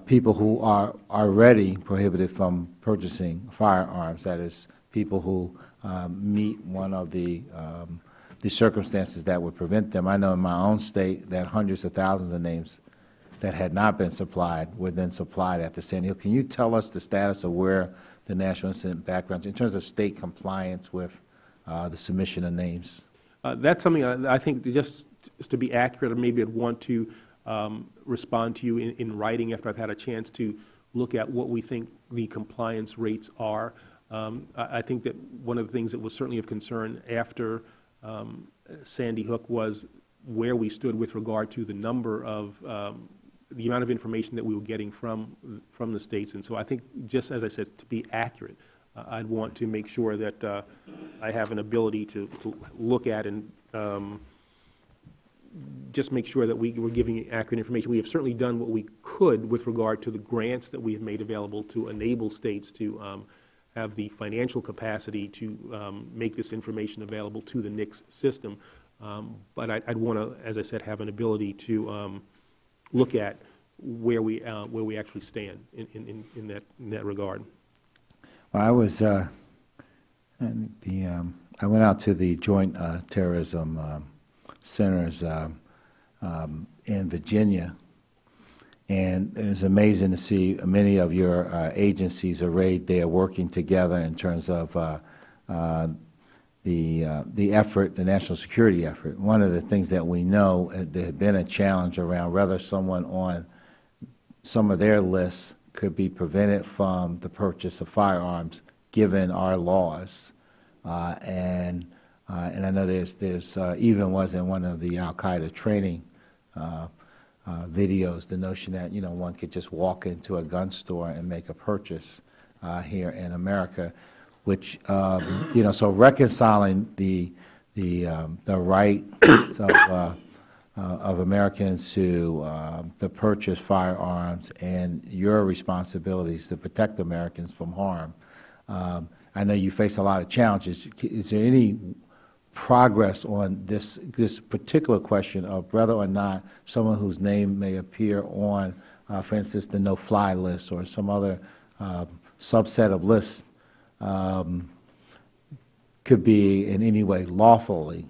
people who are already prohibited from purchasing firearms, that is, people who meet one of the circumstances that would prevent them. I know in my own state that hundreds of thousands of names that had not been supplied were then supplied after Sandy Hook. Can you tell us the status of where the National Incident Background, in terms of state compliance with the submission of names? That's something I think, just to be accurate, maybe I'd want to respond to you in writing after I've had a chance to look at what we think the compliance rates are. I think that one of the things that was certainly of concern after Sandy Hook was where we stood with regard to the number of the amount of information that we were getting from the states. And so I think, just as I said, to be accurate, I'd want to make sure that I have an ability to look at and just make sure that we were giving accurate information. We have certainly done what we could with regard to the grants that we have made available to enable states to have the financial capacity to make this information available to the NICS system. But I'd want to, as I said, have an ability to look at where we actually stand in that regard. Well, I was I went out to the Joint Terrorism Centers in Virginia, and it was amazing to see many of your agencies arrayed there working together in terms of the effort, the national security effort. One of the things that we know, there had been a challenge around whether someone on some of their lists could be prevented from the purchase of firearms given our laws. And I know there's even was in one of the Al-Qaeda training videos, the notion that, you know, one could just walk into a gun store and make a purchase here in America, which, you know, so reconciling the rights of Americans to purchase firearms and your responsibilities to protect Americans from harm. I know you face a lot of challenges. Is there any progress on this particular question of whether or not someone whose name may appear on, for instance, the no-fly list or some other subset of lists could be in any way lawfully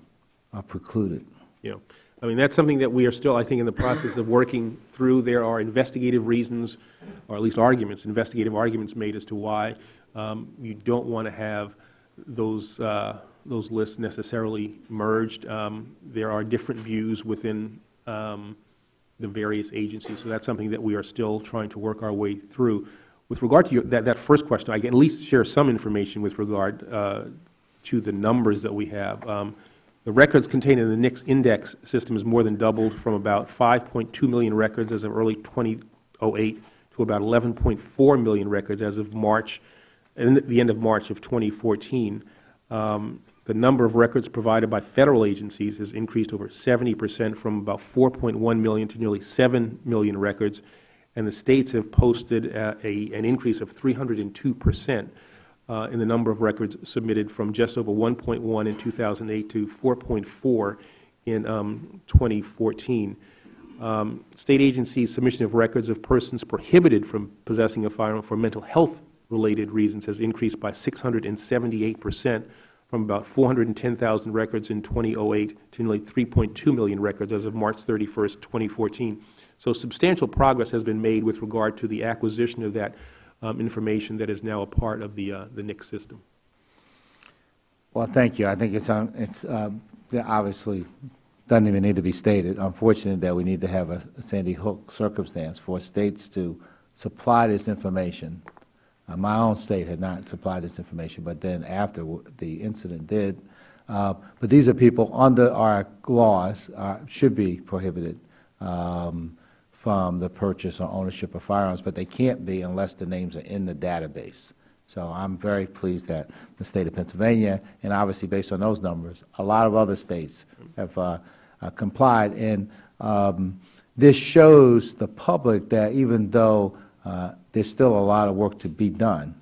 precluded? Yeah. I mean, that's something that we are still, I think, in the process of working through. There are investigative reasons, or at least arguments, investigative arguments made as to why you don't want to have those lists necessarily merged. There are different views within the various agencies, so that's something that we are still trying to work our way through. With regard to that first question, I can at least share some information with regard to the numbers that we have. The records contained in the NICS index system has more than doubled from about 5.2 million records as of early 2008 to about 11.4 million records as of the end of March of 2014. The number of records provided by federal agencies has increased over 70% from about 4.1 million to nearly 7 million records, and the states have posted an increase of 302% in the number of records submitted from just over 1.1 in 2008 to 4.4 in 2014. State agencies' submission of records of persons prohibited from possessing a firearm for mental health-related reasons has increased by 678%, from about 410,000 records in 2008 to nearly 3.2 million records as of March 31st, 2014. So substantial progress has been made with regard to the acquisition of that information that is now a part of the NICS system. Well, thank you. I think it's obviously doesn't even need to be stated. Unfortunate that we need to have a Sandy Hook circumstance for states to supply this information. My own state had not supplied this information, but then after the incident did. But these are people under our laws should be prohibited from the purchase or ownership of firearms, but they can't be unless the names are in the database. So I'm very pleased that the state of Pennsylvania, and obviously based on those numbers, a lot of other states have complied. And this shows the public that even though there's still a lot of work to be done,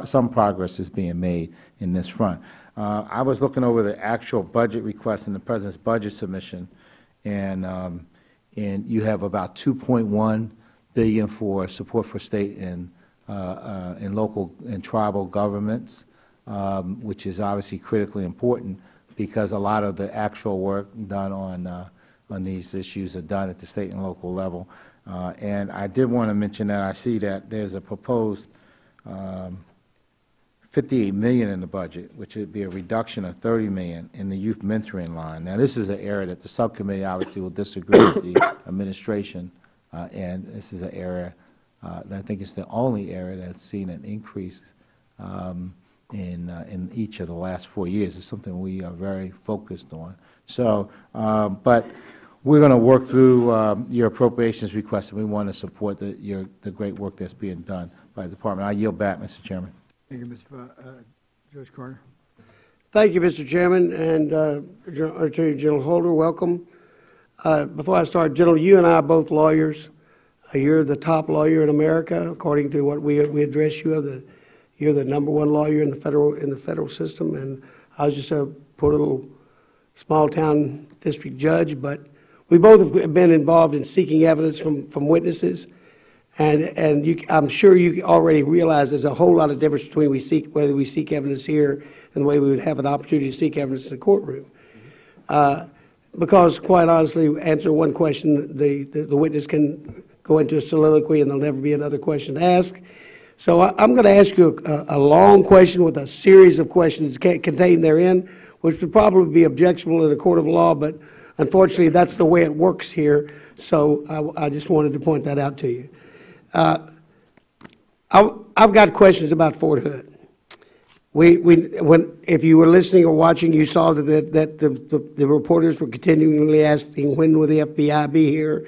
some progress is being made in this front. I was looking over the actual budget request in the President's budget submission, and you have about $2.1 billion for support for state and local and tribal governments, which is obviously critically important because a lot of the actual work done on these issues are done at the state and local level. And I did want to mention that I see that there's a proposed $58 million in the budget, which would be a reduction of $30 million in the youth mentoring line. Now, this is an area that the subcommittee obviously will disagree with the administration, and this is an area that I think is the only area that's seen an increase in each of the last 4 years. It's something we are very focused on. So, but we're going to work through your appropriations request, and we want to support the great work that's being done by the department. I yield back, Mr. Chairman. Thank you, Judge Carter. Thank you, Mr. Chairman, and Attorney General Holder, welcome. Before I start, General, you and I are both lawyers. You're the top lawyer in America, according to what we address you. You're the #1 lawyer in the federal system, and I was just a poor little small-town district judge, but we both have been involved in seeking evidence from witnesses. And I'm sure you already realize there's a whole lot of difference between whether we seek evidence here and the way we would have an opportunity to seek evidence in the courtroom. Because, quite honestly, answer one question, the witness can go into a soliloquy and there'll never be another question to ask. So I'm going to ask you a long question with a series of questions contained therein, which would probably be objectionable in a court of law, but unfortunately that's the way it works here. So I just wanted to point that out to you. I've got questions about Fort Hood. If you were listening or watching, you saw that the reporters were continually asking, when will the FBI be here?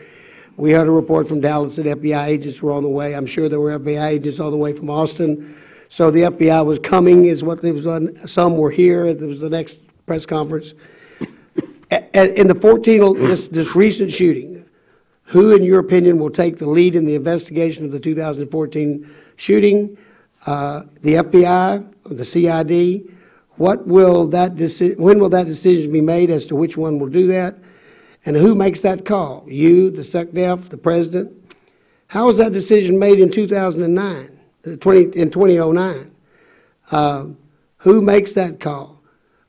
We heard a report from Dallas that FBI agents were on the way. I'm sure there were FBI agents on the way from Austin. So the FBI was coming, is what it was on. Some were here. There was the next press conference. In the 14, this recent shooting, who, in your opinion, will take the lead in the investigation of the 2014 shooting? The FBI, or the CID? When will that decision be made as to which one will do that? And who makes that call? You, the SecDef, the President? How was that decision made in 2009, in 2009? Who makes that call?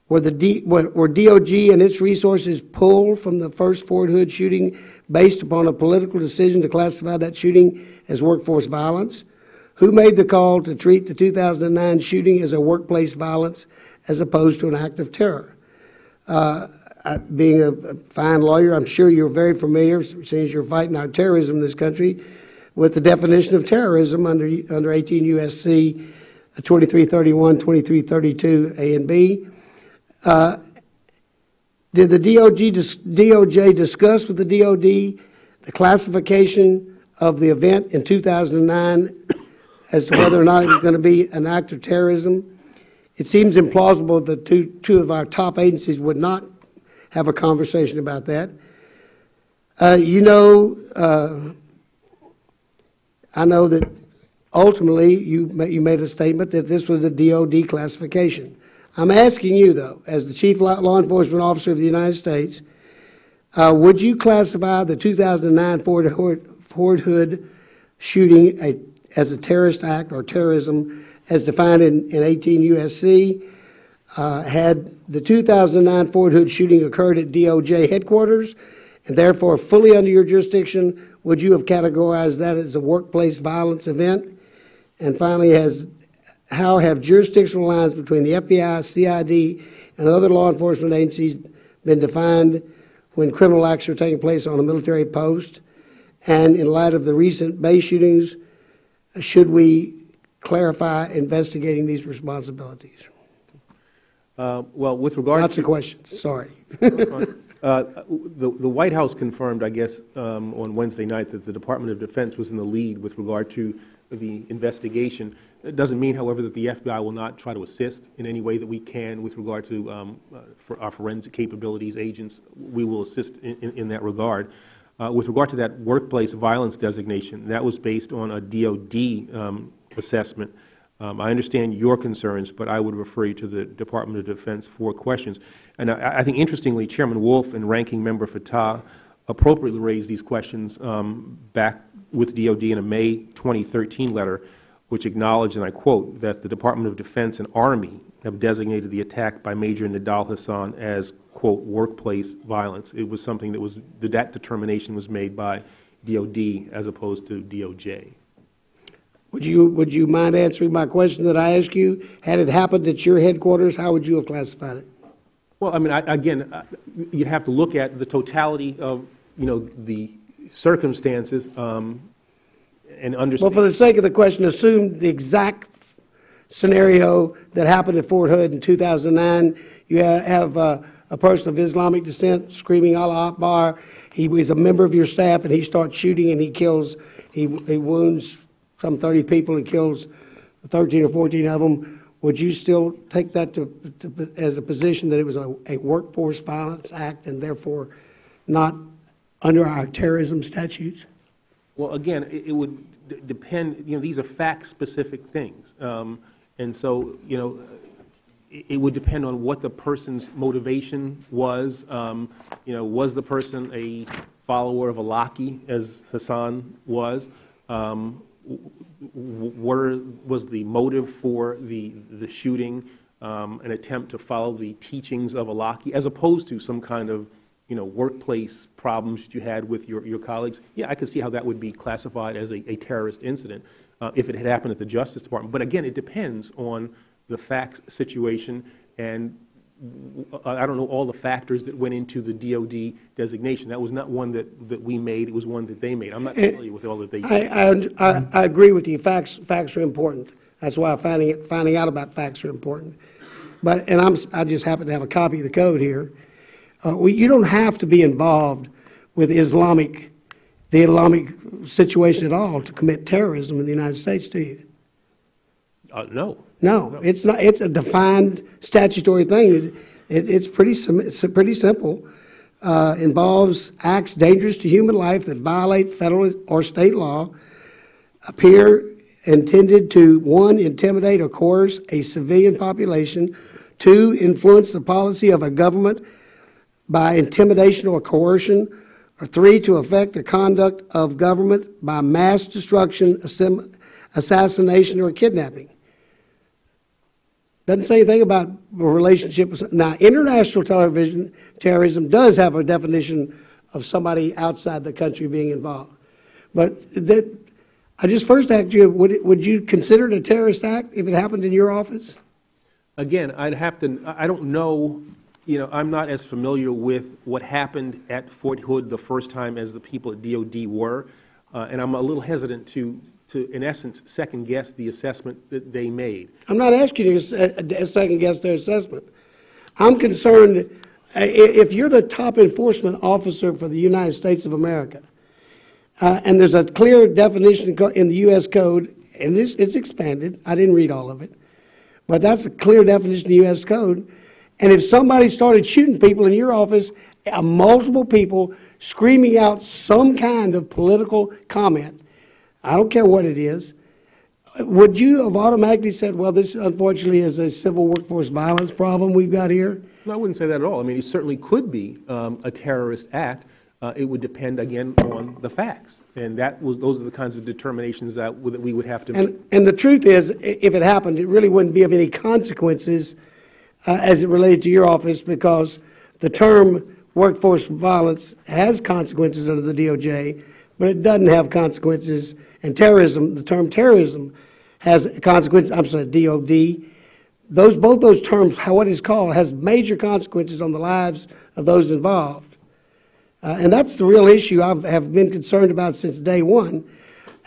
Were DOG and its resources pulled from the first Fort Hood shooting based upon a political decision to classify that shooting as workforce violence? Who made the call to treat the 2009 shooting as a workplace violence as opposed to an act of terror? Being a fine lawyer, I'm sure you're very familiar, since you're fighting our terrorism in this country, with the definition of terrorism under 18 U.S.C. 2331, 2332 A and B. Did the DOJ discuss with the DOD the classification of the event in 2009 as to whether or not it was going to be an act of terrorism? It seems implausible that two of our top agencies would not have a conversation about that. I know that ultimately you made a statement that this was a DOD classification. I'm asking you, though, as the Chief Law Enforcement Officer of the United States, would you classify the 2009 Fort Hood shooting as a terrorist act or terrorism as defined in 18 U.S.C.? Had the 2009 Fort Hood shooting occurred at DOJ headquarters and therefore fully under your jurisdiction, would you have categorized that as a workplace violence event? And finally, how have jurisdictional lines between the FBI, CID, and other law enforcement agencies been defined when criminal acts are taking place on a military post? And in light of the recent base shootings, should we clarify investigating these responsibilities? Well, with regard Lots of questions, sorry. The White House confirmed, I guess, on Wednesday night that the Department of Defense was in the lead with regard to the investigation. It doesn't mean, however, that the FBI will not try to assist in any way that we can with regard to for our forensic capabilities, agents. We will assist in that regard. With regard to that workplace violence designation, that was based on a DOD assessment. I understand your concerns, but I would refer you to the Department of Defense for questions. And I think, interestingly, Chairman Wolf and Ranking Member Fattah appropriately raised these questions back with DOD in a May 2013 letter, which acknowledged, and I quote, that the Department of Defense and Army have designated the attack by Major Nidal Hassan as, quote, workplace violence. It was something that determination was made by DOD as opposed to DOJ. Would you mind answering my question that I asked you? Had it happened at your headquarters, how would you have classified it? Well, I mean, again, you'd have to look at the totality of, the circumstances and understand. Well, for the sake of the question, assume the exact scenario that happened at Fort Hood in 2009. You have a person of Islamic descent screaming Allah Akbar. He was a member of your staff, and he starts shooting, and he wounds some 30 people and kills 13 or 14 of them. Would you still take that as a position that it was a workforce violence act and therefore not under our terrorism statutes? Well, again, it would depend. These are fact-specific things, and so it would depend on what the person's motivation was. Was the person a follower of Alaki, as Hassan was? Was the motive for the shooting an attempt to follow the teachings of Alaki, as opposed to some kind of workplace problems that you had with your colleagues? Yeah, I could see how that would be classified as a terrorist incident if it had happened at the Justice Department. But again, it depends on the facts situation, and I don't know all the factors that went into the DOD designation. That was not one that we made. It was one that they made. I'm not familiar with all that they did. I agree with you. Facts are important. That's why finding out about facts are important. But I just happen to have a copy of the code here. You don't have to be involved with the Islamic situation at all to commit terrorism in the United States, do you? No. No, it's not. It's a defined statutory thing. It's pretty simple. involves acts dangerous to human life that violate federal or state law, appear intended to, 1, intimidate or coerce a civilian population, 2, influence the policy of a government by intimidation or coercion, or 3, to affect the conduct of government by mass destruction, assassination, or kidnapping. Doesn't say anything about a relationship with. Now, international terrorism does have a definition of somebody outside the country being involved. But I just first asked you, would you consider it a terrorist act if it happened in your office? Again, I'd have to, I don't know, I'm not as familiar with what happened at Fort Hood the first time as the people at DOD were, and I'm a little hesitant to, in essence, second-guess the assessment that they made. I'm not asking you to second-guess their assessment. I'm concerned, if you're the top enforcement officer for the United States of America, and there's a clear definition in the U.S. Code, and it's expanded. I didn't read all of it. But that's a clear definition in the U.S. Code. And if somebody started shooting people in your office, multiple people screaming out some kind of political comment, I don't care what it is, would you have automatically said, well, this unfortunately is a civil workforce violence problem we've got here? No, I wouldn't say that at all. I mean, it certainly could be a terrorist act. It would depend, again, on the facts. And those are the kinds of determinations that we would have to make. And the truth is, if it happened, it really wouldn't be of any consequences as it related to your office, because the term workforce violence has consequences under the DOJ, but it doesn't have consequences. And terrorism, the term terrorism has consequences, I'm sorry, DOD. Both those terms, what it's called, has major consequences on the lives of those involved. And that's the real issue I have been concerned about since day one.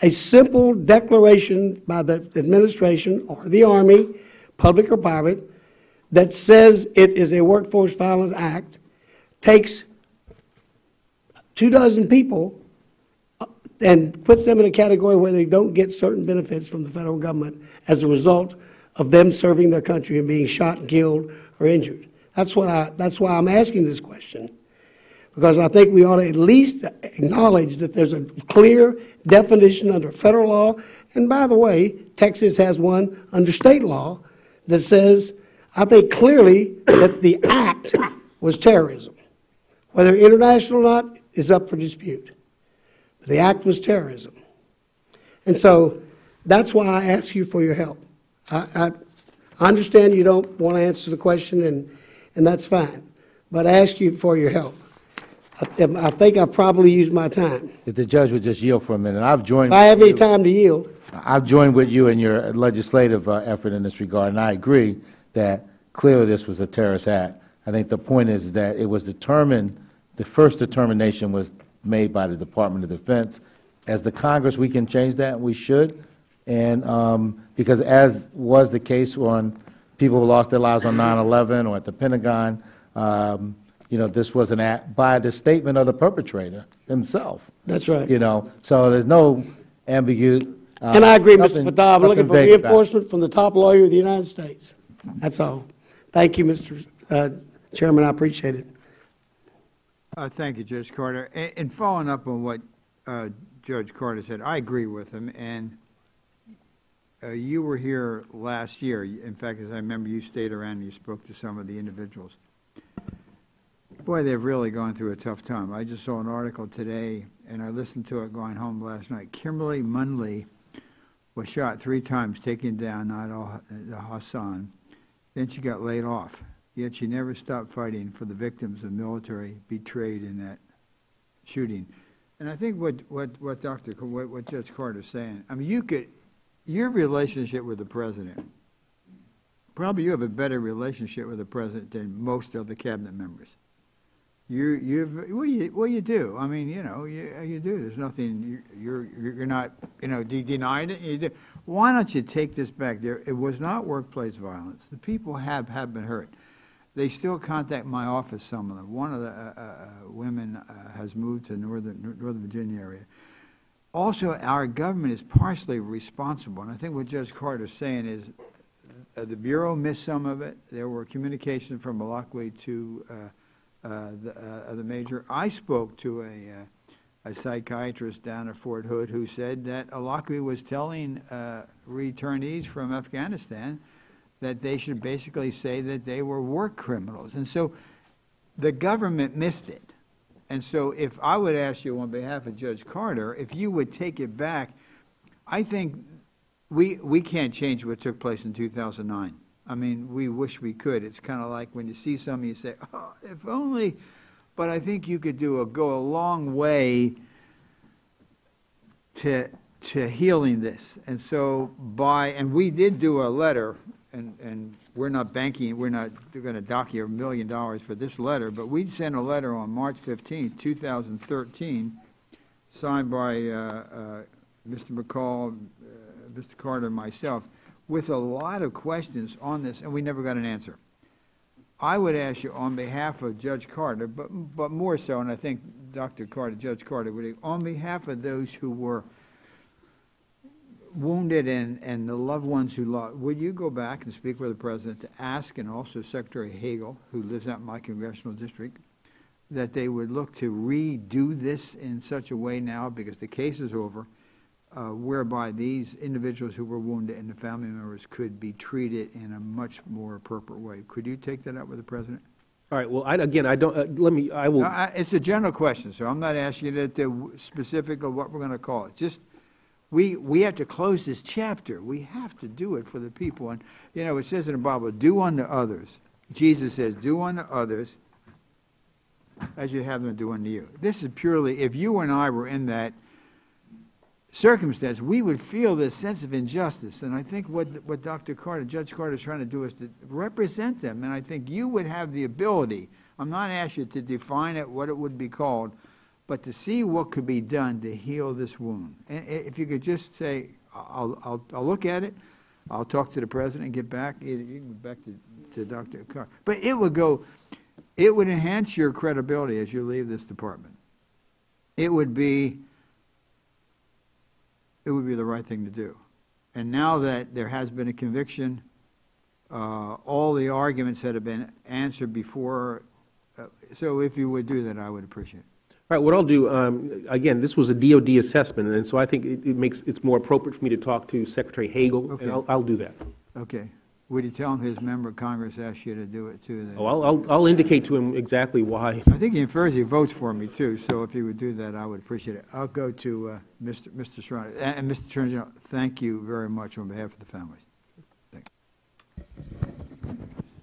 A simple declaration by the administration or the Army, public or private, that says it is a workforce violence act takes 24 people and puts them in a category where they don't get certain benefits from the federal government as a result of them serving their country and being shot and killed or injured. That's why I'm asking this question, because I think we ought to at least acknowledge that there's a clear definition under federal law. And by the way, Texas has one under state law that says, I think clearly that the act was terrorism. Whether international or not is up for dispute. But the act was terrorism. And so that's why I ask you for your help. I understand you don't want to answer the question, and that's fine. But I ask you for your help. I think I've probably used my time. If the judge would just yield for a minute. If I have any time to yield. I've joined with you in your legislative effort in this regard, and I agree that clearly this was a terrorist act. I think the point is that it was determined, the first determination was made by the Department of Defense. As the Congress, we can change that, and we should. And because as was the case on people who lost their lives on 9/11 or at the Pentagon, this was an act by the statement of the perpetrator himself. That's right. So there's no ambiguity. And I agree, Mr. Fattah. I'm looking for reinforcement from the top lawyer of the United States. That's all. Thank you, Mr. Chairman. I appreciate it. Thank you, Judge Carter. And following up on what Judge Carter said, I agree with him. And you were here last year. In fact, as I remember, you stayed around and you spoke to some of the individuals. Boy, they've really gone through a tough time. I just saw an article today, and I listened to it going home last night. Kimberly Munley was shot 3 times, taking down Nidal Hassan. Then she got laid off. Yet she never stopped fighting for the victims of military betrayed in that shooting. And I think what Judge Carter's saying, I mean, your relationship with the president, probably you have a better relationship with the president than most of the cabinet members. Well, you do. I mean, you do. There's nothing. You're not. Denying it. You do. Why don't you take this back? It was not workplace violence. The people have been hurt. They still contact my office. Some of them. One of the women has moved to Northern Virginia area. Also, our government is partially responsible, and I think what Judge Carter's saying is the Bureau missed some of it. There were communications from Malakwe to the major. I spoke to a psychiatrist down at Fort Hood who said that Alakwi was telling returnees from Afghanistan that they should basically say that they were war criminals. And so the government missed it. And so if I would ask you on behalf of Judge Carter, if you would take it back, I think we can't change what took place in 2009. I mean, we wish we could. It's kind of like when you see something, you say, oh, if only. But I think you could go a long way to healing this. And so and we did do a letter, and we're not banking, we're not going to dock you $1 million for this letter, but we sent a letter on March 15, 2013, signed by Mr. McCall, Mr. Carter, and myself, with a lot of questions on this, and we never got an answer. I would ask you on behalf of Judge Carter, but more so, and I think Dr. Carter, Judge Carter, on behalf of those who were wounded and the loved ones who lost, would you go back and speak with the President to ask, and also Secretary Hagel, who lives out in my congressional district, that they would look to redo this in such a way now, because the case is over, whereby these individuals who were wounded and the family members could be treated in a much more appropriate way. Could you take that up with the President? All right. Well, I will. It's a general question, so I'm not asking you to specific of what we're going to call it. Just, we have to close this chapter. We have to do it for the people. And, you know, it says in the Bible, do unto others. Jesus says, do unto others as you have them do unto you. This is purely, if you and I were in that circumstance, we would feel this sense of injustice. And I think what Dr. Carter, Judge Carter, is trying to do is to represent them. And I think you would have the ability, I'm not asking you to define it, what it would be called, but to see what could be done to heal this wound. And if you could just say, I'll look at it, I'll talk to the President and get back, you can go back to Dr. Carter. But it would enhance your credibility as you leave this department. It would be the right thing to do. And now that there has been a conviction, all the arguments that have been answered before, so if you would do that, I would appreciate it. All right, what I'll do, again, this was a DOD assessment, and so I think it's more appropriate for me to talk to Secretary Hagel, Okay. and I'll do that. Okay. Would you tell him his member of Congress asked you to do it too? Then? Oh, I'll indicate to him exactly why. I think he infers he votes for me too, so if he would do that, I would appreciate it. I'll go to Mr. Schreiner. And Mr. Attorney General, thank you very much on behalf of the families. Thank you.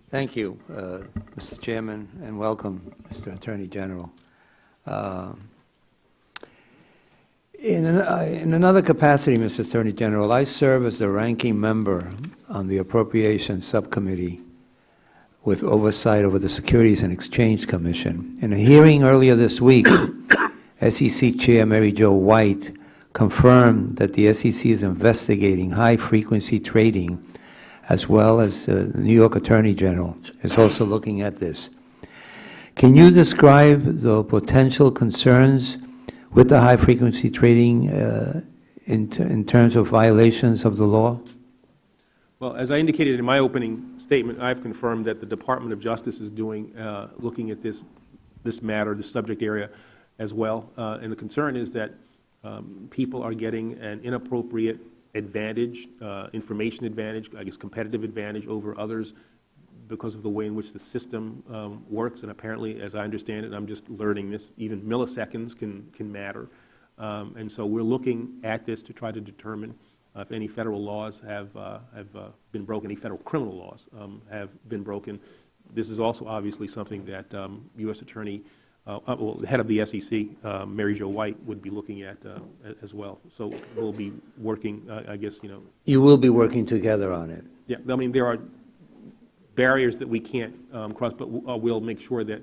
Thank you, Mr. Chairman, and welcome, Mr. Attorney General. In another capacity, Mr. Attorney General, I serve as the ranking member on the Appropriations Subcommittee with oversight over the Securities and Exchange Commission. In a hearing earlier this week, SEC Chair Mary Jo White confirmed that the SEC is investigating high-frequency trading, as well as the New York Attorney General is also looking at this. Can you describe the potential concerns with the high-frequency trading in terms of violations of the law? Well, as I indicated in my opening statement, I've confirmed that the Department of Justice is looking at this matter, this subject area as well. And the concern is that people are getting an inappropriate advantage, information advantage, I guess competitive advantage over others because of the way in which the system works. And apparently, as I understand it, I'm just learning this, even milliseconds can matter. And so we're looking at this to try to determine if any federal laws have been broken, any federal criminal laws have been broken. This is also obviously something that U.S. Attorney, well, the head of the SEC, Mary Jo White, would be looking at as well. So we'll be working, I guess, you know. You will be working together on it. Yeah, I mean, there are barriers that we can't cross, but we'll make sure that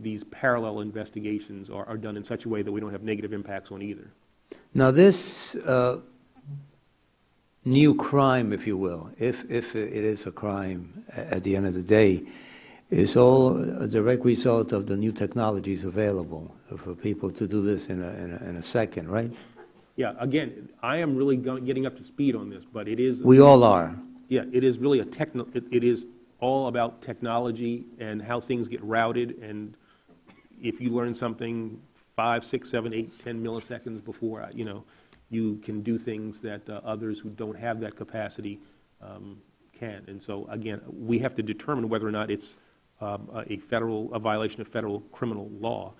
these parallel investigations are done in such a way that we don't have negative impacts on either. Now, this new crime, if you will, if it is a crime at the end of the day, is all a direct result of the new technologies available for people to do this in a second, right? Yeah, again, I am really getting up to speed on this, but it is... We all are. Yeah, it is really it is all about technology and how things get routed, and if you learn something 5, 6, 7, 8, 10 milliseconds before, you can do things that others who don't have that capacity can. And so, again, we have to determine whether or not it's a violation of federal criminal law,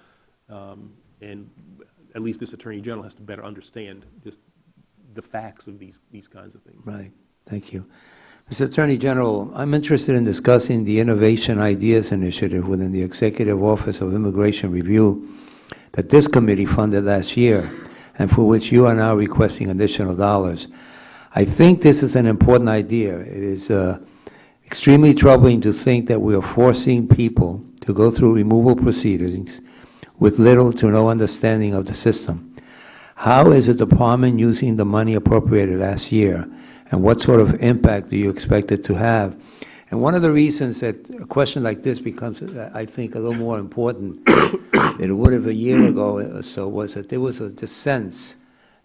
and at least this Attorney General has to better understand just the facts of these kinds of things. Right. Thank you. Mr. Attorney General, I'm interested in discussing the Innovation Ideas Initiative within the Executive Office of Immigration Review that this committee funded last year, and for which you are now requesting additional dollars. I think this is an important idea. It is extremely troubling to think that we are forcing people to go through removal proceedings with little to no understanding of the system. How is the department using the money appropriated last year, and what sort of impact do you expect it to have? And one of the reasons that a question like this becomes, I think, a little more important than it would have a year ago or so was that there was this sense,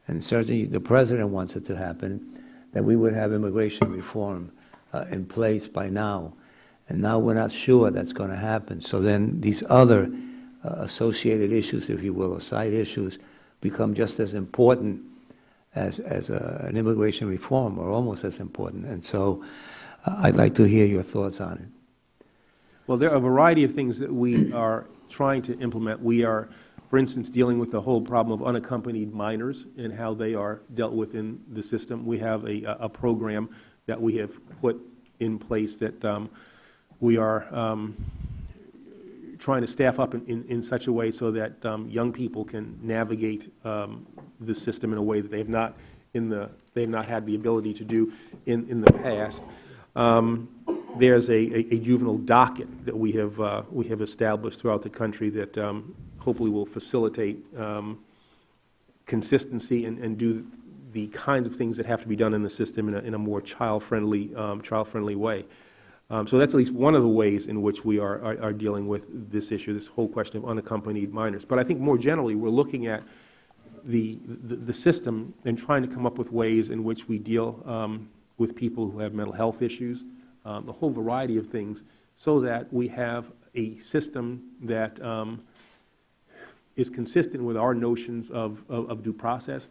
and certainly the President wants it to happen, that we would have immigration reform in place by now. And now we're not sure that's going to happen. So then these other associated issues, if you will, or side issues, become just as important as an immigration reform, or almost as important. And so I'd like to hear your thoughts on it. Well, there are a variety of things that we are trying to implement. We are, for instance, dealing with the whole problem of unaccompanied minors and how they are dealt with in the system. We have a program that we have put in place that we are trying to staff up in such a way so that young people can navigate the system in a way that they have not had the ability to do in the past. There's a juvenile docket that we have established throughout the country that hopefully will facilitate consistency and do the kinds of things that have to be done in the system in a more child-friendly way. So that's at least one of the ways in which we are dealing with this issue, this whole question of unaccompanied minors. But I think more generally, we're looking at the system and trying to come up with ways in which we deal with people who have mental health issues, a whole variety of things, so that we have a system that is consistent with our notions of due process,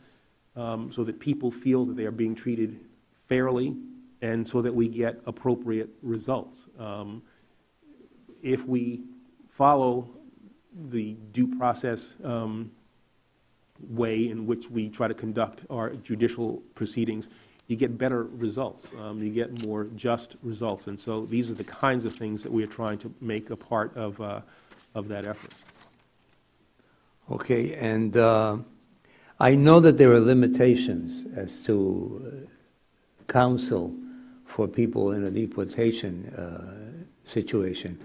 so that people feel that they are being treated fairly, and so that we get appropriate results. If we follow the due process way in which we try to conduct our judicial proceedings, you get better results. You get more just results. And so these are the kinds of things that we are trying to make a part of that effort. Okay, and I know that there are limitations as to counsel for people in a deportation situation,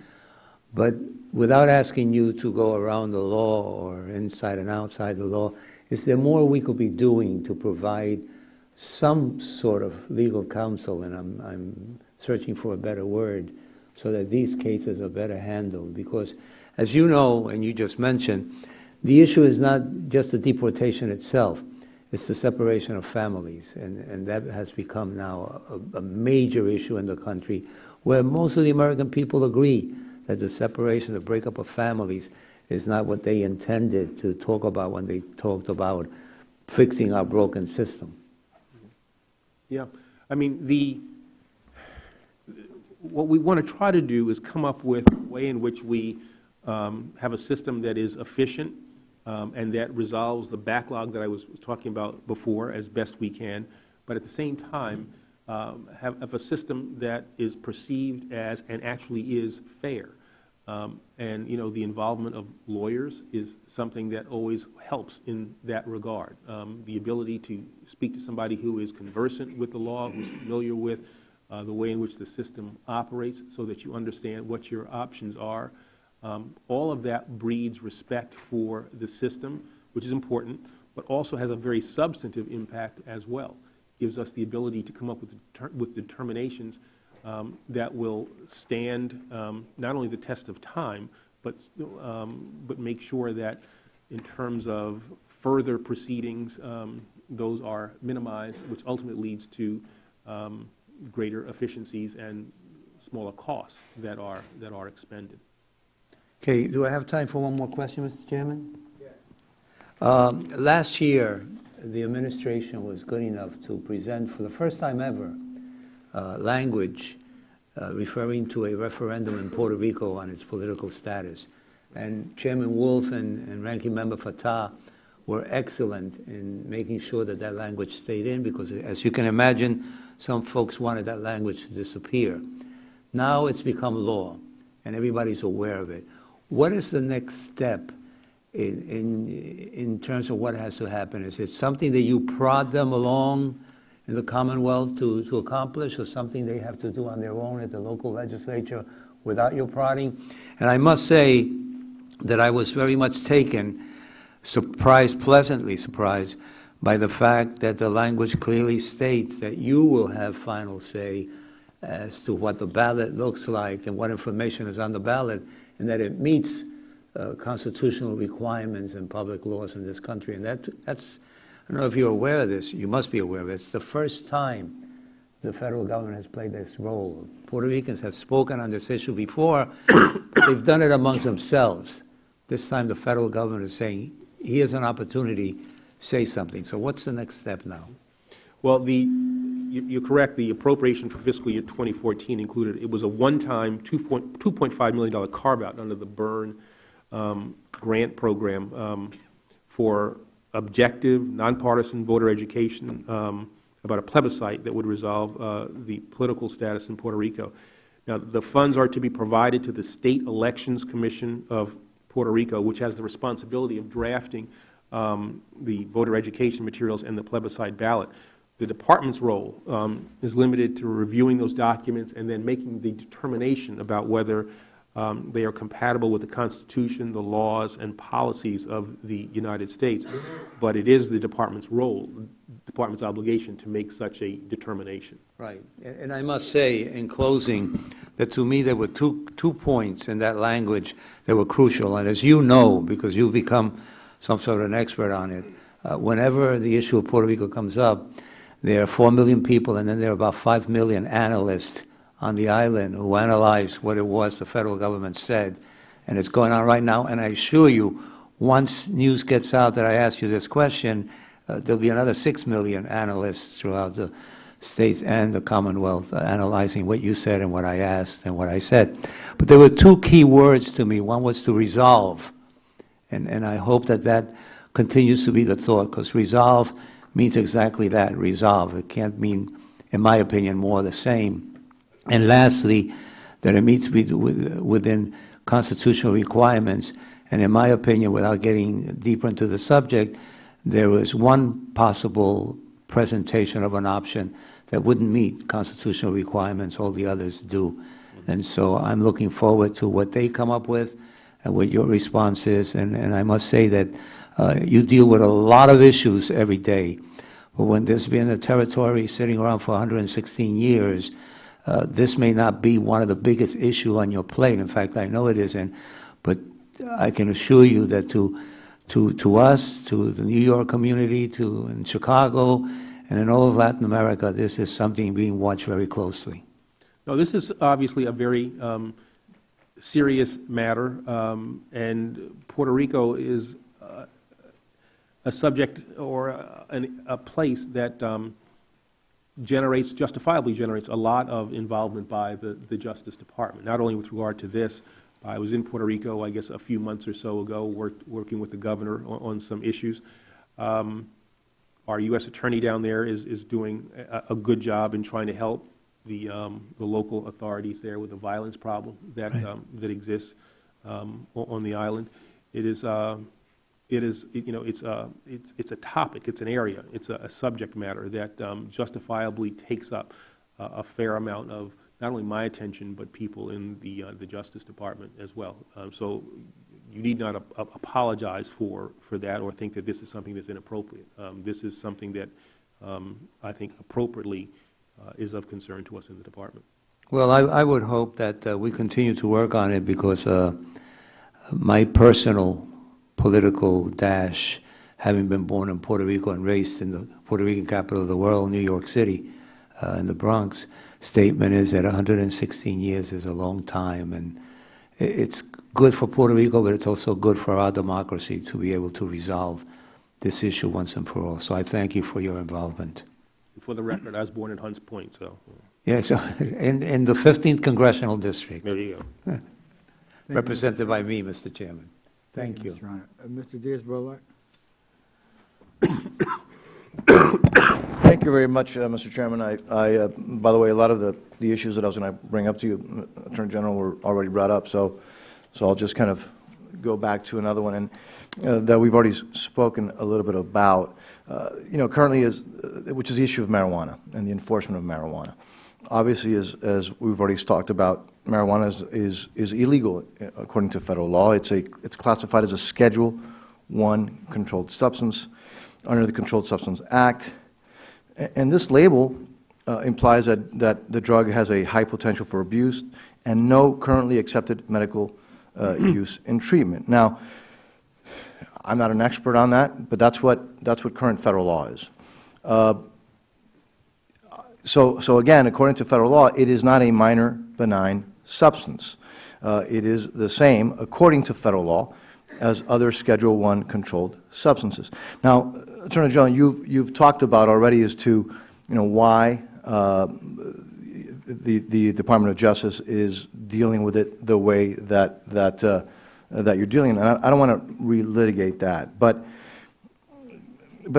but without asking you to go around the law or inside and outside the law, is there more we could be doing to provide some sort of legal counsel, and I'm searching for a better word, so that these cases are better handled? Because, as you know, and you just mentioned, the issue is not just the deportation itself, it's the separation of families, and that has become now a major issue in the country, where most of the American people agree that the separation, the breakup of families is not what they intended to talk about when they talked about fixing our broken system. Yeah, I mean, what we want to try to do is come up with a way in which we have a system that is efficient and that resolves the backlog that I was talking about before as best we can, but at the same time have a system that is perceived as and actually is fair. And, you know, the involvement of lawyers is something that always helps in that regard. The ability to speak to somebody who is conversant with the law, who's familiar with the way in which the system operates, so that you understand what your options are. All of that breeds respect for the system, which is important, but also has a very substantive impact as well. Gives us the ability to come up with determinations that will stand not only the test of time, but make sure that in terms of further proceedings, those are minimized, which ultimately leads to greater efficiencies and smaller costs that are expended. Okay, do I have time for one more question, Mr. Chairman? Last year, the administration was good enough to present for the first time ever language referring to a referendum in Puerto Rico on its political status. And Chairman Wolf and Ranking Member Fatah were excellent in making sure that that language stayed in, because as you can imagine, some folks wanted that language to disappear. Now it's become law, and everybody's aware of it. What is the next step in terms of what has to happen? Is it something that you prod them along in the Commonwealth to accomplish, or something they have to do on their own at the local legislature without your prodding? And I must say that I was very much taken, pleasantly surprised, by the fact that the language clearly states that you will have final say as to what the ballot looks like and what information is on the ballot, and that it meets constitutional requirements and public laws in this country. And that's, I don't know if you're aware of this, you must be aware of it. It's the first time the federal government has played this role. Puerto Ricans have spoken on this issue before, but they've done it amongst themselves. This time the federal government is saying, here's an opportunity, say something. So what's the next step now? Well, you're correct. The appropriation for fiscal year 2014 included, it was a one-time $2.5 million carve-out under the Byrne grant program for objective, nonpartisan voter education about a plebiscite that would resolve the political status in Puerto Rico. Now, the funds are to be provided to the State Elections Commission of Puerto Rico, which has the responsibility of drafting the voter education materials and the plebiscite ballot. The department's role is limited to reviewing those documents and then making the determination about whether they are compatible with the Constitution, the laws, and policies of the United States. But it is the department's role, the department's obligation to make such a determination. Right. And I must say, in closing, that to me there were two points in that language that were crucial. And as you know, because you've become some sort of an expert on it, whenever the issue of Puerto Rico comes up, there are 4 million people, and then there are about 5 million analysts on the island who analyze what it was the federal government said. And it's going on right now. And I assure you, once news gets out that I asked you this question, there'll be another 6 million analysts throughout the states and the Commonwealth analyzing what you said and what I asked and what I said. But there were two key words to me. One was to resolve. And I hope that that continues to be the thought, because resolve means exactly that, resolve. It can't mean, in my opinion, more the same. And lastly, that it meets within constitutional requirements. And in my opinion, without getting deeper into the subject, there was one possible presentation of an option that wouldn't meet constitutional requirements, all the others do. And so I'm looking forward to what they come up with and what your response is. And I must say that you deal with a lot of issues every day. But when there's been a territory sitting around for 116 years, this may not be one of the biggest issues on your plate. In fact, I know it isn't. But I can assure you that to us, to the New York community, in Chicago, and in all of Latin America, this is something being watched very closely. No, this is obviously a very serious matter, and Puerto Rico is a subject or a place that justifiably generates a lot of involvement by the Justice Department, not only with regard to this. I was in Puerto Rico, I guess, a few months or so ago, working with the governor on some issues. Our U.S. attorney down there is doing a good job in trying to help the local authorities there with the violence problem that exists on the island. It's a topic, it's an area, it's a subject matter that justifiably takes up a fair amount of not only my attention, but people in the Justice Department as well. So you need not apologize for that or think that this is something that's inappropriate. This is something that I think appropriately is of concern to us in the department. Well, I would hope that we continue to work on it, because my personal political dash, having been born in Puerto Rico and raised in the Puerto Rican capital of the world, New York City, in the Bronx, statement is that 116 years is a long time, and it's good for Puerto Rico, but it's also good for our democracy to be able to resolve this issue once and for all. So I thank you for your involvement. For the record, I was born in Hunts Point, so. Yes, in the 15th Congressional District. There you go. Represented by me, Mr. Chairman. Thank you. Mr. Honor. Mr. Diaz-Balart? Thank you very much, Mr. Chairman. By the way, a lot of the issues that I was going to bring up to you, Attorney General, were already brought up, so I'll just kind of go back to another one and that we've already spoken a little bit about. Currently which is the issue of marijuana and the enforcement of marijuana. Obviously, as we've already talked about, marijuana is illegal according to federal law. It's classified as a Schedule I controlled substance under the Controlled Substance Act. And this label implies that the drug has a high potential for abuse and no currently accepted medical use and treatment. Now, I'm not an expert on that, but that's what current federal law is. So again, according to federal law, it is not a minor benign substance. It is the same, according to federal law, as other Schedule I controlled substances. Now, Attorney General, you've talked about already as to why the Department of Justice is dealing with it the way that you're dealing, and I don't want to relitigate that, but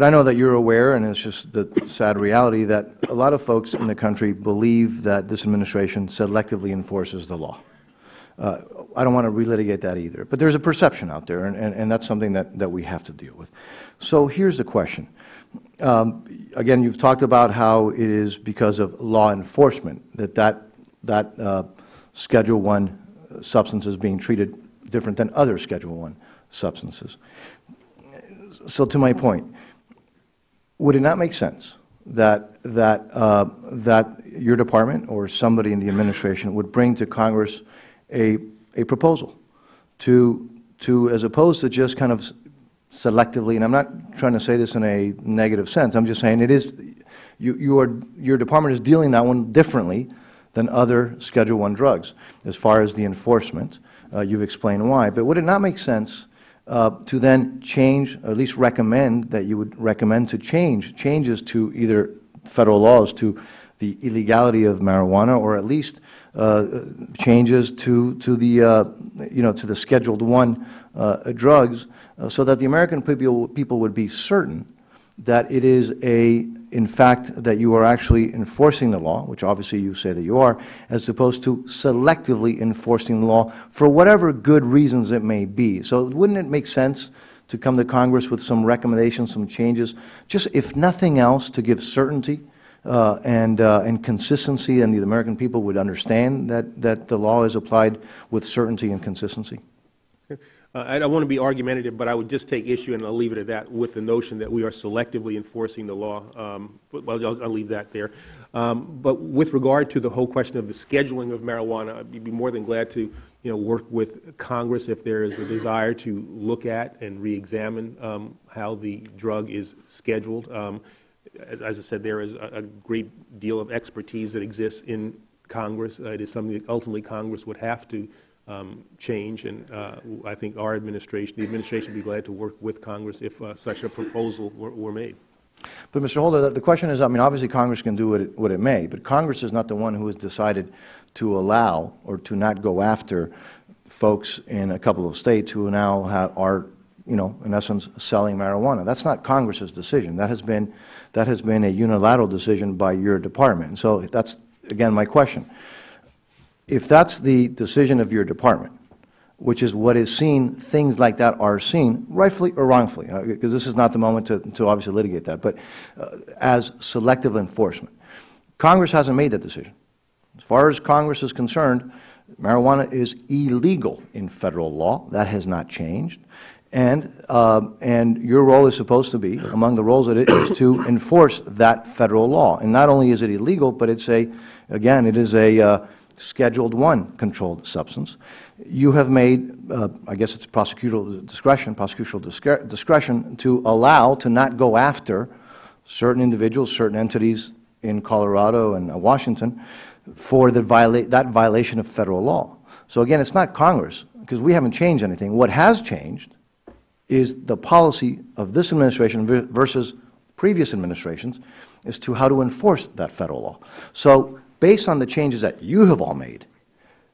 I know that you're aware, and it's just the sad reality, that a lot of folks in the country believe that this administration selectively enforces the law. I don't want to relitigate that either, but there's a perception out there, and that's something that we have to deal with. So here's the question. Again, you've talked about how it is because of law enforcement that Schedule I substance is being treated different than other Schedule I substances. So to my point, would it not make sense that your department or somebody in the administration would bring to Congress a proposal to as opposed to just kind of selectively, and I'm not trying to say this in a negative sense, I'm just saying it is, your department is dealing that one differently than other Schedule I drugs as far as the enforcement. You've explained why, but would it not make sense to then change, or at least recommend that you would recommend to changes to either federal laws to the illegality of marijuana, or at least changes to the Scheduled I drugs, so that the American people would be certain that it is in fact, that you are actually enforcing the law, which obviously you say that you are, as opposed to selectively enforcing the law for whatever good reasons it may be. So wouldn't it make sense to come to Congress with some recommendations, some changes, just if nothing else, to give certainty and consistency, and the American people would understand that the law is applied with certainty and consistency? I don't want to be argumentative, but I would just take issue, and I'll leave it at that, with the notion that we are selectively enforcing the law. Well, I'll leave that there. But with regard to the whole question of the scheduling of marijuana, I'd be more than glad to work with Congress if there is a desire to look at and re-examine how the drug is scheduled. As I said, there is a great deal of expertise that exists in Congress. It is something that ultimately Congress would have to change, and I think our administration, the administration, would be glad to work with Congress if such a proposal were made. But Mr. Holder, the question is, I mean, obviously Congress can do what it may, but Congress is not the one who has decided to allow or to not go after folks in a couple of states who now are, in essence, selling marijuana. That's not Congress's decision. That has been a unilateral decision by your department. So that's, again, my question. If that's the decision of your department, which is what is seen, things like that are seen, rightfully or wrongfully, because this is not the moment to obviously litigate that, but as selective enforcement. Congress hasn't made that decision. As far as Congress is concerned, marijuana is illegal in federal law. That has not changed. And your role is supposed to be, among the roles that it is, to enforce that federal law. And not only is it illegal, but it's it is a Scheduled I controlled substance. You have made, I guess it's prosecutorial discretion to allow, to not go after certain individuals, certain entities in Colorado and Washington for that violation of federal law. So again, it's not Congress, because we haven't changed anything. What has changed is the policy of this administration versus previous administrations as to how to enforce that federal law. So based on the changes that you have all made,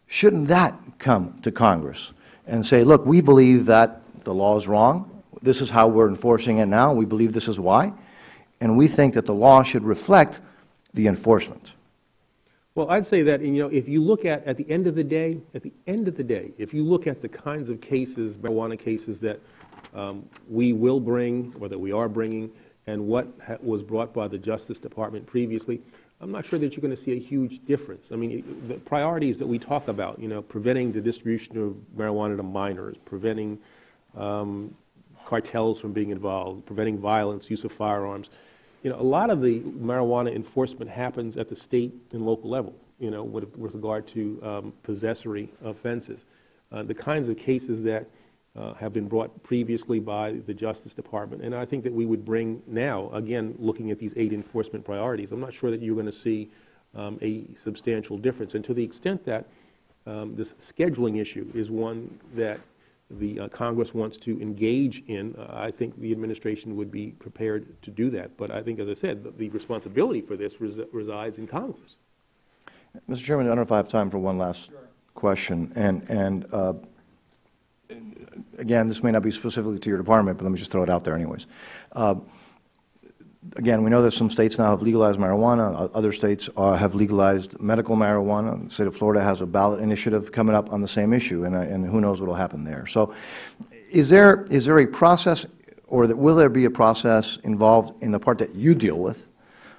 shouldn't that come to Congress and say, look, we believe that the law is wrong, this is how we're enforcing it now, we believe this is why, and we think that the law should reflect the enforcement? Well, I'd say that, if you look at the end of the day, if you look at the kinds of cases, marijuana cases that we will bring, or that we are bringing, and what was brought by the Justice Department previously, I'm not sure that you're going to see a huge difference. I mean, the priorities that we talk about, preventing the distribution of marijuana to minors, preventing cartels from being involved, preventing violence, use of firearms. A lot of the marijuana enforcement happens at the state and local level, with regard to possessory offenses. The kinds of cases that have been brought previously by the Justice Department, and I think that we would bring now, again, looking at these 8 enforcement priorities, I'm not sure that you're going to see a substantial difference. And to the extent that this scheduling issue is one that the Congress wants to engage in, I think the administration would be prepared to do that. But I think, as I said, the responsibility for this resides in Congress. Mr. Chairman, I don't know if I have time for one last question. And again, this may not be specifically to your department, but let me just throw it out there anyways. Again, we know that some states now have legalized marijuana. Other states have legalized medical marijuana. The state of Florida has a ballot initiative coming up on the same issue, and who knows what will happen there. So is there a process, or will there be a process involved in the part that you deal with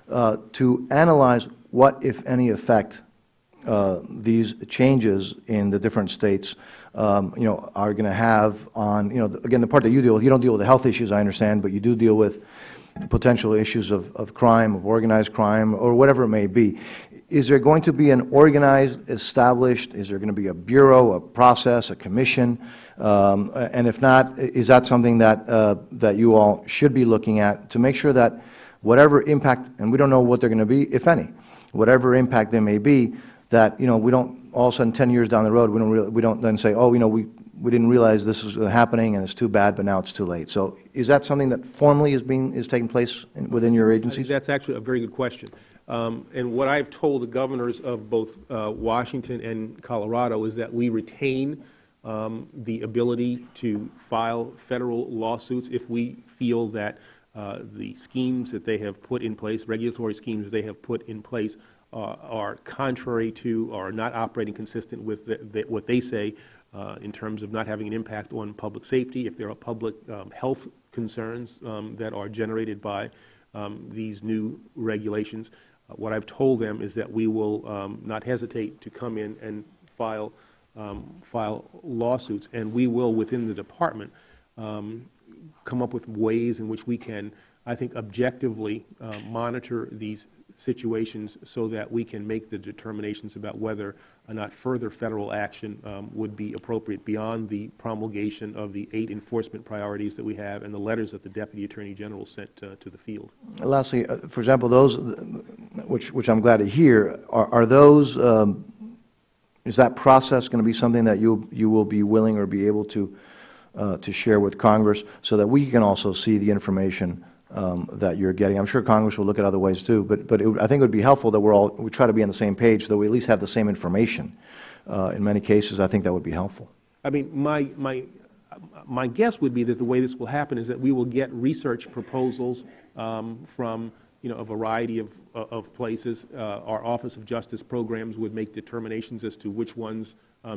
to analyze what, if any, effect these changes in the different states are going to have on, again, the part that you deal with? You don't deal with the health issues, I understand, but you do deal with potential issues of crime, of organized crime, or whatever it may be. Is there going to be an organized, established, is there going to be a bureau, a process, a commission? And if not, is that something that you all should be looking at to make sure that whatever impact, and we don't know what they're going to be, if any, whatever impact there may be, that we don't all of a sudden 10 years down the road, we don't then say, oh, we didn't realize this was happening and it's too bad, but now it's too late. So is that something that formally is taking place within your agencies? I think that's actually a very good question. And what I've told the governors of both Washington and Colorado is that we retain the ability to file federal lawsuits if we feel that the schemes that they have put in place, regulatory schemes that they have put in place, are contrary to or not operating consistent with what they say in terms of not having an impact on public safety, if there are public health concerns that are generated by these new regulations. What I've told them is that we will not hesitate to come in and file lawsuits, and we will, within the department, come up with ways in which we can, I think, objectively monitor these situations so that we can make the determinations about whether or not further federal action would be appropriate beyond the promulgation of the 8 enforcement priorities that we have and the letters that the Deputy Attorney General sent to the field. Lastly, for example, those, which I'm glad to hear, are those, is that process going to be something that you will be willing or be able to share with Congress so that we can also see the information that you're getting? I'm sure Congress will look at other ways too, but I think it would be helpful that we try to be on the same page so that we at least have the same information. In many cases, I think that would be helpful. I mean, my guess would be that the way this will happen is that we will get research proposals from a variety of places. Our Office of Justice Programs would make determinations as to which ones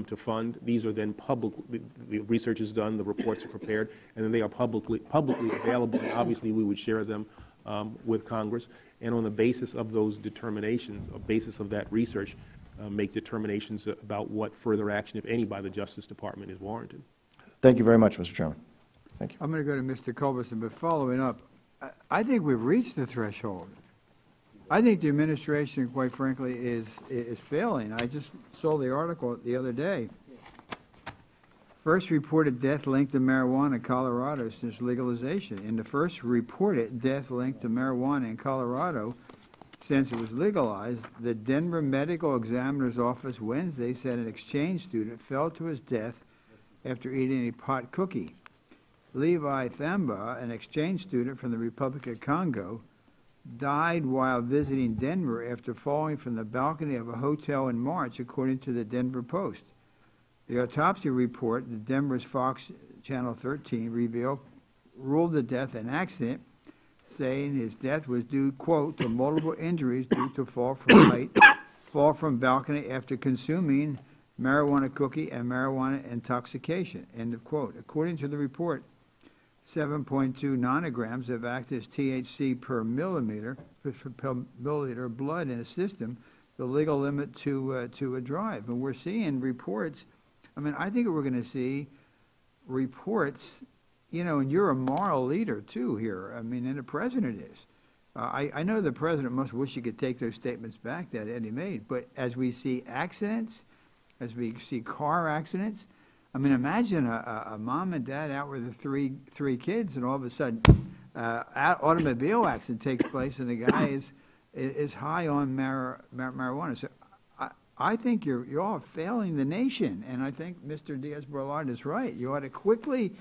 to fund. These are then the research is done, the reports are prepared, and then they are publicly available. And obviously, we would share them with Congress. And on the basis of those determinations, on the basis of that research, make determinations about what further action, if any, by the Justice Department is warranted. Thank you very much, Mr. Chairman. Thank you. I'm going to go to Mr. Culberson, but following up, I think we've reached the threshold. I think the administration, quite frankly, is failing. I just saw the article the other day. First reported death linked to marijuana in Colorado since legalization. And the first reported death linked to marijuana in Colorado since it was legalized. The Denver Medical Examiner's Office Wednesday said an exchange student fell to his death after eating a pot cookie. Levi Thamba, an exchange student from the Republic of Congo, died while visiting Denver after falling from the balcony of a hotel in March, according to the Denver Post. The autopsy report that Denver's Fox Channel 13 ruled the death an accident, saying his death was due, quote, to multiple injuries due to fall from height, fall from balcony after consuming marijuana cookie and marijuana intoxication, end of quote. According to the report, 7.2 nanograms of active THC per milliliter of blood in a system, the legal limit to a drive. And we're seeing reports. I mean, I think we're going to see reports, you know, and you're a moral leader, too, here. I mean, and the president is. I know the president must wish he could take those statements back that Eddie made, but as we see accidents, as we see car accidents, I mean, imagine a mom and dad out with the three kids, and all of a sudden, automobile accident takes place, and the guy is high on marijuana. So I think you're all failing the nation, and I think Mr. Diaz-Balart is right. You ought to quickly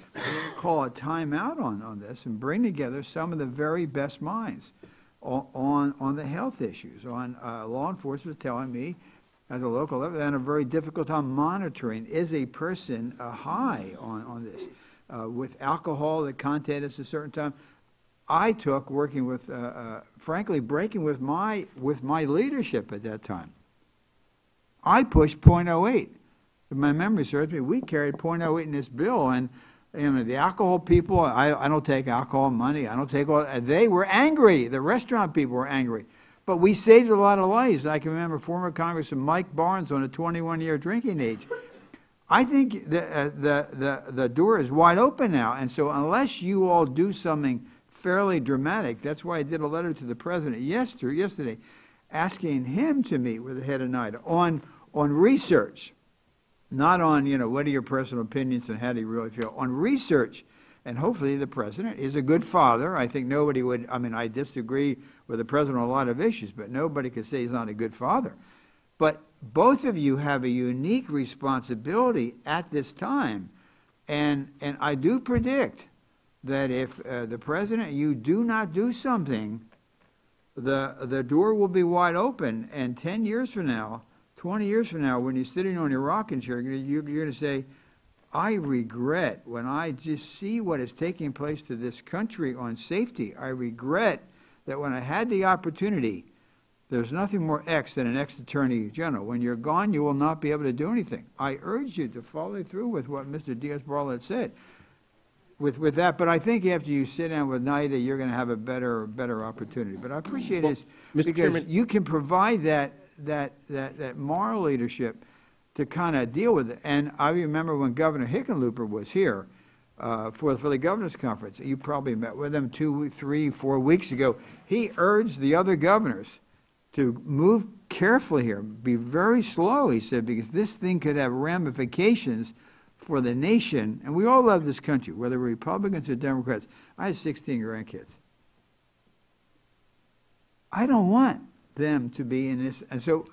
call a timeout on this and bring together some of the very best minds on the health issues. On law enforcement telling me, at the local level, they had a very difficult time monitoring, is a person high on this? With alcohol, the content is a certain time. I took working with, frankly, breaking with my leadership at that time. I pushed .08. If my memory serves me, we carried .08 in this bill, and you know, the alcohol people, I don't take alcohol money, I don't take all, they were angry. The restaurant people were angry. But we saved a lot of lives. I can remember former Congressman Mike Barnes on a 21-year drinking age. I think the door is wide open now, and so unless you all do something fairly dramatic, that's why I did a letter to the president yesterday, asking him to meet with the head of NIDA on research, not on, you know, what are your personal opinions and how do you really feel, on research. And hopefully the president is a good father. I think nobody would, I mean, I disagree with the president on a lot of issues, but nobody could say he's not a good father. But both of you have a unique responsibility at this time. And I do predict that if the president, you do not do something, the door will be wide open. And 10 years from now, 20 years from now, when you're sitting on your rocking chair, you're going to say, I regret, when I just see what is taking place to this country on safety, I regret that when I had the opportunity, there's nothing more X than an ex-attorney general. When you're gone, you will not be able to do anything. I urge you to follow through with what Mr. Diaz-Balart said with that, but I think after you sit down with NIDA, you're going to have a better opportunity. But I appreciate this because Chairman, you can provide that moral leadership to kind of deal with it. And I remember when Governor Hickenlooper was here for the governor's conference, you probably met with him 2, 3, 4 weeks ago. He urged the other governors to move carefully here, be very slow, he said, because this thing could have ramifications for the nation. And we all love this country, whether we're Republicans or Democrats. I have 16 grandkids. I don't want them to be in this. And so,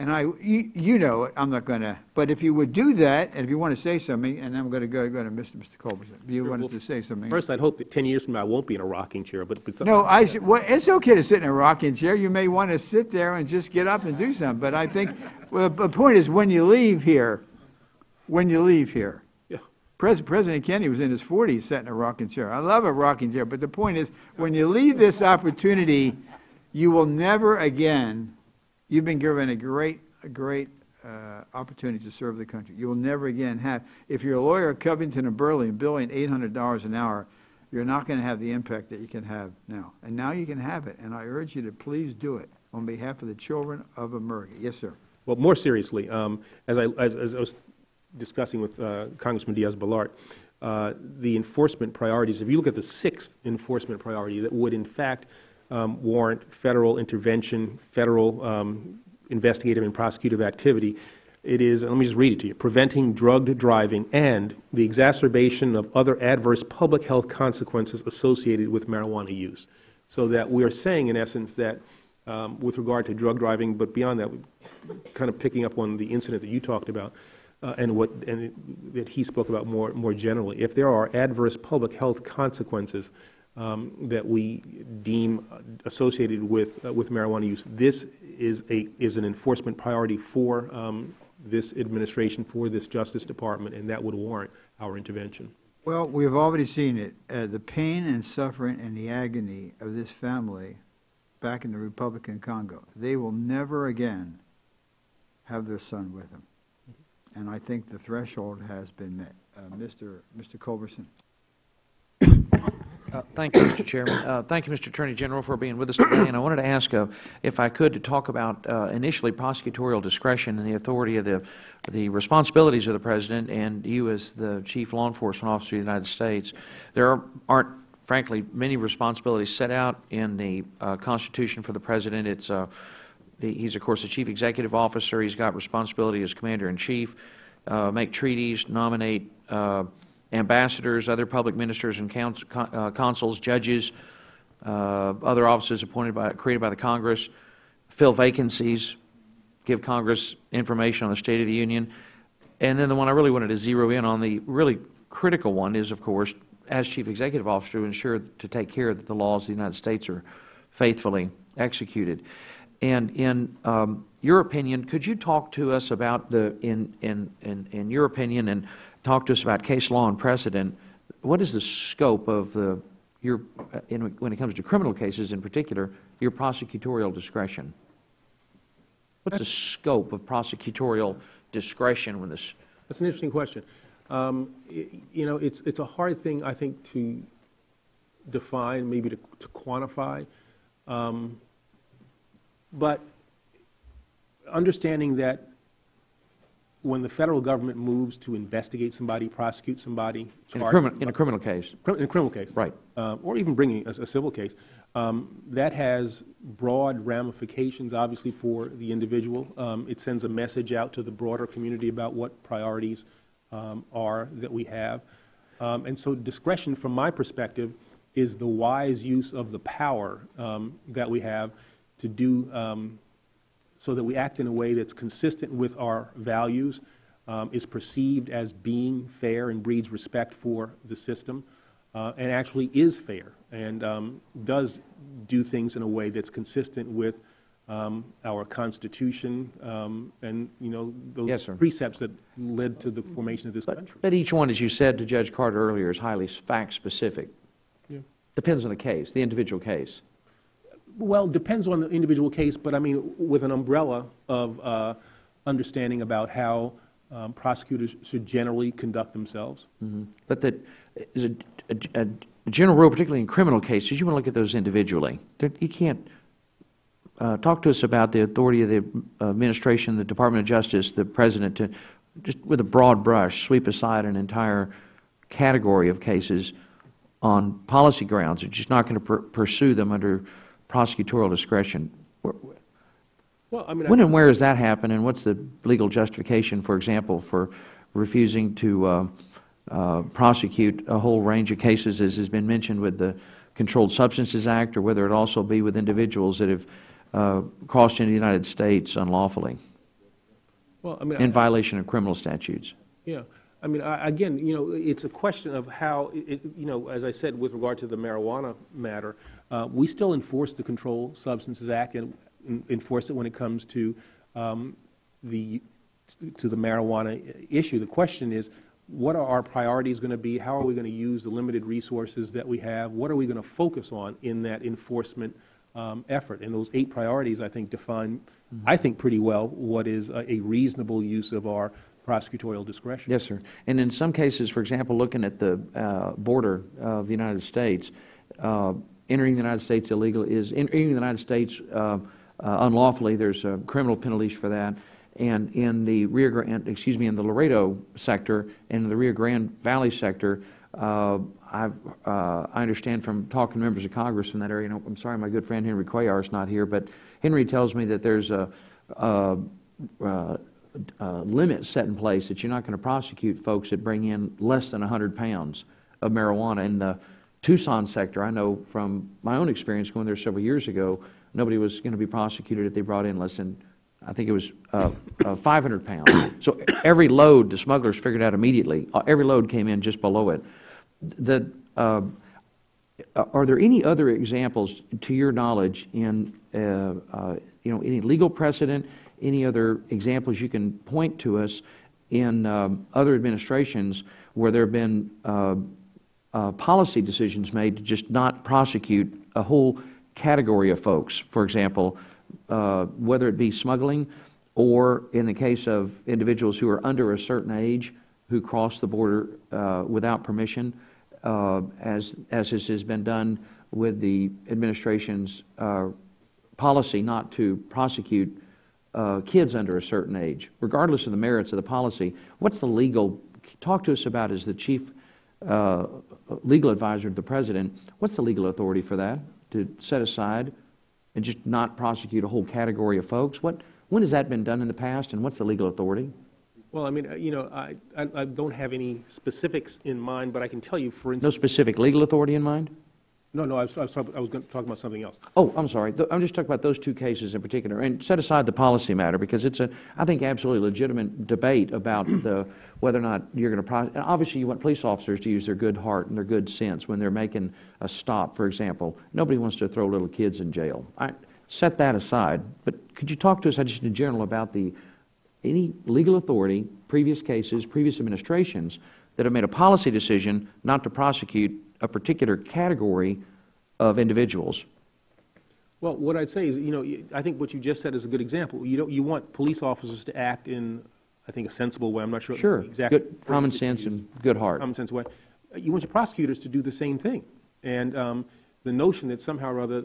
and you know, I'm not going to, but if you would do that, and if you want to say something, and I'm going to go to Mr. Culberson. You wanted to say something. First, I'd hope that 10 years from now I won't be in a rocking chair. But no, well, it's okay to sit in a rocking chair. You may want to sit there and just get up and do something. But I think, well, the point is when you leave here, yeah. President Kennedy was in his 40s sat in a rocking chair. I love a rocking chair. But the point is, when you leave this opportunity, you will never again. You've been given a great opportunity to serve the country. You will never again have, if you're a lawyer at Covington and Burley and billing $800 an hour, you're not going to have the impact that you can have now. And now you can have it, and I urge you to please do it on behalf of the children of America. Yes, sir. Well, more seriously, as I was discussing with Congressman Diaz-Balart, the enforcement priorities, if you look at the 6th enforcement priority that would in fact warrant federal intervention, federal investigative and prosecutive activity. It is, let me just read it to you, preventing drugged driving and the exacerbation of other adverse public health consequences associated with marijuana use. So that we are saying, in essence, that with regard to drug driving, but beyond that, kind of picking up on the incident that you talked about and that he spoke about more generally. If there are adverse public health consequences that we deem associated with marijuana use, this is an enforcement priority for this administration, for this Justice Department, and that would warrant our intervention. Well, we've already seen it. The pain and suffering and the agony of this family back in the Republican Congo. They will never again have their son with them. And I think the threshold has been met. Mr. Culberson. Thank you, Mr. Chairman. Thank you, Mr. Attorney General, for being with us today. And I wanted to ask if I could to talk about initially prosecutorial discretion and the authority of the responsibilities of the President and you as the Chief Law Enforcement Officer of the United States. There aren't, frankly, many responsibilities set out in the Constitution for the President. He's, of course, the Chief Executive Officer. He's got responsibility as Commander-in-Chief, make treaties, nominate ambassadors, other public ministers and consuls, judges, other offices created by the Congress, fill vacancies, give Congress information on the State of the Union. And then the one I really wanted to zero in on, the really critical one, is, of course, as Chief Executive Officer, to take care that the laws of the United States are faithfully executed. And in your opinion, could you talk to us about in your opinion, and talk to us about case law and precedent? What is the scope of when it comes to criminal cases in particular, your prosecutorial discretion? What's the scope of prosecutorial discretion when this? That's an interesting question. It's a hard thing, I think, to define, maybe to quantify. But understanding that when the federal government moves to investigate somebody, prosecute somebody, in a criminal case, right, or even bringing a civil case, that has broad ramifications, obviously, for the individual. It sends a message out to the broader community about what priorities are that we have, and so discretion, from my perspective, is the wise use of the power that we have to do so that we act in a way that's consistent with our values, is perceived as being fair and breeds respect for the system, and actually is fair and does do things in a way that's consistent with our Constitution and those precepts that led to the formation of this country. But each one, as you said to Judge Carter earlier, is highly fact-specific. Yeah. Depends on the case, the individual case. Well, depends on the individual case, but I mean, with an umbrella of understanding about how prosecutors should generally conduct themselves. Mm-hmm. But that is a general rule, particularly in criminal cases. You want to look at those individually. You can't talk to us about the authority of the administration, the Department of Justice, the President, to just with a broad brush sweep aside an entire category of cases on policy grounds. They're just not going to pursue them under prosecutorial discretion. Well, I mean, when and where does that happen, and what's the legal justification, for example, for refusing to prosecute a whole range of cases, as has been mentioned with the Controlled Substances Act, or whether it also be with individuals that have crossed into the United States unlawfully, well, I mean, in violation of criminal statutes? Yeah. I mean, again, it's a question of how, as I said, with regard to the marijuana matter, we still enforce the Controlled Substances Act and enforce it when it comes to the marijuana issue. The question is, what are our priorities going to be? How are we going to use the limited resources that we have? What are we going to focus on in that enforcement effort? And those 8 priorities, I think, define, I think, pretty well what is a reasonable use of our prosecutorial discretion. Yes, sir. And in some cases, for example, looking at the border of the United States, entering the United States illegally is entering the United States unlawfully. There's criminal penalties for that. And in the in the Laredo sector and in the Rio Grande Valley sector, I understand from talking to members of Congress in that area. I'm sorry, my good friend Henry Cuellar is not here, but Henry tells me that there's a limit set in place that you're not going to prosecute folks that bring in less than 100 pounds of marijuana. In the Tucson sector, I know from my own experience going there several years ago, nobody was going to be prosecuted if they brought in less than, I think it was 500 pounds. So every load, the smugglers figured out immediately, every load came in just below it. Are there any other examples, to your knowledge, in any legal precedent, any other examples you can point to us in other administrations where there have been policy decisions made to just not prosecute a whole category of folks? For example, whether it be smuggling, or in the case of individuals who are under a certain age who cross the border without permission, as has been done with the administration's policy not to prosecute kids under a certain age, regardless of the merits of the policy. What's the legal, talk to us about, as the chief legal advisor to the President, what's the legal authority for that, to set aside and just not prosecute a whole category of folks? When has that been done in the past, and what's the legal authority? Well, I mean, I don't have any specifics in mind, but I can tell you, for instance... No specific legal authority in mind? No, I was going to talk about something else. Oh, I'm sorry. I'm just talking about those two cases in particular, and set aside the policy matter, because it's I think, absolutely legitimate debate about whether or not you're going to prosecute. Obviously, you want police officers to use their good heart and their good sense when they're making a stop, for example. Nobody wants to throw little kids in jail. Set that aside, but could you talk to us just in general about any legal authority, previous cases, previous administrations that have made a policy decision not to prosecute a particular category of individuals? Well, what I'd say is, I think what you just said is a good example. You want police officers to act in, I think, a sensible way. I'm not sure. Sure. Exactly. Good common sense and good heart. Common sense way. You want your prosecutors to do the same thing. And the notion that somehow or other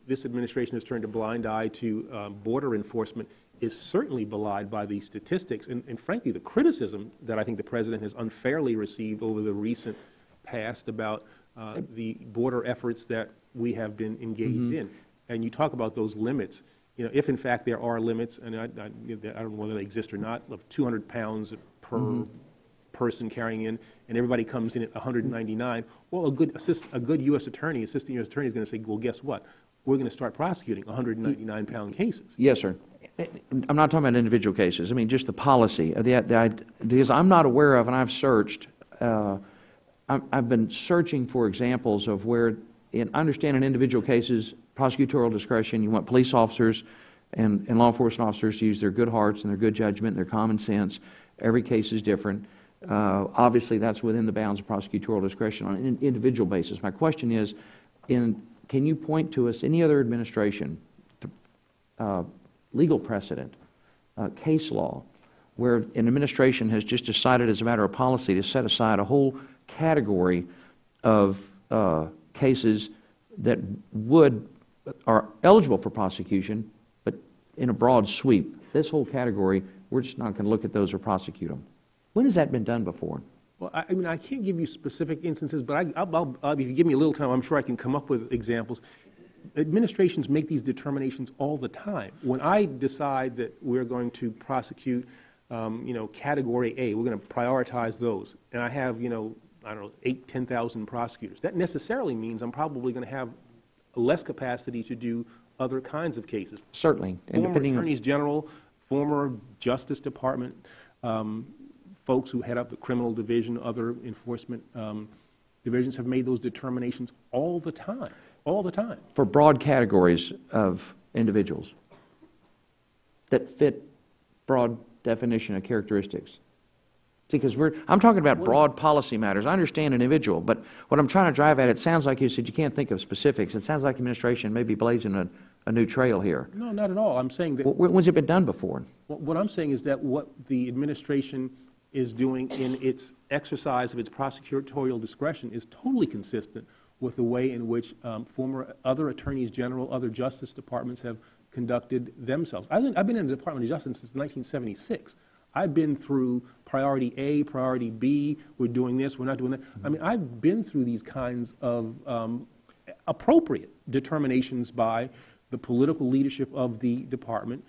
this administration has turned a blind eye to border enforcement is certainly belied by these statistics. And frankly, the criticism that I think the President has unfairly received over the recent past about the border efforts that we have been engaged in. And you talk about those limits. If in fact there are limits, and I don't know whether they exist or not, of 200 pounds per person carrying in, and everybody comes in at 199, well, a good U.S. attorney, assistant U.S. attorney, is going to say, well, guess what? We're going to start prosecuting 199-pound cases. Yes, sir. I'm not talking about individual cases. I mean, just the policy. Because I'm not aware of, and I've searched, I've been searching for examples of where, I understand in individual cases, prosecutorial discretion, you want police officers and law enforcement officers to use their good hearts and their good judgment and their common sense. Every case is different. Obviously, that's within the bounds of prosecutorial discretion on an individual basis. My question is, can you point to us any other administration, legal precedent, case law, where an administration has just decided as a matter of policy to set aside a whole category of cases that are eligible for prosecution, but in a broad sweep? This whole category, we're just not going to look at those or prosecute them. When has that been done before? Well, I mean, I can't give you specific instances, but if you give me a little time, I'm sure I can come up with examples. Administrations make these determinations all the time. When I decide that we're going to prosecute, Category A, we're going to prioritize those, and I have, 8,000, 10,000 prosecutors. That necessarily means I'm probably going to have less capacity to do other kinds of cases. Certainly. And former attorneys general, former Justice Department, folks who head up the criminal division, other enforcement divisions have made those determinations all the time. All the time. For broad categories of individuals that fit broad definition of characteristics. See, because I'm talking about broad policy matters. I understand an individual, but what I'm trying to drive at, it sounds like you said you can't think of specifics. It sounds like the administration may be blazing a new trail here. No, not at all. I'm saying that... When's it been done before? What I'm saying is that what the administration is doing in its exercise of its prosecutorial discretion is totally consistent with the way in which other attorneys general, other justice departments have conducted themselves. I've been in the Department of Justice since 1976. I've been through priority A, priority B, we're doing this, we're not doing that. I mean, I've been through these kinds of appropriate determinations by the political leadership of the department,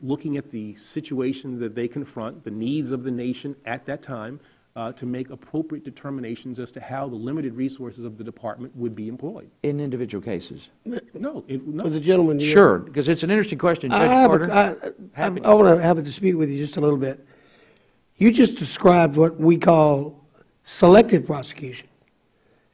looking at the situation that they confront, the needs of the nation at that time, to make appropriate determinations as to how the limited resources of the department would be employed. In individual cases? No. With the gentleman. Sure, because it's an interesting question. Judge Carter? I want to have a dispute with you just a little bit. You just described what we call selective prosecution.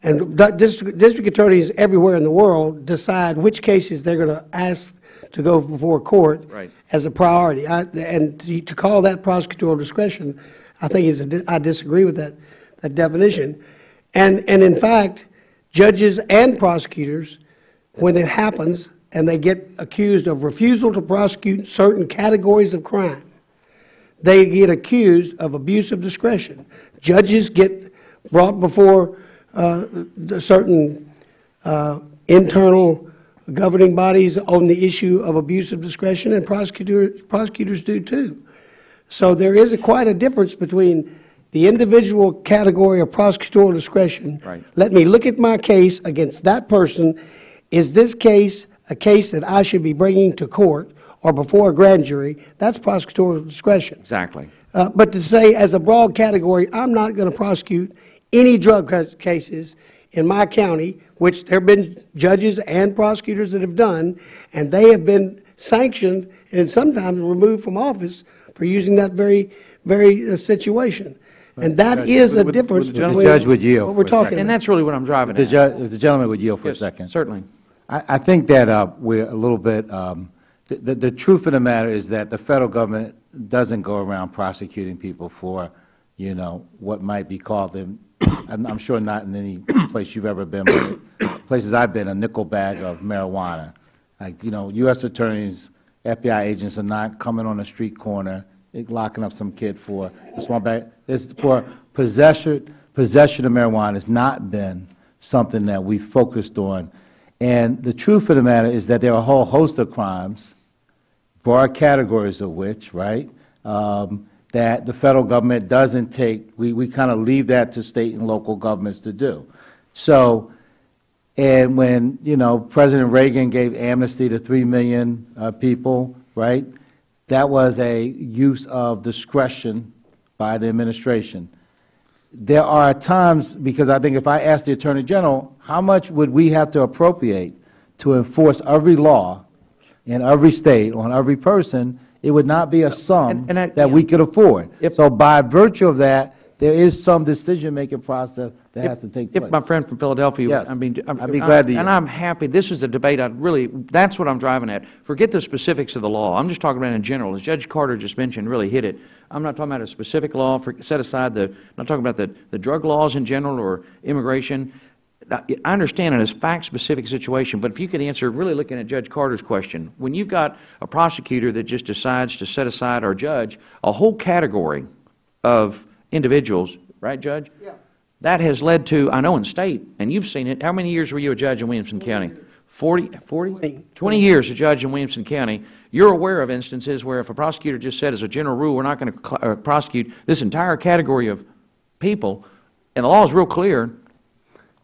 And district attorneys everywhere in the world decide which cases they're going to ask to go before court as a priority. And to call that prosecutorial discretion, I think I disagree with that definition. And in fact, judges and prosecutors, when it happens and they get accused of refusal to prosecute certain categories of crime, they get accused of abuse of discretion. Judges get brought before certain internal governing bodies on the issue of abuse of discretion, and prosecutors do too. So there is quite a difference between the individual category of prosecutorial discretion. Let me look at my case against that person. Is this case a case that I should be bringing to court or before a grand jury? That's prosecutorial discretion. Exactly. But to say as a broad category, I'm not going to prosecute any drug cases in my county, which there have been judges and prosecutors that have done, and they have been sanctioned and sometimes removed from office for using that very situation. And that is a difference between the judge would yield what we're talking about. And that's really what I'm driving at. If the gentleman would yield for a second. Certainly. I think that we're a little bit, the truth of the matter is that the federal government doesn't go around prosecuting people for, what might be called, I'm sure not in any place you've ever been, but places I've been, a nickel bag of marijuana. Like, U.S. attorneys, FBI agents are not coming on a street corner, locking up some kid for a small bag. For possession of marijuana has not been something that we focused on. And the truth of the matter is that there are a whole host of crimes, broad categories of which, that the federal government doesn't take. We kind of leave that to state and local governments to do. So, and when, President Reagan gave amnesty to 3 million people, that was a use of discretion by the administration. There are times, because I think if I ask the Attorney General, how much would we have to appropriate to enforce every law in every state on every person, it would not be a sum that we could afford. So by virtue of that, there is some decision-making process that has to take place. If my friend from Philadelphia, yes. I'd be glad to. And I'm happy. This is a debate. That's what I'm driving at. Forget the specifics of the law. I'm just talking about in general. As Judge Carter just mentioned, really hit it. I'm not talking about a specific law. Set aside I'm not talking about the drug laws in general or immigration. I understand it as fact-specific situation, but if you could answer, really looking at Judge Carter's question, when you've got a prosecutor that just decides to set aside or judge a whole category of individuals, right, Judge? Yeah. That has led to, I know in state, and you've seen it, how many years were you a judge in Williamson County? 20 years a judge in Williamson County. You're aware of instances where if a prosecutor just said as a general rule, we're not going to prosecute this entire category of people, and the law is real clear,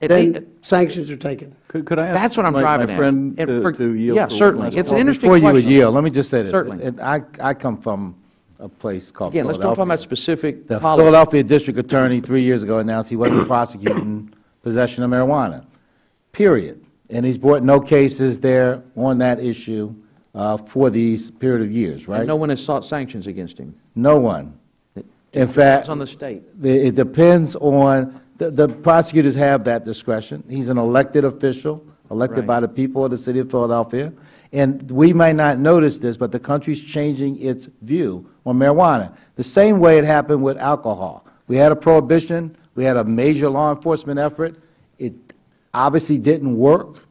then sanctions are taken. Could I ask that's what I'm driving my friend to yield? Yeah, certainly. It's an interesting question. Before you would yield, let me just say this. Certainly. I come from a place called Again, let's Philadelphia. don't talk about specific The policy. Philadelphia district attorney 3 years ago announced he wasn't prosecuting possession of marijuana, period. And he's brought no cases there on that issue for these period of years, right? And no one has sought sanctions against him. No one. In fact, it's on the state. It depends on, the prosecutors have that discretion. He's an elected official, elected by the people of the city of Philadelphia. And we might not notice this, but the country's changing its view on marijuana. The same way it happened with alcohol. We had a prohibition. We had a major law enforcement effort. It obviously didn't work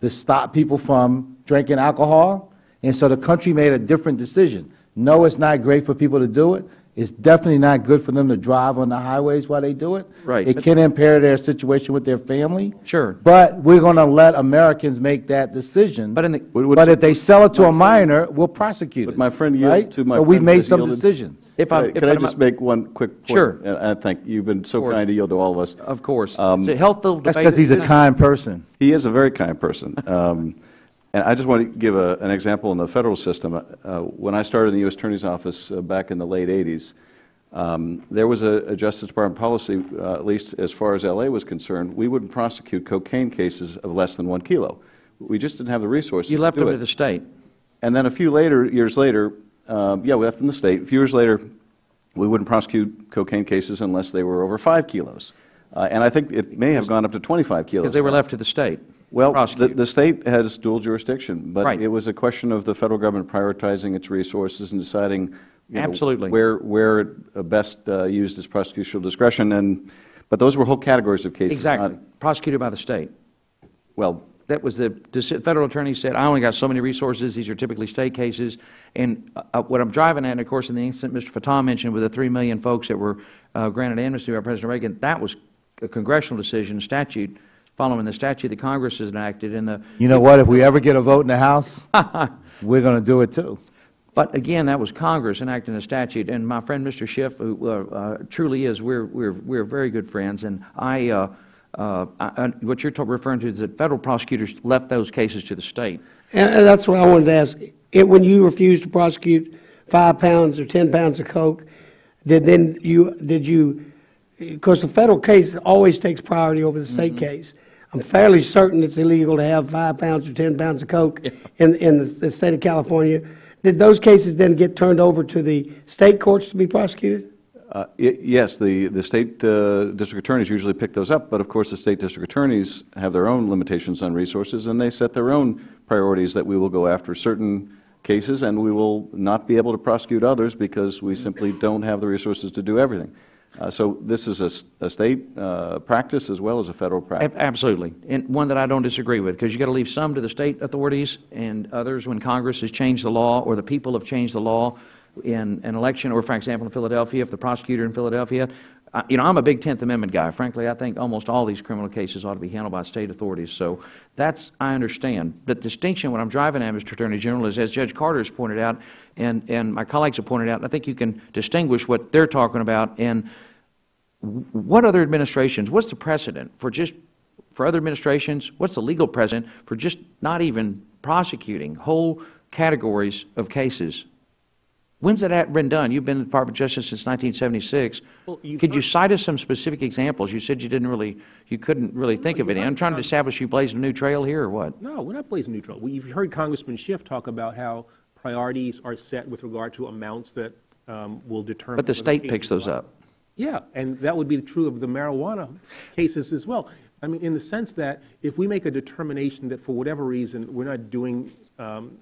to stop people from drinking alcohol. And so the country made a different decision. No, it's not great for people to do it. It's definitely not good for them to drive on the highways while they do it. Right. It can impair their situation with their family. Sure. But we're going to let Americans make that decision. But if they sell it to a minor, we'll prosecute it. But my friend yielded to my So friend. we made some decisions. Could I just make one quick point? Sure. And I think you've been so kind to yield to all of us. Of course. It's a healthful debate. That's because he's a kind person. He is a very kind person. And I just want to give an example in the federal system. When I started in the U.S. Attorney's Office back in the late 80s, There was a Justice Department policy, at least as far as L.A. was concerned, we wouldn't prosecute cocaine cases of less than 1 kilo. We just didn't have the resources to do it. You left them to the state. And then a few years later, we left them to the state. A few years later, we wouldn't prosecute cocaine cases unless they were over 5 kilos. And I think it may have gone up to 25 kilos. Because they were left to the state. Well, the state has dual jurisdiction, but Right. it was a question of the Federal Government prioritizing its resources and deciding Absolutely. where best used its prosecutorial discretion. But those were whole categories of cases. Exactly. Prosecuted by the state. Well, that was the federal attorney said, I only got so many resources. These are typically state cases. And what I'm driving at, and of course, in the incident Mr. Fatah mentioned with the 3 million folks that were granted amnesty by President Reagan, that was a congressional decision, statute, following the statute that Congress has enacted. You know what? If we ever get a vote in the House, we're going to do it too. But again, that was Congress enacting a statute. And my friend Mr. Schiff, who truly is, we're very good friends. And what you're referring to is that federal prosecutors left those cases to the state. And that's what I wanted to ask. When you refused to prosecute 5 pounds or 10 pounds of coke, did you, because the federal case always takes priority over the state case. I'm fairly certain it's illegal to have 5 pounds or 10 pounds of coke in the state of California. Did those cases then get turned over to the state courts to be prosecuted? Yes, the state district attorneys usually pick those up, but of course the state district attorneys have their own limitations on resources, and they set their own priorities that we will go after certain cases and we will not be able to prosecute others because we simply don't have the resources to do everything. So this is a state practice as well as a federal practice. Absolutely, and one that I don't disagree with, because you've got to leave some to the state authorities and others when Congress has changed the law or the people have changed the law in an election, or for example in Philadelphia, if the prosecutor in Philadelphia, I'm a big 10th Amendment guy. Frankly, I think almost all these criminal cases ought to be handled by state authorities. So that's, I understand. The distinction, what I'm driving at, Mr. Attorney General, is as Judge Carter has pointed out, and my colleagues have pointed out, I think you can distinguish what they're talking about and what other administrations, what's the precedent for other administrations, what's the legal precedent for just not even prosecuting whole categories of cases? When's that been done? You've been in the Department of Justice since 1976. Well, could you cite us some specific examples? You said you couldn't really think of any. I'm trying to establish you blazing a new trail here, or what? No, we're not blazing a new trail. You've heard Congressman Schiff talk about how priorities are set with regard to amounts that will determine. But the state picks those up. Yeah, and that would be true of the marijuana cases as well. I mean, in the sense that if we make a determination that for whatever reason we're not doing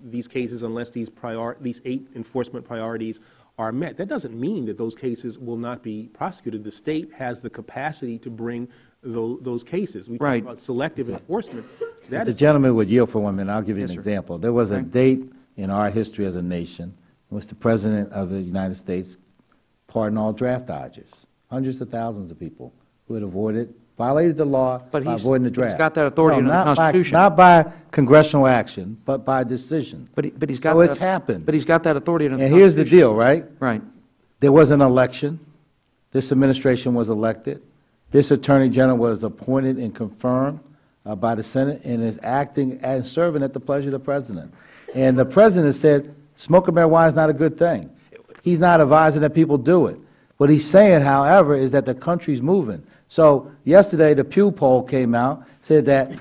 these cases unless these 8 enforcement priorities are met, that doesn't mean that those cases will not be prosecuted. The state has the capacity to bring those cases. We talk about selective enforcement. If the gentleman would yield for 1 minute, I'll give you an example. There was a date in our history as a nation in which the President of the United States pardoned all draft dodgers, hundreds of thousands of people who had violated the law by avoiding the draft. He's got that authority in the Constitution. Not by congressional action, but by decision. But he's got so it's happened. But he's got that authority in the Constitution. And here's the deal, right? Right. There was an election. This administration was elected. This Attorney General was appointed and confirmed by the Senate and is acting and serving at the pleasure of the President. And the President said smoking marijuana is not a good thing. He's not advising that people do it. What he's saying, however, is that the country's moving. So yesterday, the Pew poll came out, said that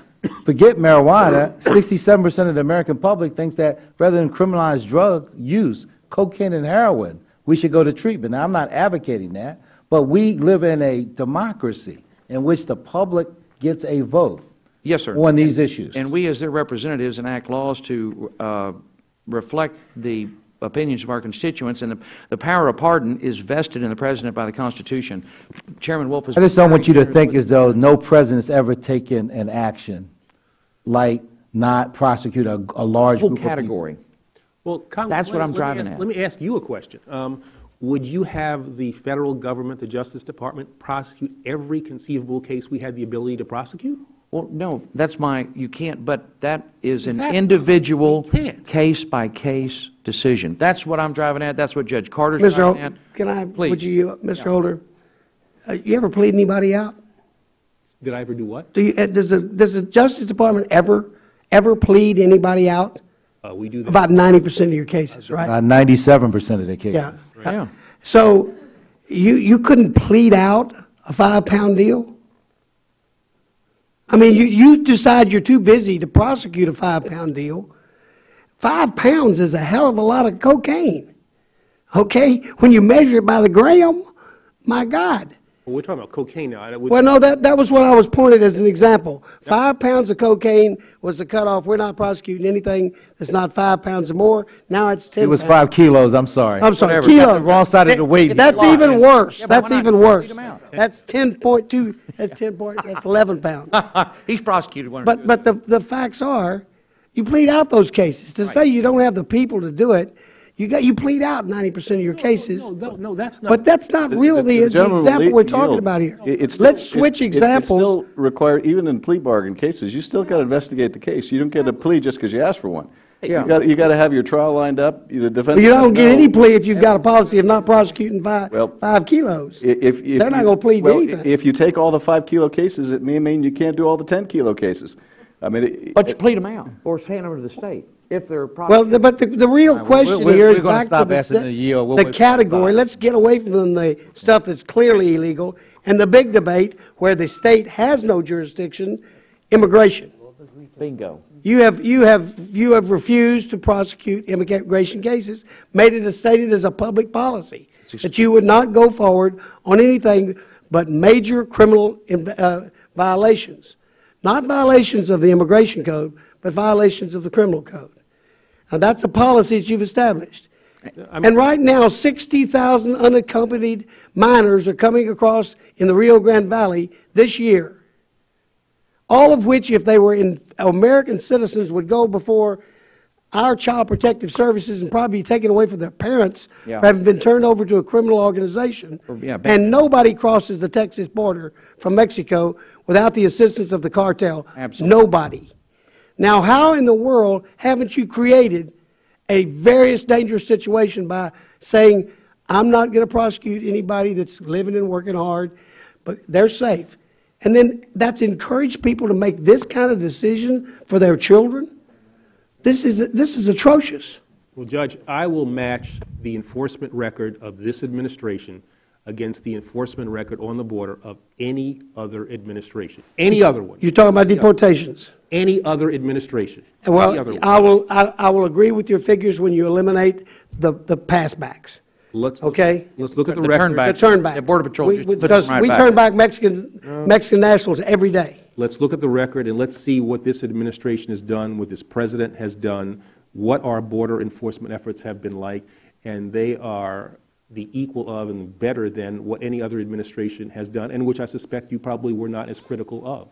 forget marijuana, 67% of the American public thinks that rather than criminalize drug use, cocaine and heroin, we should go to treatment. Now, I'm not advocating that, but we live in a democracy in which the public gets a vote on these issues. And we, as their representatives, enact laws to reflect the opinions of our constituents, and the power of pardon is vested in the President by the Constitution. Chairman Wolf has... I just don't want you to think as though no President's ever taken an action like not prosecute a large group category. Of people. Well, that's what I'm driving at. Let me ask you a question. Would you have the federal government, the Justice Department, prosecute every conceivable case we had the ability to prosecute? Well, no, you can't, but that is an individual case-by-case decision. That's what I'm driving at. That's what Judge Carter's driving at. Can I, please? would you, Mr. Holder, you ever plead anybody out? Did I ever do what? Does the Justice Department ever plead anybody out? We do that. About 90% of your cases, right? 97% of the cases. Yeah. So you couldn't plead out a 5-pound deal? I mean, you decide you're too busy to prosecute a 5-pound deal. 5 pounds is a hell of a lot of cocaine, okay? When you measure it by the gram, my God. Well, we're talking about cocaine now. Well, no, that was what I was pointed as an example. 5 pounds of cocaine was the cutoff. We're not prosecuting anything that's not 5 pounds or more. Now it's 10 It was pounds. 5 kilos, I'm sorry. I'm sorry, Whatever. kilos. Got the wrong side of the weight. That's even worse. Yeah, but That's why not even just worse. feed 'em out? That's 10.2, that's 11 pounds. He's prosecuted one or two. But the facts are, you plead out those cases. To say you don't have the people to do it, you plead out 90% of your cases. No, that's not. But that's not really the example we're talking about here. Let's switch examples. It's still required, even in plea bargain cases, you still got to investigate the case. You don't get a plea just because you ask for one. Yeah. You got to have your trial lined up. The defense. Well, you don't get any plea if you've got a policy of not prosecuting 5 kilos. If They're not going to plead to anything. If you take all the 5-kilo cases, it may mean you can't do all the 10-kilo cases. I mean, But you plead them out, or hand them over to the state, if they're Well, prosecuted. but the real question here is gonna back stop to asking the yield. We'll the wait for category. the Let's get away from the stuff that's clearly illegal and the big debate where the state has no jurisdiction, immigration. Bingo. You have refused to prosecute immigration cases, made it stated as a public policy that you would not go forward on anything but major criminal violations. Not violations of the immigration code, but violations of the criminal code. Now, that's a policy that you've established. And right now, 60,000 unaccompanied minors are coming across in the Rio Grande Valley this year. All of which, if they were American citizens, would go before our Child Protective Services and probably be taken away from their parents Yeah. for having been turned over to a criminal organization. Yeah, And nobody crosses the Texas border from Mexico without the assistance of the cartel. Absolutely. Nobody. Now, how in the world haven't you created a various dangerous situation by saying, I'm not going to prosecute anybody that's living and working hard, but they're safe. And then that's encouraged people to make this kind of decision for their children? This is atrocious. Well, Judge, I will match the enforcement record of this administration against the enforcement record on the border of any other administration. Any other one. You're talking about deportations? Any other administration. Well, Any other one. I will agree with your figures when you eliminate the passbacks. Let's Okay? Let's look at the The record. turnbacks. The turnbacks. The Border Patrol just puts Because them right we back. turn back Mexican nationals every day. Let's look at the record and let's see what this administration has done, what this president has done, what our border enforcement efforts have been like, and they are the equal of and better than what any other administration has done, and which I suspect you probably were not as critical of.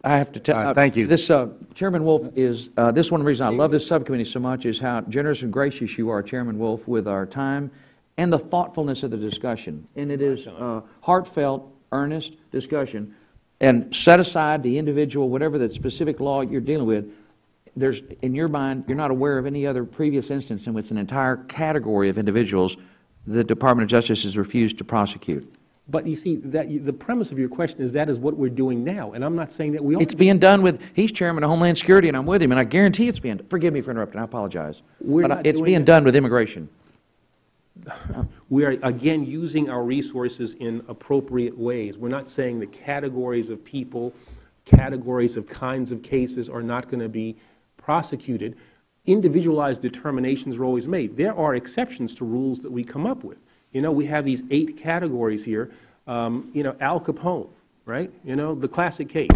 I have to tell. Thank you. This, Chairman Wolf, is, this is one of the reasons I love this subcommittee so much, is how generous and gracious you are, Chairman Wolf, with our time and the thoughtfulness of the discussion. And it is heartfelt, earnest discussion. And set aside the individual, whatever the specific law you're dealing with, there's, in your mind, you're not aware of any other previous instance in which an entire category of individuals the Department of Justice has refused to prosecute. But you see, the premise of your question is that is what we're doing now, and I'm not saying that we are. It's being done with, he's chairman of Homeland Security, and I'm with him, and I guarantee it's being, forgive me for interrupting, I apologize. But it's being done with immigration. We are, again, using our resources in appropriate ways. We're not saying that categories of people, categories of kinds of cases are not going to be prosecuted. Individualized determinations are always made. There are exceptions to rules that we come up with. You know, we have these 8 categories here. You know, Al Capone, right? You know, the classic case.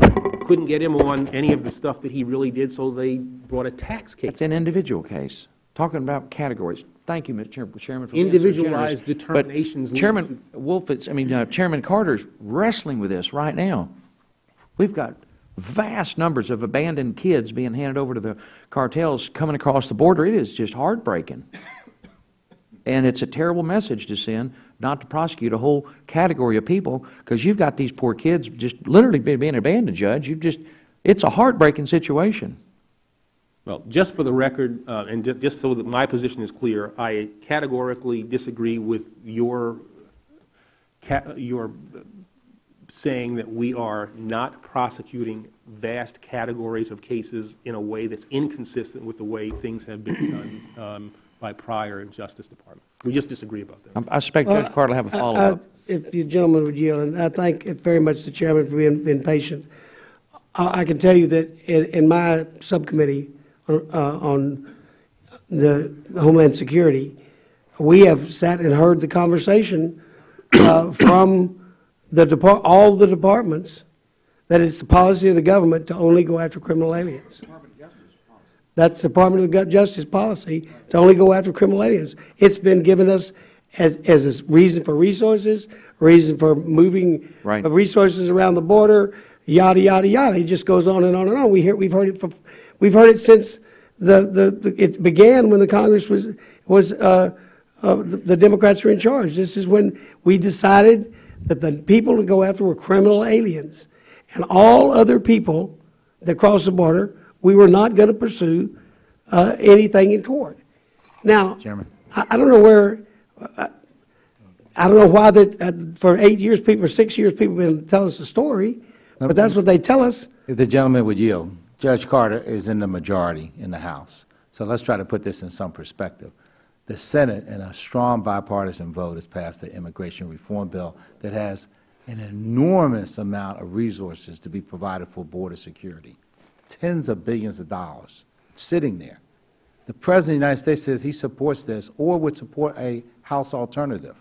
Couldn't get him on any of the stuff that he really did, so they brought a tax case. It's an individual case. Talking about categories. Thank you, Mr. Chairman, for Individualized being so determinations. But Chairman Wolf, Chairman Carter's wrestling with this right now. We've got vast numbers of abandoned kids being handed over to the cartels coming across the border. It is just heartbreaking. And it's a terrible message to send not to prosecute a whole category of people, because you've got these poor kids just literally being abandoned, Judge. It's a heartbreaking situation. Well, just for the record, and just so that my position is clear, I categorically disagree with your saying that we are not prosecuting vast categories of cases in a way that's inconsistent with the way things have been done by prior Justice Department. We just disagree about that. I suspect Judge Carter will have a follow-up. If you gentlemen would yield, and I thank very much the chairman for being patient. I can tell you that in my subcommittee on the Homeland Security, we have sat and heard the conversation from all the departments that it's the policy of the government to only go after criminal aliens. That's the Department of Justice policy to only go after criminal aliens. It's been given us as a reason for resources, reason for moving resources around the border, yada yada yada. It just goes on and on and on. We've heard it since it began when the Congress the Democrats were in charge. This is when we decided that the people to go after were criminal aliens, and all other people that cross the border, we were not going to pursue anything in court. Now, Chairman. I don't know where. I don't know why that for 8 years, people, or 6 years, people have been telling us the story, but that's what they tell us. If the gentleman would yield, Judge Carter is in the majority in the House. So let's try to put this in some perspective. The Senate, in a strong bipartisan vote, has passed the immigration reform bill that has an enormous amount of resources to be provided for border security, tens of billions of dollars sitting there. The President of the United States says he supports this or would support a House alternative.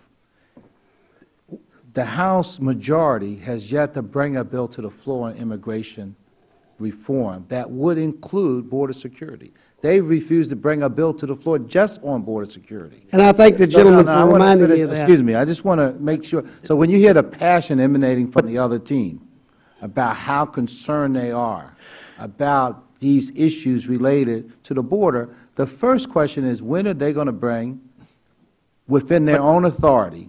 The House majority has yet to bring a bill to the floor on immigration reform that would include border security. They refused to bring a bill to the floor just on border security. And I thank the gentleman for reminding me of that. Excuse me, I just want to make sure. So when you hear the passion emanating from the other team about how concerned they are about these issues related to the border, the first question is, when are they going to bring, within their own authority,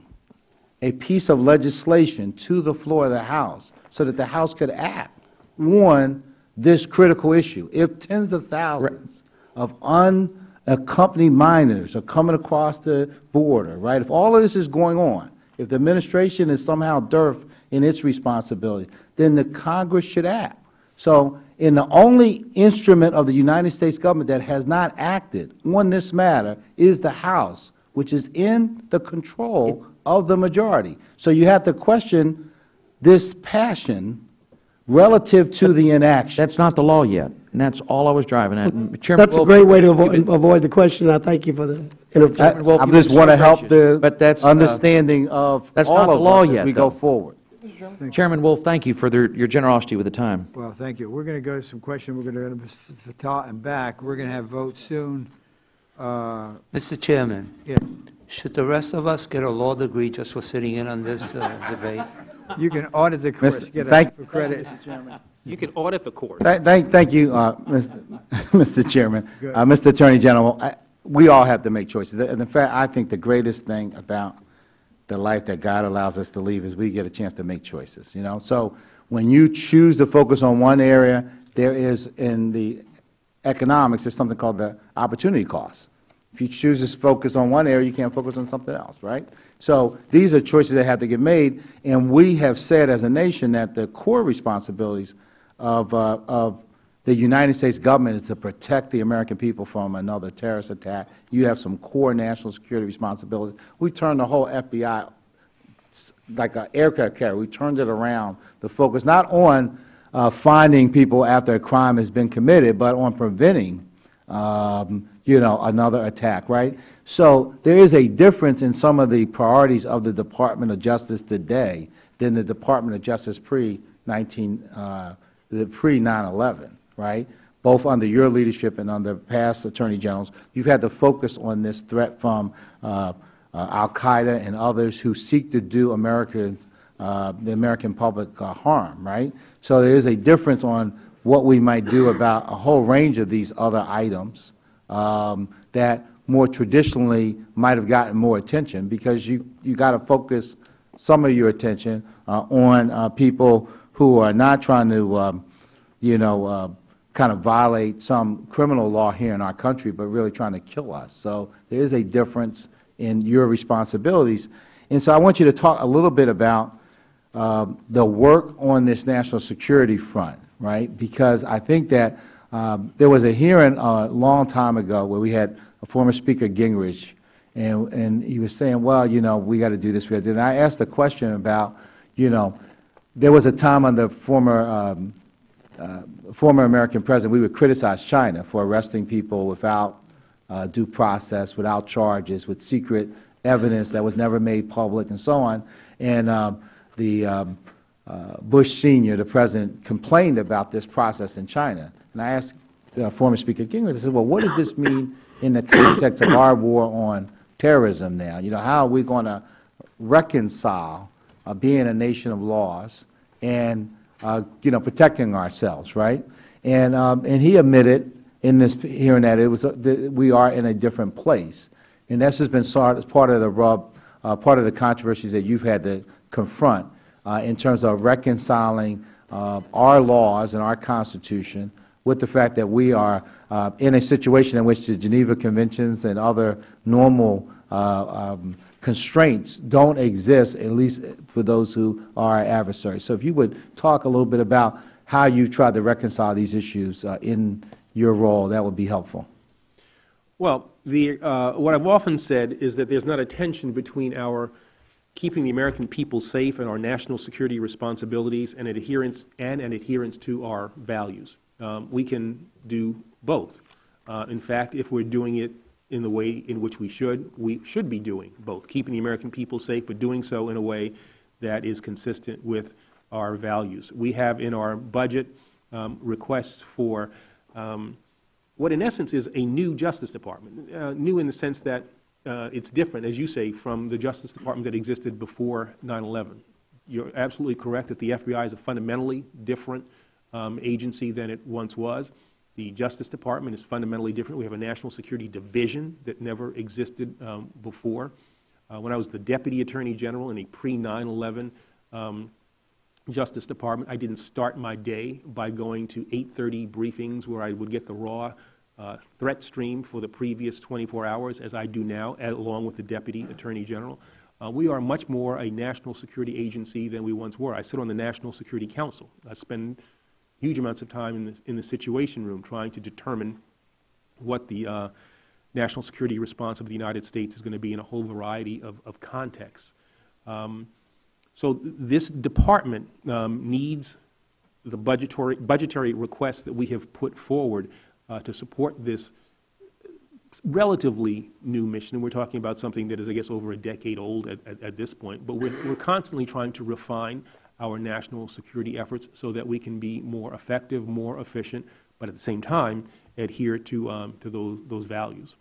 a piece of legislation to the floor of the House so that the House could act on this critical issue? If tens of thousands of unaccompanied minors are coming across the border, right? If all of this is going on, if the administration is somehow dearth in its responsibility, then the Congress should act. So in the only instrument of the United States government that has not acted on this matter is the House, which is in the control of the majority. So you have to question this passion relative to the inaction. That's not the law yet, and that's all I was driving at. That's a great way to avoid the question. I thank you for the intervention. I just want to help the understanding of all of us as we go forward. Chairman Wolf, thank you for your generosity with the time. Well, thank you. We're going to go to some questions. We're going to go to Ms. Fatah and back. We're going to have votes soon. Mr. Chairman, should the rest of us get a law degree just for sitting in on this debate? You can audit the course, get a credit. You can audit the court. Thank you, Mr. Chairman. Mr. Attorney General, we all have to make choices. In fact, I think the greatest thing about the life that God allows us to live is we get a chance to make choices. You know, so when you choose to focus on one area, there is in the economics, there's something called the opportunity cost. If you choose to focus on one area, you can't focus on something else, right? So these are choices that have to get made, and we have said as a nation that the core responsibilities of the United States government is to protect the American people from another terrorist attack. You have some core national security responsibilities. We turned the whole FBI like an aircraft carrier. We turned it around to focus not on finding people after a crime has been committed, but on preventing another attack, right? So there is a difference in some of the priorities of the Department of Justice today than the Department of Justice pre-9/11, right? Both under your leadership and under past Attorney Generals, you've had to focus on this threat from al-Qaeda and others who seek to do the American public harm, right? So there is a difference on what we might do about a whole range of these other items that more traditionally might have gotten more attention, because you got to focus some of your attention on people who are not trying to, kind of violate some criminal law here in our country, but really trying to kill us. So there is a difference in your responsibilities. And so I want you to talk a little bit about the work on this national security front, right? Because I think that There was a hearing a long time ago where we had a former Speaker Gingrich, and he was saying, well, you know, we got to do this, we got to do that. And I asked a question about, you know, there was a time under former American president, we would criticize China for arresting people without due process, without charges, with secret evidence that was never made public, and so on. And Bush Sr., the president, complained about this process in China. And I asked former Speaker Gingrich, I said, well, what does this mean in the context of our war on terrorism now? You know, how are we going to reconcile being a nation of laws and, you know, protecting ourselves, right? And he admitted in this hearing that it was we are in a different place. And this has been part of the rub, part of the controversies that you've had to confront in terms of reconciling our laws and our Constitution with the fact that we are in a situation in which the Geneva Conventions and other normal constraints don't exist, at least for those who are our adversaries. So if you would talk a little bit about how you tried to reconcile these issues in your role, that would be helpful. Well, what I've often said is that there's not a tension between our keeping the American people safe and our national security responsibilities and adherence to our values. We can do both. In fact, if we're doing it in the way in which we should be doing both, keeping the American people safe, but doing so in a way that is consistent with our values. We have in our budget requests for what in essence is a new Justice Department, new in the sense that it's different, as you say, from the Justice Department that existed before 9/11. You're absolutely correct that the FBI is a fundamentally different agency than it once was. The Justice Department is fundamentally different. We have a National Security Division that never existed before. When I was the Deputy Attorney General in a pre-9/11 Justice Department, I didn't start my day by going to 8:30 briefings where I would get the raw threat stream for the previous 24 hours, as I do now, along with the Deputy Attorney General. We are much more a national security agency than we once were. I sit on the National Security Council. I spend huge amounts of time in the Situation Room trying to determine what the national security response of the United States is going to be in a whole variety of contexts. So this department needs the budgetary requests that we have put forward to support this relatively new mission. And we're talking about something that is, I guess, over a decade old at this point. But we're constantly trying to refine our national security efforts so that we can be more effective, more efficient, but at the same time adhere to those values.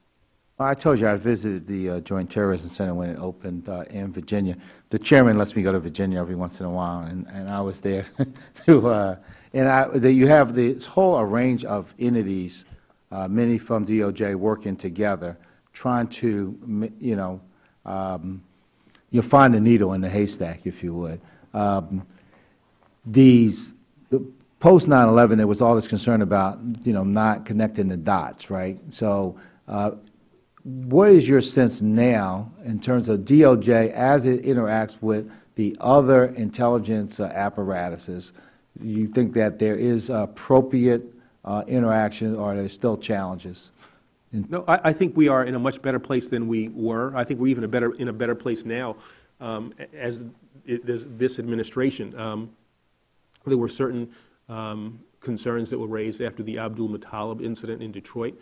I told you I visited the Joint Terrorism Center when it opened in Virginia. The chairman lets me go to Virginia every once in a while, and I was there. You have this whole range of entities, many from DOJ, working together, trying to, you know, you'll find the needle in the haystack, if you would. Post 9/11, there was all this concern about, you know, not connecting the dots, right? So what is your sense now in terms of DOJ as it interacts with the other intelligence apparatuses? Do you think that there is appropriate interaction, or are there still challenges? No, I think we are in a much better place than we were. I think we're even in a better place now as this administration. There were certain concerns that were raised after the Abdul Muttalib incident in Detroit,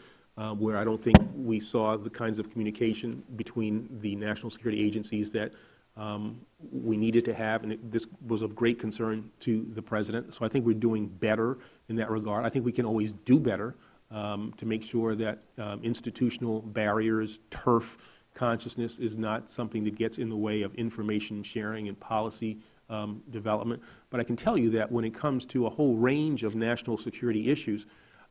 where I don't think we saw the kinds of communication between the national security agencies that we needed to have, and this was of great concern to the President. So I think we're doing better in that regard. I think we can always do better to make sure that institutional barriers, turf consciousness is not something that gets in the way of information sharing and policy development. But I can tell you that when it comes to a whole range of national security issues,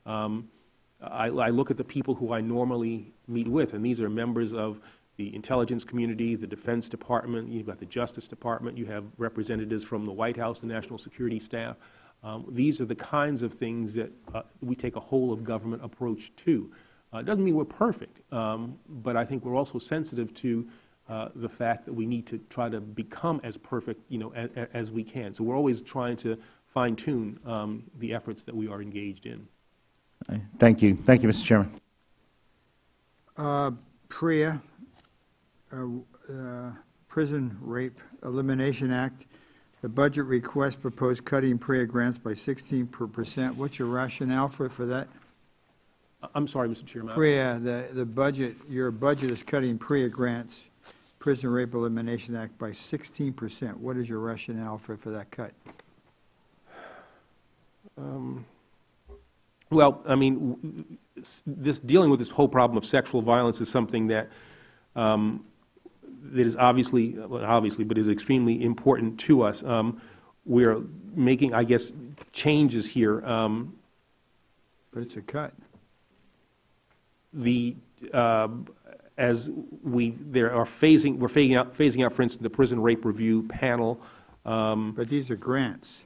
I look at the people who I normally meet with, and these are members of the intelligence community, the Defense Department, you've got the Justice Department, you have representatives from the White House, the national security staff. These are the kinds of things that we take a whole of government approach to. It doesn't mean we're perfect, but I think we're also sensitive to the fact that we need to try to become as perfect, you know, as we can. So we're always trying to fine-tune the efforts that we are engaged in. Thank you. Thank you, Mr. Chairman. PREA, Prison Rape Elimination Act. The budget request proposed cutting PREA grants by 16%. What's your rationale for that? I'm sorry, Mr. Chairman. PREA, the budget, your budget is cutting PREA grants, Prison Rape Elimination Act, by 16%. What is your rationale for that cut? Well, I mean, dealing with this whole problem of sexual violence is something that that is obviously, but is extremely important to us. We're making, I guess, changes here. But it's a cut. We're phasing out, for instance, the Prison Rape Review Panel. But these are grants.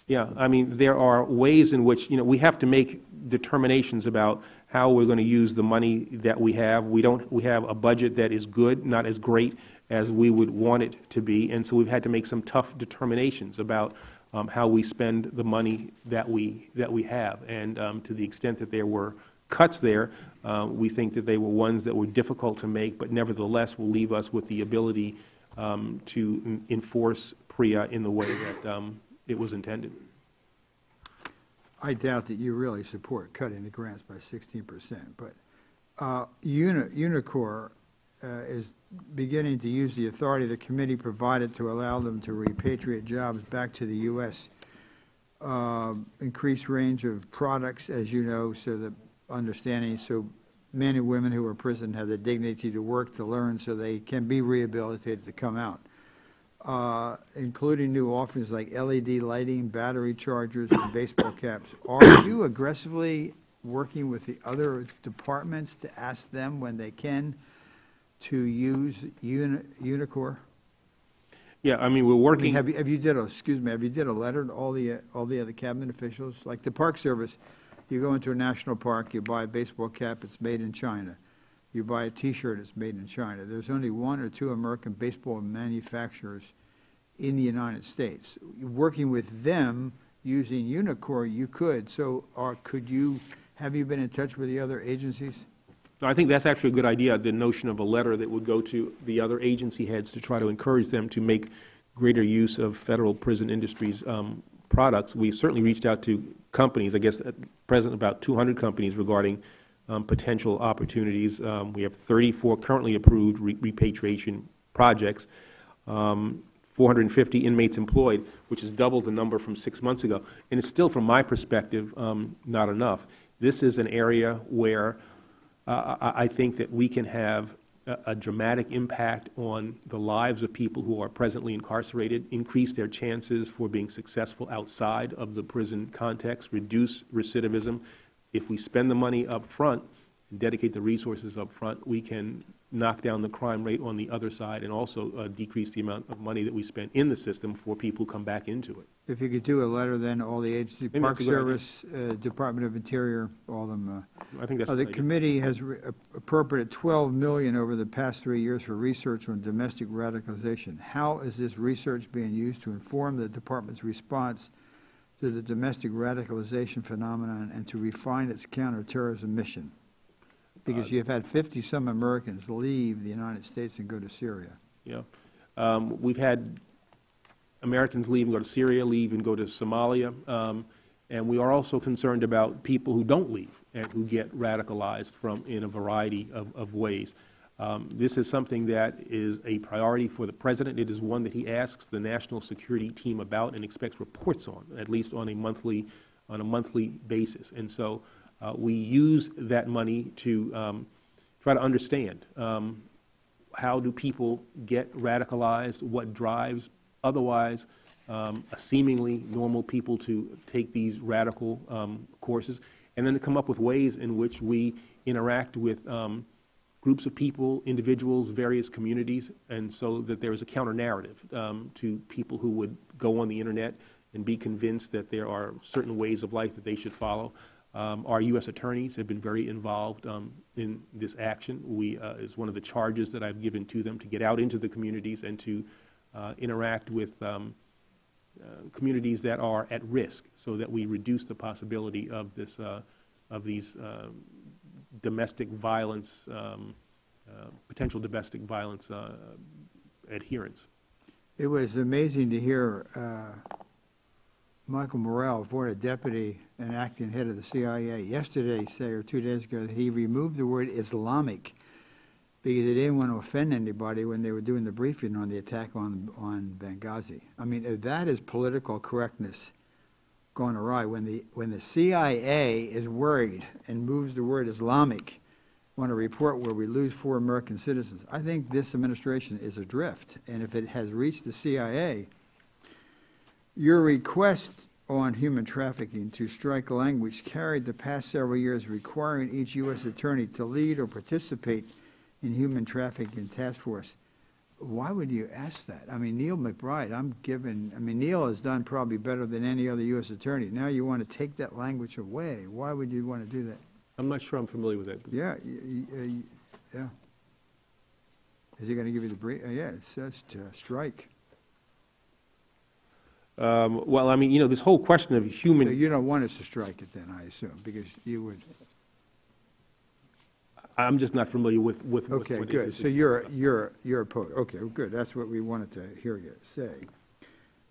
Yeah, I mean, there are ways in which, we have to make determinations about how we're going to use the money that we have. We have a budget that is good, not as great as we would want it to be, and so we've had to make some tough determinations about how we spend the money that we have. And to the extent that there were cuts there, we think that they were ones that were difficult to make, but nevertheless will leave us with the ability to enforce PREA in the way that it was intended. I doubt that you really support cutting the grants by 16%, but Unicor is beginning to use the authority the committee provided to allow them to repatriate jobs back to the U.S. Increased range of products, as you know, so the understanding, so men and women who are in prison have the dignity to work, to learn, so they can be rehabilitated to come out. Including new offerings like LED lighting, battery chargers, and baseball caps. Are you aggressively working with the other departments to ask them when they can to use Unicor? Yeah, I mean, we're working. Have you did a letter to all the other cabinet officials? Like the Park Service, you go into a national park, you buy a baseball cap, it's made in China. You buy a T-shirt, it's made in China. There's only 1 or 2 American baseball manufacturers in the United States. Working with them using Unicor, you could. So have you been in touch with the other agencies? I think that's actually a good idea, the notion of a letter that would go to the other agency heads to try to encourage them to make greater use of federal prison industries products. We've certainly reached out to companies, I guess at present about 200 companies regarding potential opportunities. We have 34 currently approved repatriation projects, 450 inmates employed, which is double the number from 6 months ago. And it's still, from my perspective, not enough. This is an area where I think that we can have a dramatic impact on the lives of people who are presently incarcerated, increase their chances for being successful outside of the prison context, reduce recidivism. If we spend the money up front and dedicate the resources up front, we can knock down the crime rate on the other side and also decrease the amount of money that we spend in the system for people who come back into it. If you could do a letter then, all the agencies, Maybe Park that's a good Service, Department of Interior, all of them. I think that's the committee has appropriated $12 million over the past 3 years for research on domestic radicalization. How is this research being used to inform the department's response to the domestic radicalization phenomenon and to refine its counterterrorism mission? Because you've had 50-some Americans leave the United States and go to Syria. Yeah. We've had Americans leave and go to Syria, leave and go to Somalia, and we are also concerned about people who don't leave and who get radicalized in a variety of ways. This is something that is a priority for the President. It is one that he asks the National Security Team about and expects reports on, at least on a monthly basis. And so we use that money to try to understand how do people get radicalized, what drives otherwise seemingly normal people to take these radical courses, and then to come up with ways in which we interact with groups of people, individuals, various communities, and so that there is a counter-narrative to people who would go on the internet and be convinced that there are certain ways of life that they should follow. Our U.S. attorneys have been very involved in this action. Is one of the charges that I've given to them to get out into the communities and to interact with communities that are at risk so that we reduce the possibility of this these domestic violence, potential domestic violence adherents. It was amazing to hear Michael Morrell, former deputy and acting head of the CIA, yesterday say, or 2 days ago, that he removed the word Islamic because they didn't want to offend anybody when they were doing the briefing on the attack on Benghazi. I mean, that is political correctness gone awry. When the CIA is worried and moves the word Islamic on a report where we lose 4 American citizens, I think this administration is adrift. And if it has reached the CIA, your request on human trafficking to strike language carried the past several years requiring each U.S. attorney to lead or participate in human trafficking task force. Why would you ask that? I mean, Neil McBride, Neil has done probably better than any other U.S. attorney. Now you want to take that language away. Why would you want to do that? I'm not sure I'm familiar with that. Yeah, yeah. Is he going to give you the brief? Yeah, it says to strike. Well, I mean, you know, this whole question of human... So you don't want us to strike it then, I assume, because you would... I'm just not familiar with Okay, what good. So you're opposed. Okay, well, good. That's what we wanted to hear you say.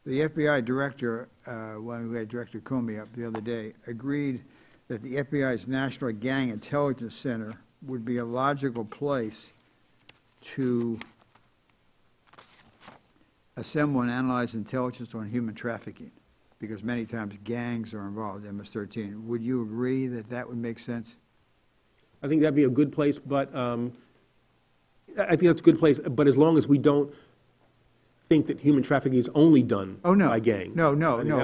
The FBI director, when we had Director Comey up the other day, agreed that the FBI's National Gang Intelligence Center would be a logical place to assemble and analyze intelligence on human trafficking, because many times gangs are involved, MS-13. Would you agree that that would make sense? I think that'd be a good place, but I think that's a good place, but as long as we don't think that human trafficking is only done by gangs. No,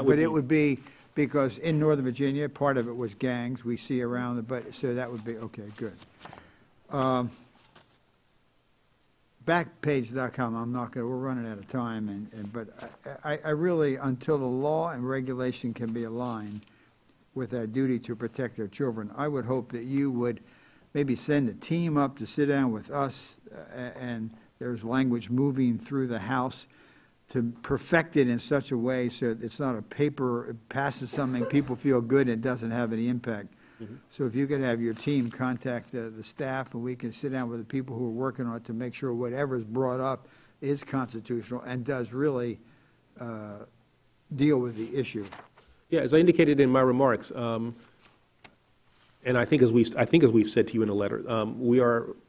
but it would be, because in Northern Virginia, part of it was gangs we see around, but so that would be, okay, good. Backpage.com, I'm not going to, we're running out of time, but I really, until the law and regulation can be aligned with our duty to protect our children, I would hope that you would maybe send a team up to sit down with us, and there's language moving through the House to perfect it in such a way so it's not a paper, it passes something, people feel good, and it doesn't have any impact. Mm-hmm. So if you could have your team contact the staff, and we can sit down with the people who are working on it to make sure whatever's brought up is constitutional and does really deal with the issue. Yeah, as I indicated in my remarks, and I think as we've said to you in a letter,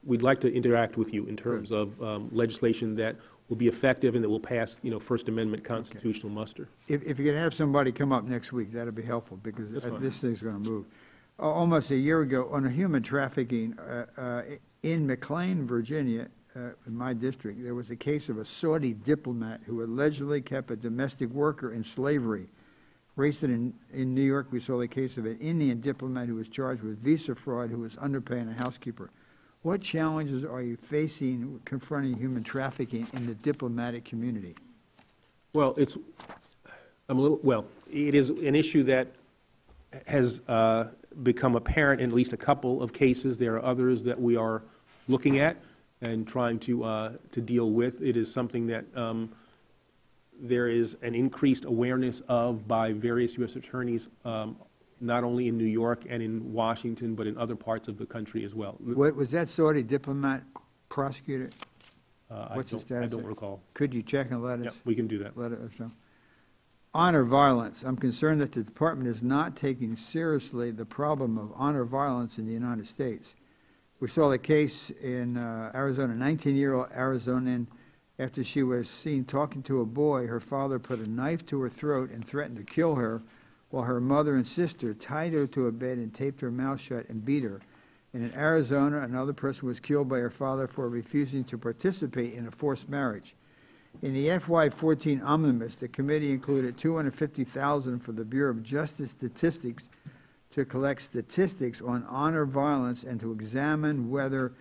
we'd like to interact with you in terms of legislation that will be effective and that will pass, First Amendment constitutional muster. If you could have somebody come up next week, that'd be helpful, because this thing's going to move. Almost a year ago, on a human trafficking in McLean, Virginia, in my district, there was a case of a Saudi diplomat who allegedly kept a domestic worker in slavery. Recent in New York, we saw the case of an Indian diplomat who was charged with visa fraud, who was underpaying a housekeeper. What challenges are you facing confronting human trafficking in the diplomatic community? Well, it is an issue that has become apparent in at least a couple of cases. There are others that we are looking at and trying to deal with. It is something that there is an increased awareness of by various U.S. attorneys, not only in New York and in Washington, but in other parts of the country as well. Was that Saudi diplomat prosecuted? What's the status? I don't recall. Could you check and let us? Yeah, we can do that. Let us know. Honor violence. I'm concerned that the department is not taking seriously the problem of honor violence in the United States. We saw the case in Arizona, 19-year-old Arizonian. After she was seen talking to a boy, her father put a knife to her throat and threatened to kill her, while her mother and sister tied her to a bed and taped her mouth shut and beat her. And in Arizona, another person was killed by her father for refusing to participate in a forced marriage. In the FY14 omnibus, the committee included $250,000 for the Bureau of Justice Statistics to collect statistics on honor violence and to examine whether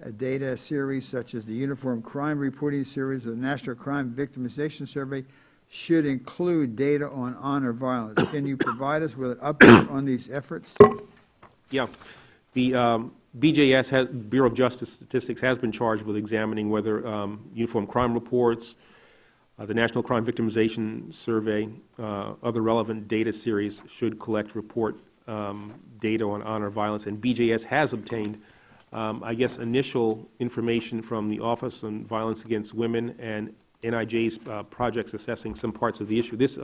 a data series such as the Uniform Crime Reporting Series or the National Crime Victimization Survey should include data on honor violence. Can you provide us with an update on these efforts? Yeah. The BJS, Bureau of Justice Statistics, has been charged with examining whether uniform crime reports, the National Crime Victimization Survey, other relevant data series should collect report data on honor violence, and BJS has obtained, I guess, initial information from the Office on Violence Against Women and NIJ's projects assessing some parts of the issue. This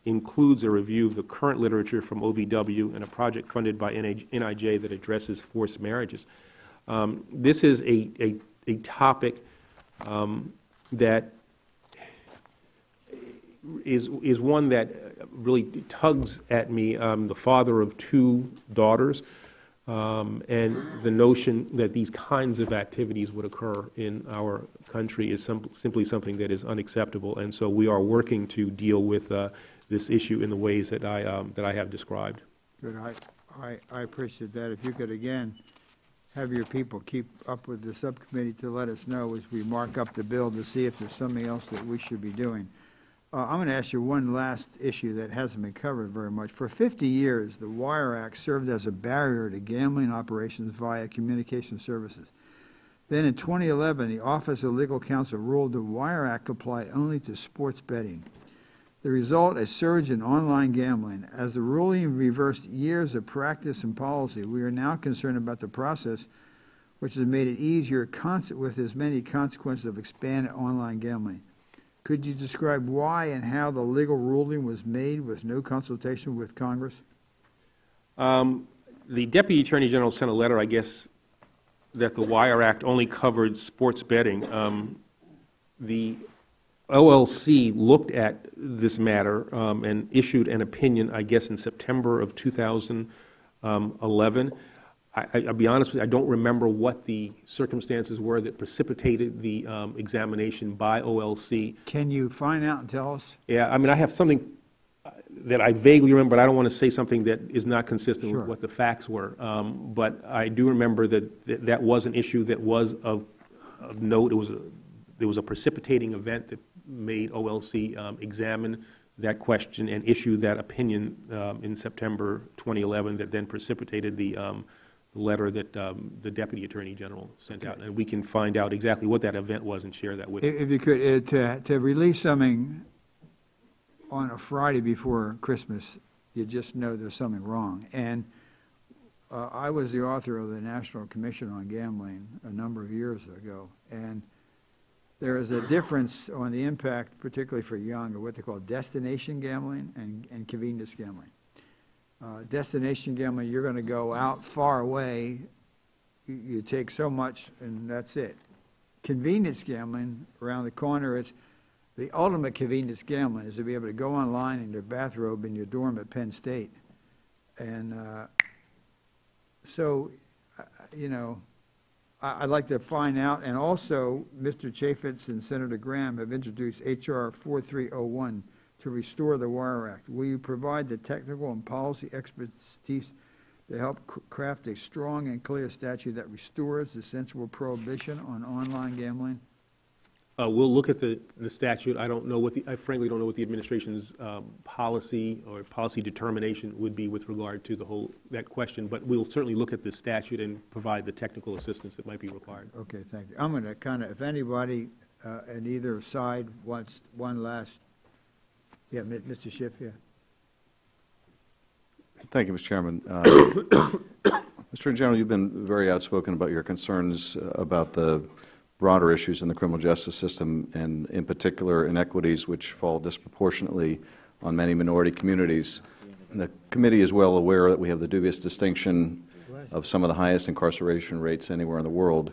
includes a review of the current literature from OVW and a project funded by NIJ that addresses forced marriages. This is a topic that is one that really tugs at me. The father of 2 daughters, and the notion that these kinds of activities would occur in our country is simply something that is unacceptable. And so we are working to deal with this issue in the ways that I have described. Good. I appreciate that. If you could again have your people keep up with the subcommittee to let us know as we mark up the bill to see if there's something else that we should be doing. I'm going to ask you one last issue that hasn't been covered very much. For 50 years, the Wire Act served as a barrier to gambling operations via communication services. Then in 2011, the Office of Legal Counsel ruled the Wire Act applied only to sports betting. The result, a surge in online gambling. As the ruling reversed years of practice and policy, we are now concerned about the process which has made it easier with as many consequences of expanded online gambling. Could you describe why and how the legal ruling was made with no consultation with Congress? The Deputy Attorney General sent a letter, I guess, that the Wire Act only covered sports betting. The OLC looked at this matter and issued an opinion, I guess, in September of 2011. I'll be honest with you, I don't remember what the circumstances were that precipitated the examination by OLC. Can you find out and tell us? Yeah, I mean, I have something that I vaguely remember, but I don't want to say something that is not consistent with what the facts were. But I do remember that that was an issue that was of note. There was a precipitating event that made OLC examine that question and issue that opinion in September 2011 that then precipitated the letter that the Deputy Attorney General sent out. And we can find out exactly what that event was and share that with you. If you could, to release something on a Friday before Christmas, you just know there's something wrong. And I was the author of the National Commission on Gambling a number of years ago, and there is a difference on the impact, particularly for young, of what they call destination gambling and convenience gambling. Destination gambling, you're going to go out far away, you take so much, and that's it. Convenience gambling, around the corner, it's the ultimate convenience gambling is to be able to go online in your bathrobe in your dorm at Penn State. And so, you know, I'd like to find out, and also Mr. Chaffetz and Senator Graham have introduced H.R. 4301 to restore the Wire Act. Will you provide the technical and policy expertise to help craft a strong and clear statute that restores the sensible prohibition on online gambling? We'll look at the statute. I frankly don't know what the administration's policy or policy determination would be with regard to that question, but we'll certainly look at the statute and provide the technical assistance that might be required. Okay, thank you. I'm going to kind of, if anybody on either side wants one last, yeah, Mr. Schiff, yeah. Thank you, Mr. Chairman. Mr. Attorney General, you've been very outspoken about your concerns about the broader issues in the criminal justice system, and in particular inequities which fall disproportionately on many minority communities. The committee is well aware that we have the dubious distinction of some of the highest incarceration rates anywhere in the world.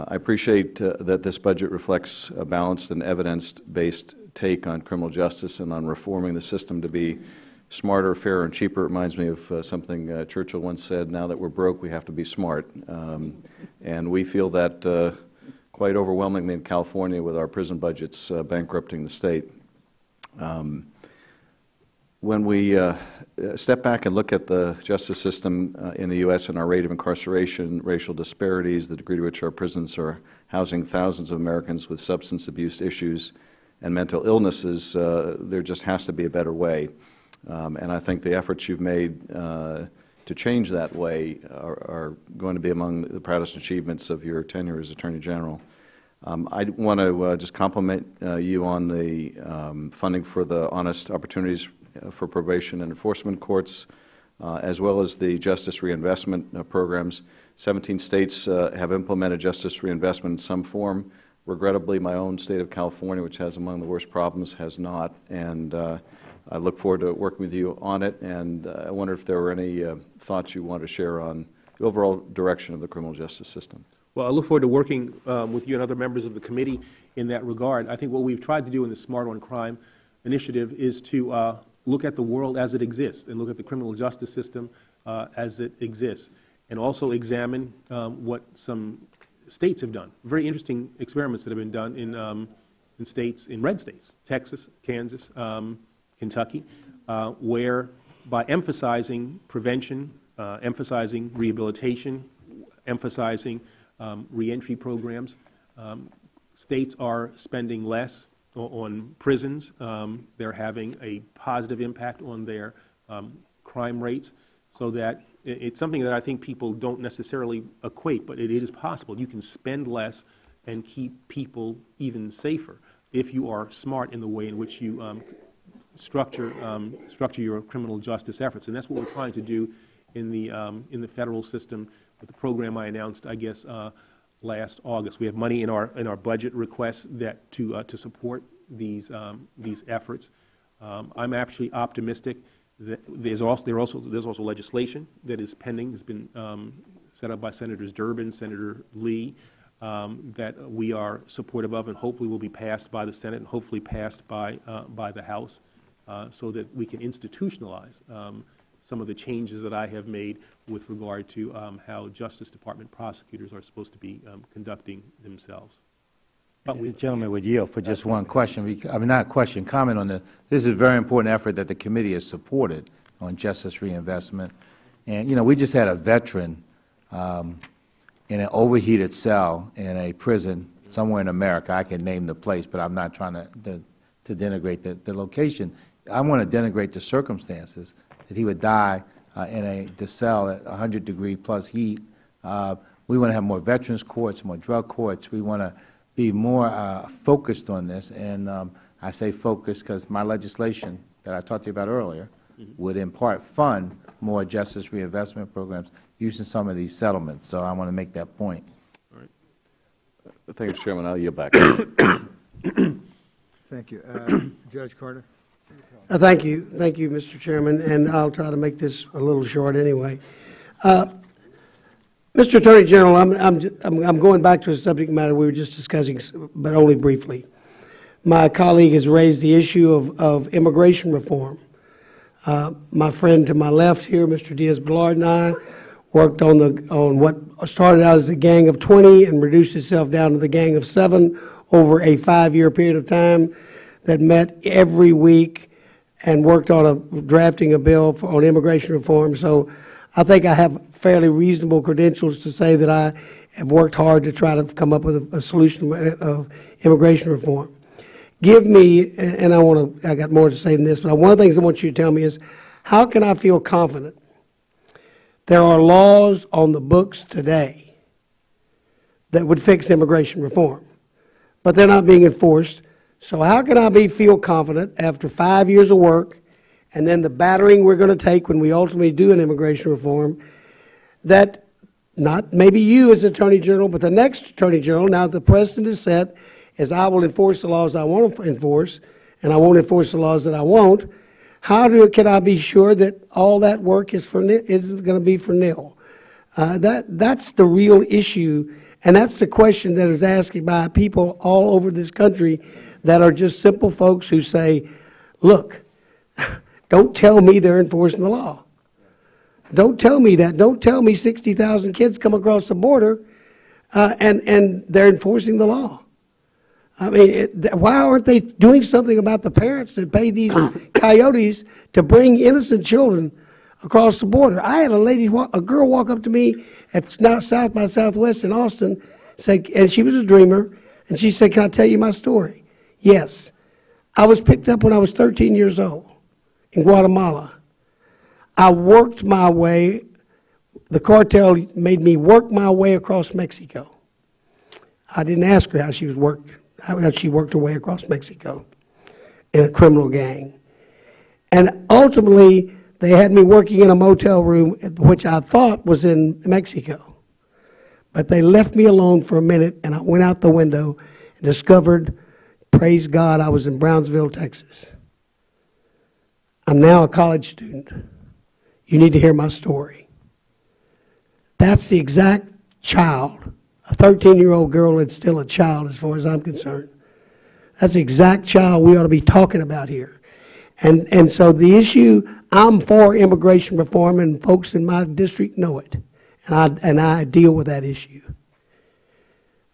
I appreciate that this budget reflects a balanced and evidence-based take on criminal justice and on reforming the system to be smarter, fairer, and cheaper. It reminds me of something Churchill once said, now that we're broke, we have to be smart. And we feel that quite overwhelmingly in California with our prison budgets bankrupting the state. When we step back and look at the justice system in the U.S. and our rate of incarceration, racial disparities, the degree to which our prisons are housing thousands of Americans with substance abuse issues and mental illnesses, there just has to be a better way. And I think the efforts you've made to change that way are going to be among the proudest achievements of your tenure as Attorney General. I want to just compliment you on the funding for the honest opportunities for probation and enforcement courts. as well as the justice reinvestment programs. 17 states have implemented justice reinvestment in some form. Regrettably, my own state of California, which has among the worst problems, has not. And I look forward to working with you on it. And I wonder if there were any thoughts you want to share on the overall direction of the criminal justice system. Well, I look forward to working with you and other members of the committee in that regard. I think what we've tried to do in the Smart on Crime initiative is to look at the world as it exists and look at the criminal justice system as it exists, and also examine what some states have done. Very interesting experiments that have been done in states, in red states, Texas, Kansas, Kentucky, where by emphasizing prevention, emphasizing rehabilitation, emphasizing reentry programs, states are spending less on prisons. They're having a positive impact on their crime rates, so that it's something that I think people don't necessarily equate, but it is possible. You can spend less and keep people even safer if you are smart in the way in which you structure your criminal justice efforts. And that's what we're trying to do in the federal system with the program I announced, I guess, last August. We have money in our budget requests that to support these efforts. I'm actually optimistic that there's also legislation that is pending, has been set up by Senators Durbin, Senator Lee, that we are supportive of, and hopefully will be passed by the Senate and hopefully passed by the House, so that we can institutionalize some of the changes that I have made with regard to how Justice Department prosecutors are supposed to be conducting themselves. But the gentleman would yield for just one question. I mean, not question, comment on this. This is a very important effort that the committee has supported on justice reinvestment. And, you know, we just had a veteran in an overheated cell in a prison somewhere in America. I can name the place, but I'm not trying to denigrate the location. I want to denigrate the circumstances that he would die in the cell at 100-degree plus heat. We want to have more veterans courts, more drug courts. We want to be more focused on this. And I say focused because my legislation that I talked to you about earlier would in part fund more justice reinvestment programs using some of these settlements. So I want to make that point. All right. Thank you, Mr. Chairman. I'll yield back. Thank you. Judge Carter. Thank you. Thank you, Mr. Chairman, and I'll try to make this a little short anyway. Mr. Attorney General, I'm going back to a subject matter we were just discussing, but only briefly. My colleague has raised the issue of immigration reform. My friend to my left here, Mr. Diaz-Balart, and I worked on what started out as a gang of 20 and reduced itself down to the gang of 7 over a 5-year period of time that met every week and worked on drafting a bill on immigration reform. So I think I have fairly reasonable credentials to say that I have worked hard to try to come up with a solution of immigration reform. Give me, and I got more to say than this, but one of the things I want you to tell me is, how can I feel confident there are laws on the books today that would fix immigration reform, but they're not being enforced? So how can I feel confident after 5 years of work and then the battering we're going to take when we ultimately do an immigration reform, that not maybe you as Attorney General, but the next Attorney General, now the precedent is set, is I will enforce the laws I want to enforce, and I won't enforce the laws that I won't. Can I be sure that all that work isn't going to be for nil? That's the real issue, and that's the question that is asked by people all over this country that are just simple folks who say, look, don't tell me they're enforcing the law. Don't tell me that. Don't tell me 60,000 kids come across the border and they're enforcing the law. I mean, why aren't they doing something about the parents that pay these coyotes to bring innocent children across the border? I had a girl walk up to me at South by Southwest in Austin, and she was a dreamer, and she said, "Can I tell you my story?" Yes. I was picked up when I was 13 years old in Guatemala. I worked my way, the cartel made me work my way across Mexico. I didn't ask her how she worked her way across Mexico in a criminal gang. And ultimately, They had me working in a motel room, which I thought was in Mexico. But they left me alone for a minute, and I went out the window and discovered, praise God, I was in Brownsville, Texas. I'm now a college student. You need to hear my story. That's the exact child, a 13-year-old girl that's still a child as far as I'm concerned. That's the exact child we ought to be talking about here. And so the issue, I'm for immigration reform, and folks in my district know it. And I deal with that issue.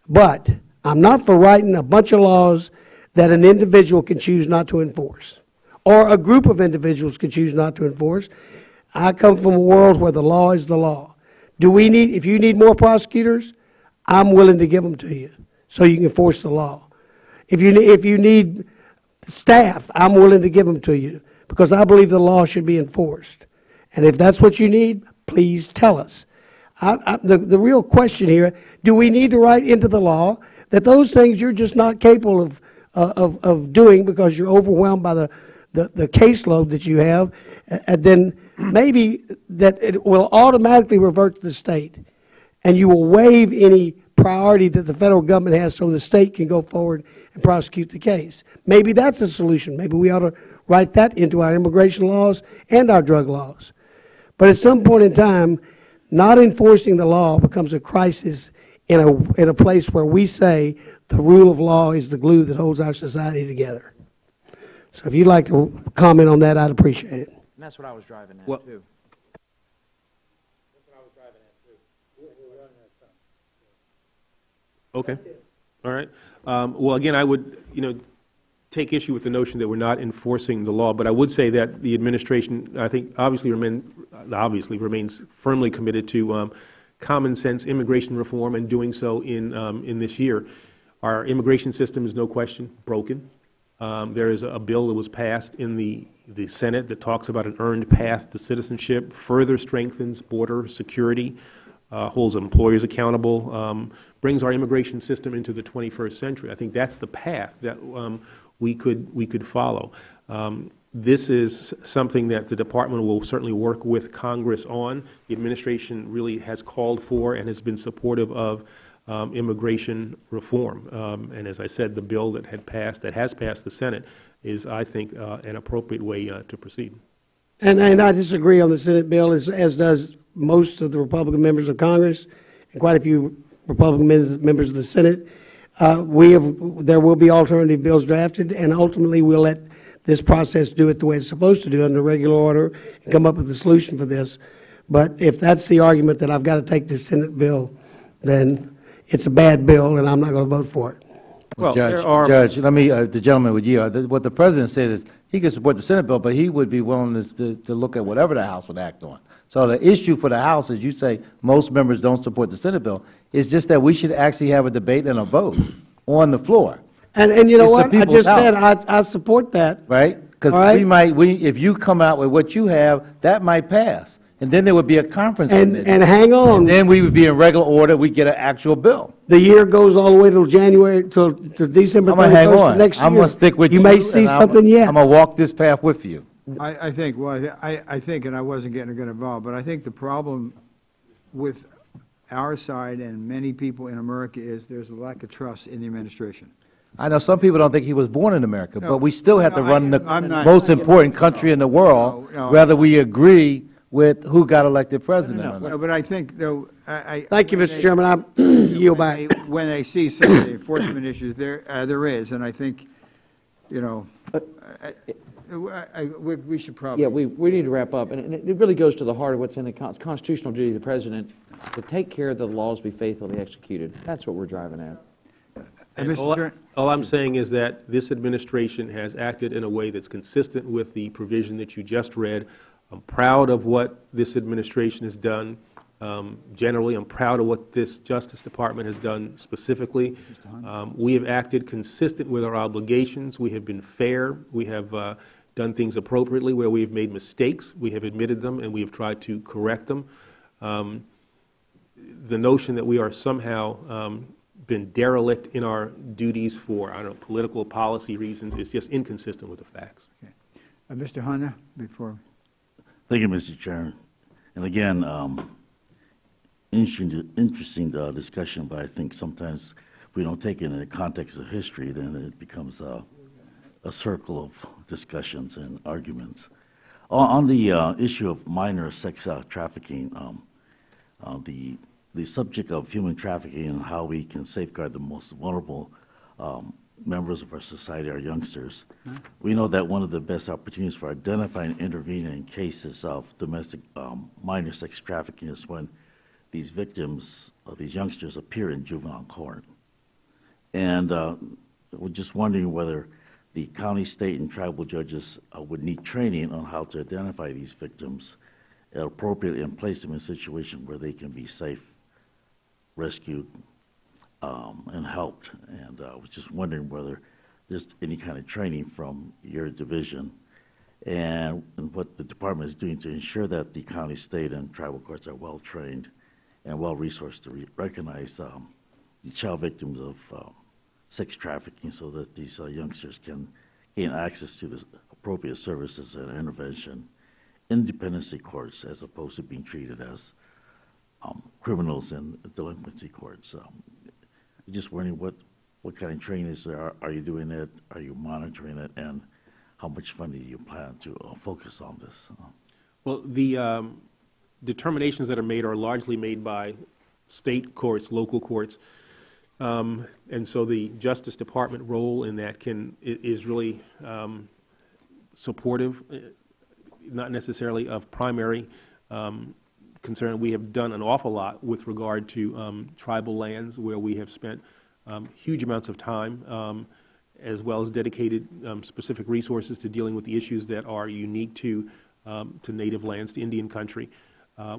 But I'm not for writing a bunch of laws that an individual can choose not to enforce, or a group of individuals can choose not to enforce. I come from a world where the law is the law. If you need more prosecutors, I'm willing to give them to you so you can enforce the law. If you need staff, I'm willing to give them to you because I believe the law should be enforced. And if that's what you need, please tell us. The real question here, do we need to write into the law that those things you're just not capable of doing because you're overwhelmed by the caseload that you have, and then maybe that it will automatically revert to the state, and you will waive any priority that the federal government has so the state can go forward and prosecute the case. Maybe that's a solution. Maybe we ought to write that into our immigration laws and our drug laws. But at some point in time, not enforcing the law becomes a crisis in a place where we say the rule of law is the glue that holds our society together. So if you'd like to comment on that, I'd appreciate it. And that's what I was driving at, Well, too. Okay. All right. Well, again, I would, take issue with the notion that we're not enforcing the law, but I would say that the administration, I think, obviously remains firmly committed to common sense immigration reform and doing so in this year. Our immigration system is no question broken. There is a bill that was passed in the Senate that talks about an earned path to citizenship, further strengthens border security, holds employers accountable, brings our immigration system into the 21st century. I think that's the path that we could follow. This is something that the Department will certainly work with Congress on. The administration really has called for and has been supportive of immigration reform. And as I said, the bill that has passed the Senate is, I think, an appropriate way to proceed. And I disagree on the Senate bill, as does most of the Republican members of Congress and quite a few Republican members of the Senate. There will be alternative bills drafted, and ultimately we'll let this process do it the way it's supposed to do under regular order and come up with a solution for this. But if that's the argument that I've got to take this Senate bill, then it's a bad bill, and I'm not going to vote for it. Well, Judge, let me, the gentleman with you, what the President said is he could support the Senate bill, but he would be willing to look at whatever the House would act on. So the issue for the House is, you say most members don't support the Senate bill. It's just that we should actually have a debate and a vote on the floor. And you know what? I just said I support that. Right? Because if you come out with what you have, that might pass. And then there would be a conference committee. And hang on. And then we would be in regular order. We'd get an actual bill. The year goes all the way till January, till December 31st of next year. I'm going to stick with you. You may see something yet. I'm going to walk this path with you. I think, and I wasn't going to get involved, but I think the problem with our side and many people in America is there's a lack of trust in the administration. I know some people don't think he was born in America, but we still have to run the I'm not- most important country in the world, whether we agree with who got elected president or not. No, but I think, though, Thank you, Mr. Chairman. I yield back. when they see some of the enforcement issues, there is, and I think, we should probably. Yeah, we need to wrap up. And it really goes to the heart of what's in the constitutional duty of the President, to take care that the laws be faithfully executed. That's what we're driving at. And all I'm saying is that this administration has acted in a way that's consistent with the provision that you just read. I'm proud of what this administration has done. Generally, I'm proud of what this Justice Department has done specifically. We have acted consistent with our obligations. We have been fair. We have done things appropriately. Where we have made mistakes, we have admitted them, and we have tried to correct them. The notion that we are somehow been derelict in our duties for, political policy reasons is just inconsistent with the facts. Okay. Mr. Hanna, before. Thank you, Mr. Chairman. And again, interesting discussion, but I think sometimes if we don't take it in the context of history, then it becomes a circle of discussions and arguments. On the issue of minor sex trafficking, the subject of human trafficking and how we can safeguard the most vulnerable members of our society, our youngsters. We know that one of the best opportunities for identifying and intervening in cases of domestic minor sex trafficking is when these victims, these youngsters, appear in juvenile court. And we're just wondering whether the county, state, and tribal judges would need training on how to identify these victims appropriately and place them in a situation where they can be safe, rescued, and helped. And I was just wondering whether there's any kind of training from your division and what the department is doing to ensure that the county, state, and tribal courts are well-trained and well-resourced to recognize the child victims of sex trafficking so that these youngsters can gain access to the appropriate services and intervention in dependency courts as opposed to being treated as criminals in delinquency courts. Just wondering what kind of training is there? Are you doing it? Are you monitoring it? And how much funding do you plan to focus on this? Well, the determinations that are made are largely made by state courts, local courts. And so the Justice Department role in that is really supportive, not necessarily of primary concern. We have done an awful lot with regard to tribal lands where we have spent huge amounts of time as well as dedicated specific resources to dealing with the issues that are unique to native lands, to Indian country.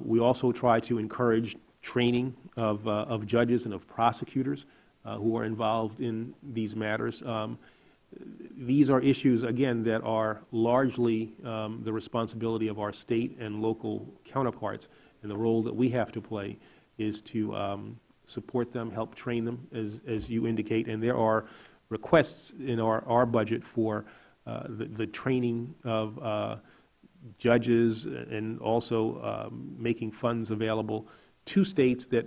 We also try to encourage training of judges and of prosecutors who are involved in these matters. These are issues, again, that are largely the responsibility of our state and local counterparts, and the role that we have to play is to support them, help train them, as you indicate, and there are requests in our budget for the training of judges and also making funds available to states that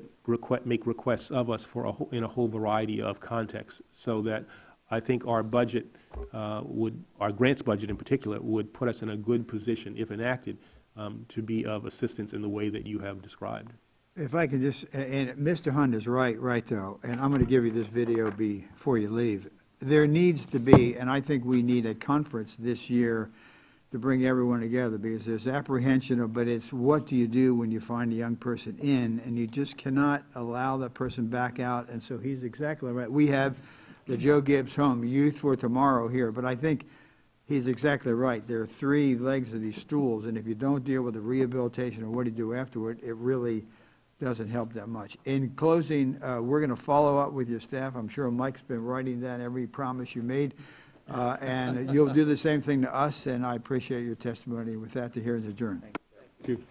make requests of us for in a whole variety of contexts, so that I think our budget our grants budget in particular, would put us in a good position, if enacted, to be of assistance in the way that you have described. If I can just, and Mr. Hunt is right though, and I'm going to give you this video before you leave. There needs to be, and I think we need a conference this year to bring everyone together, because there's apprehension, but it's what do you do when you find a young person in, and you just cannot allow that person back out. And so he's exactly right. We have the Joe Gibbs Home, Youth for Tomorrow here, but I think he's exactly right. There are three legs of these stools, and if you don't deal with the rehabilitation or what do you do afterward, it really doesn't help that much. In closing, we're going to follow up with your staff. I'm sure Mike's been writing down every promise you made, and you'll do the same thing to us, and I appreciate your testimony. With that, the hearing is adjourned. Thank you.